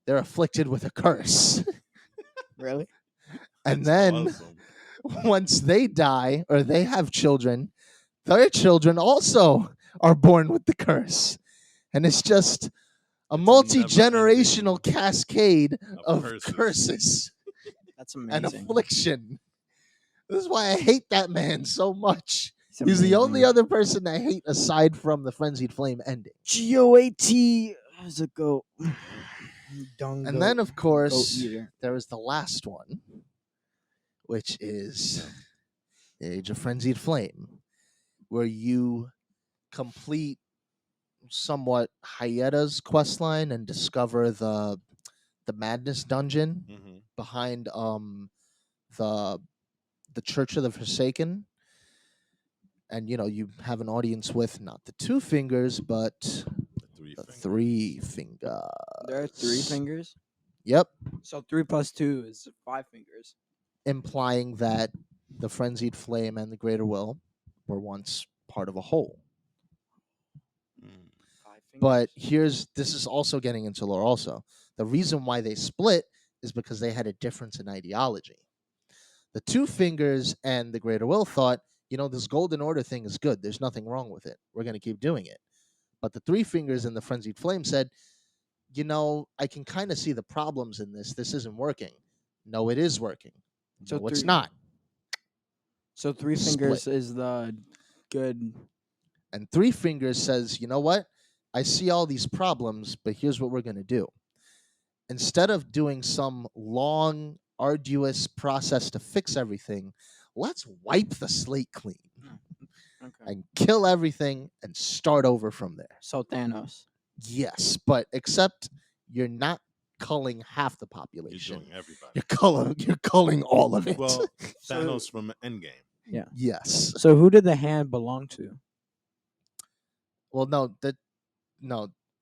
they're afflicted with a curse. Really? And That's then awesome. once they die or they have children, their children also are born with the curse. And it's just a It's a multi-generational never-ending cascade of of curses. curses That's and amazing. affliction. This is why I hate that man so much. It's He's the only amazing. other person I hate aside from the Frenzied Flame ending. GOAT as a goat. Dung And goat. then, of Goat course, eater. there is the last one, which is the Age of Frenzied Flame, where you complete somewhat Hayeta's questline and discover the Madness Dungeon Hmm. behind the Church of the Forsaken. And you have an audience with not the two fingers, but the three fingers. There are 3 fingers. Yep, So 3 plus 2 is 5 fingers. implying that the Frenzied Flame and the Greater Will were once part of a whole. 5 fingers. But this is also getting into lore also. The reason why they split is because they had a difference in ideology. The two fingers and the Greater Will thought, this Golden Order thing is good. There's nothing wrong with it. We're going to keep doing it. But the three fingers and the Frenzied Flame said, I can kind of see the problems in this. This isn't working. No, it is working. So No, it's three- not. So 3 Split. fingers is the good. And three fingers says, you know what? I see all these problems, but here's what we're going to do. Instead of doing some long, arduous process to fix everything, let's wipe the slate clean Okay. and kill everything and start over from there. So Thanos. Yes, but except you're not culling half the You're population. doing everybody. You're culling all of it. Well, So- Thanos from Endgame. Yes. So who did the hand belong to? Well, no,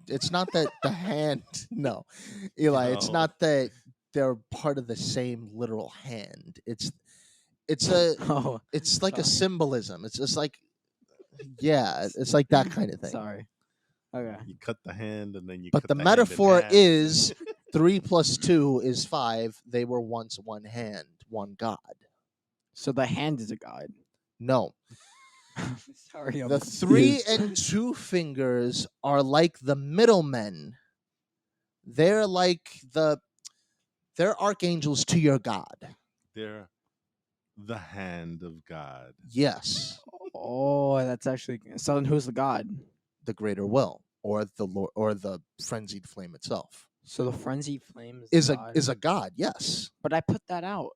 it's not that the hand. No, Eli, it's No. not that they're part of the same literal hand. It's a Oh, it's like a sorry. symbolism. It's just like, yeah, it's like that kind of thing. Sorry. Okay. You cut the hand and then you But cut the hand in metaphor half. is 3 plus 2 is 5. They were once one hand, one god. So the hand is a god. No, Sorry, I'm the 3 confused. and 2 fingers are like the middlemen. They're like they're archangels to your god. They're the hand of God. Yes, Oh, that's actually so. Then who's the god? the greater will, or the Lord, or the frenzied flame itself So the frenzied flame is god. a god. Yes. But I put that out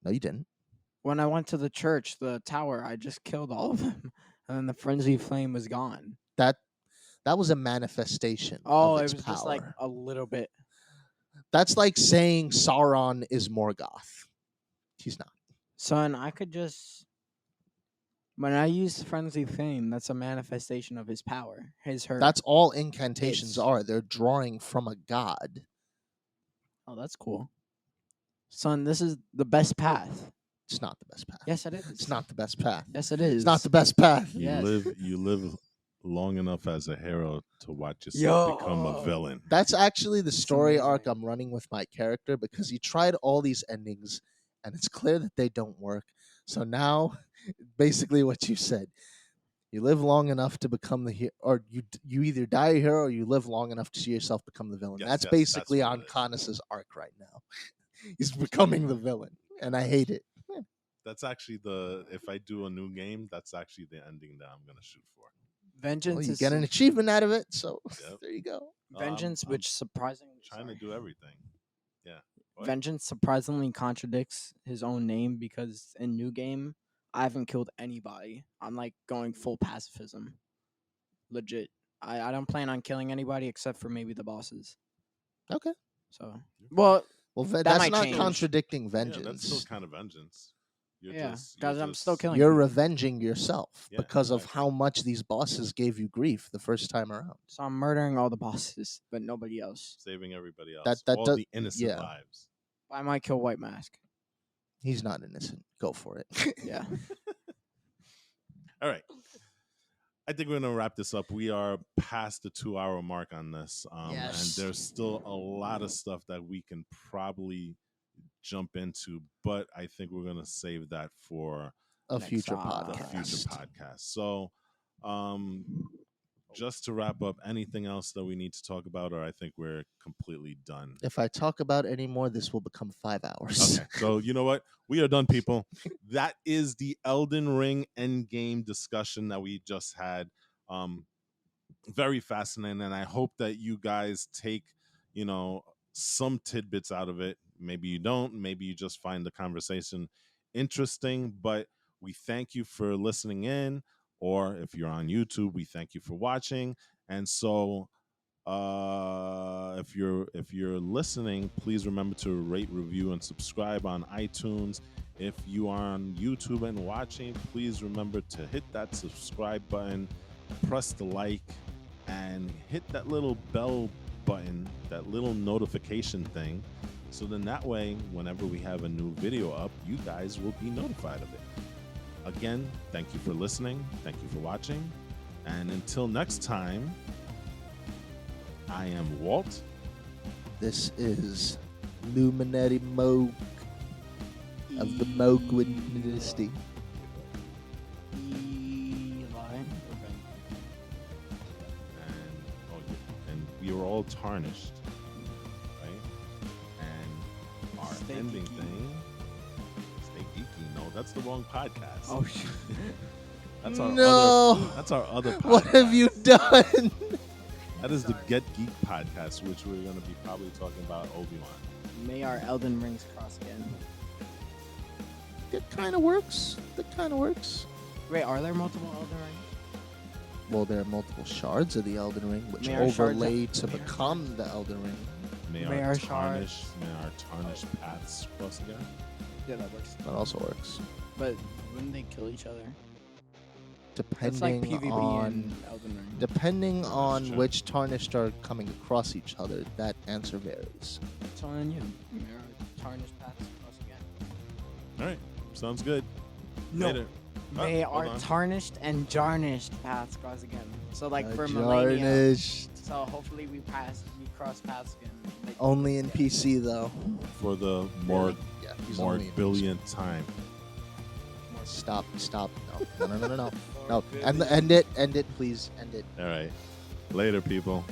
No, you didn't. when I went to the church, the tower. I just killed all of them, and then the frenzied flame was gone. That was a manifestation. Oh, of it its was power. just like a little bit. That's like saying Sauron is Morgoth. He's not. Son, I could just when I use frenzied flame, that's a manifestation of his power. Her. That's all incantations It's- are. They're drawing from a god. Oh, that's cool. Son, this is the best path. It's not the best path. Yes, it is. It's not the best path. Yes, it is. It's not the best path. You Yes. live long enough as a hero to watch yourself become a Yo. villain. That's actually the story amazing. arc I'm running with my character, because he tried all these endings and it's clear that they don't work. So now, basically what you said, you live long enough to become the hero, or you either die a hero or you live long enough to see yourself become the villain. Yes, That's yes, basically that's on what it is. Conus's arc right now. He's becoming the villain, and I hate it. That's actually if I do a new game, that's actually the ending that I'm gonna shoot for. Vengeance Well, you is get an achievement out of it, so Yep. there you go. vengeance, I'm which surprisingly Trying to do everything. Yeah. What? Vengeance surprisingly contradicts his own name because in New Game, I haven't killed anybody. I'm like going full pacifism. Legit. I don't plan on killing anybody except for maybe the bosses. Okay. So, well, Well, That that's might not change. contradicting Yeah, vengeance. that's still kind of vengeance. Yeah, you're guys, I'm still just- killing You're people. revenging yourself Yeah, because of exactly. how much these bosses gave you grief the first time around. So I'm murdering all the bosses, but nobody else. saving everybody else. That all does- the innocent yeah. lives. I might kill White Mask. He's not innocent. Go for it. Yeah. All right. I think we're going to wrap this up. We are past the 2-hour mark on this. And Yes. there's still a lot of stuff that we can probably jump into, but I think we're going to save that for A Next future time. the podcast. future podcast. So, just to wrap up, anything else that we need to talk about, or I think we're completely done? If I talk about any more, this will become 5 hours. Okay, so you know what? We are done, people. That is the Elden Ring Endgame discussion that we just had. Very fascinating, and I hope that you guys take, some tidbits out of it. Maybe you don't. Maybe you just find the conversation interesting. But we thank you for listening in, or if you're on YouTube, we thank you for watching. And so if you're listening, please remember to rate, review, and subscribe on iTunes. If you are on YouTube and watching, please remember to hit that subscribe button, press the like, and hit that little bell button, that little notification thing, so then that way, whenever we have a new video up, you guys will be notified of it. Again, thank you for listening, thank you for watching, and until next time, I am Walt. This is Luminary Moog of the Moogwin dynasty. And we were all tarnished, right? And our Stay ending geeky. thing, stay geeky. No, that's the wrong podcast. Oh shit. That's our No! other. That's our other podcast. What have you done? That is the Get Geek podcast, which we're going to be probably talking about Obi-Wan. May our Elden Rings cross again. That kind of works. That kind of works. Wait, are there multiple Elden Rings? Well, there are multiple shards of the Elden Ring, which May our shards overlay of- to may our- become the Elden Ring. May May our our tarnished paths cross again. Yeah, that works. That also works. But wouldn't they kill each other? Depending That's like PvP on in Elden Ring. depending That's on true. which tarnished are coming across each other, that answer varies. So on you. May our tarnished paths cross again. All right, sounds good. No. Later. May hold our on. tarnished and jarnished paths cross again. So like for millennia. Jarnished. So hopefully we cross paths again. Like, Only in yeah. PC though. For the more Yeah, he's more only in PC. billionth time. Stop. No. No. More End it, please. End it. All right, later, people.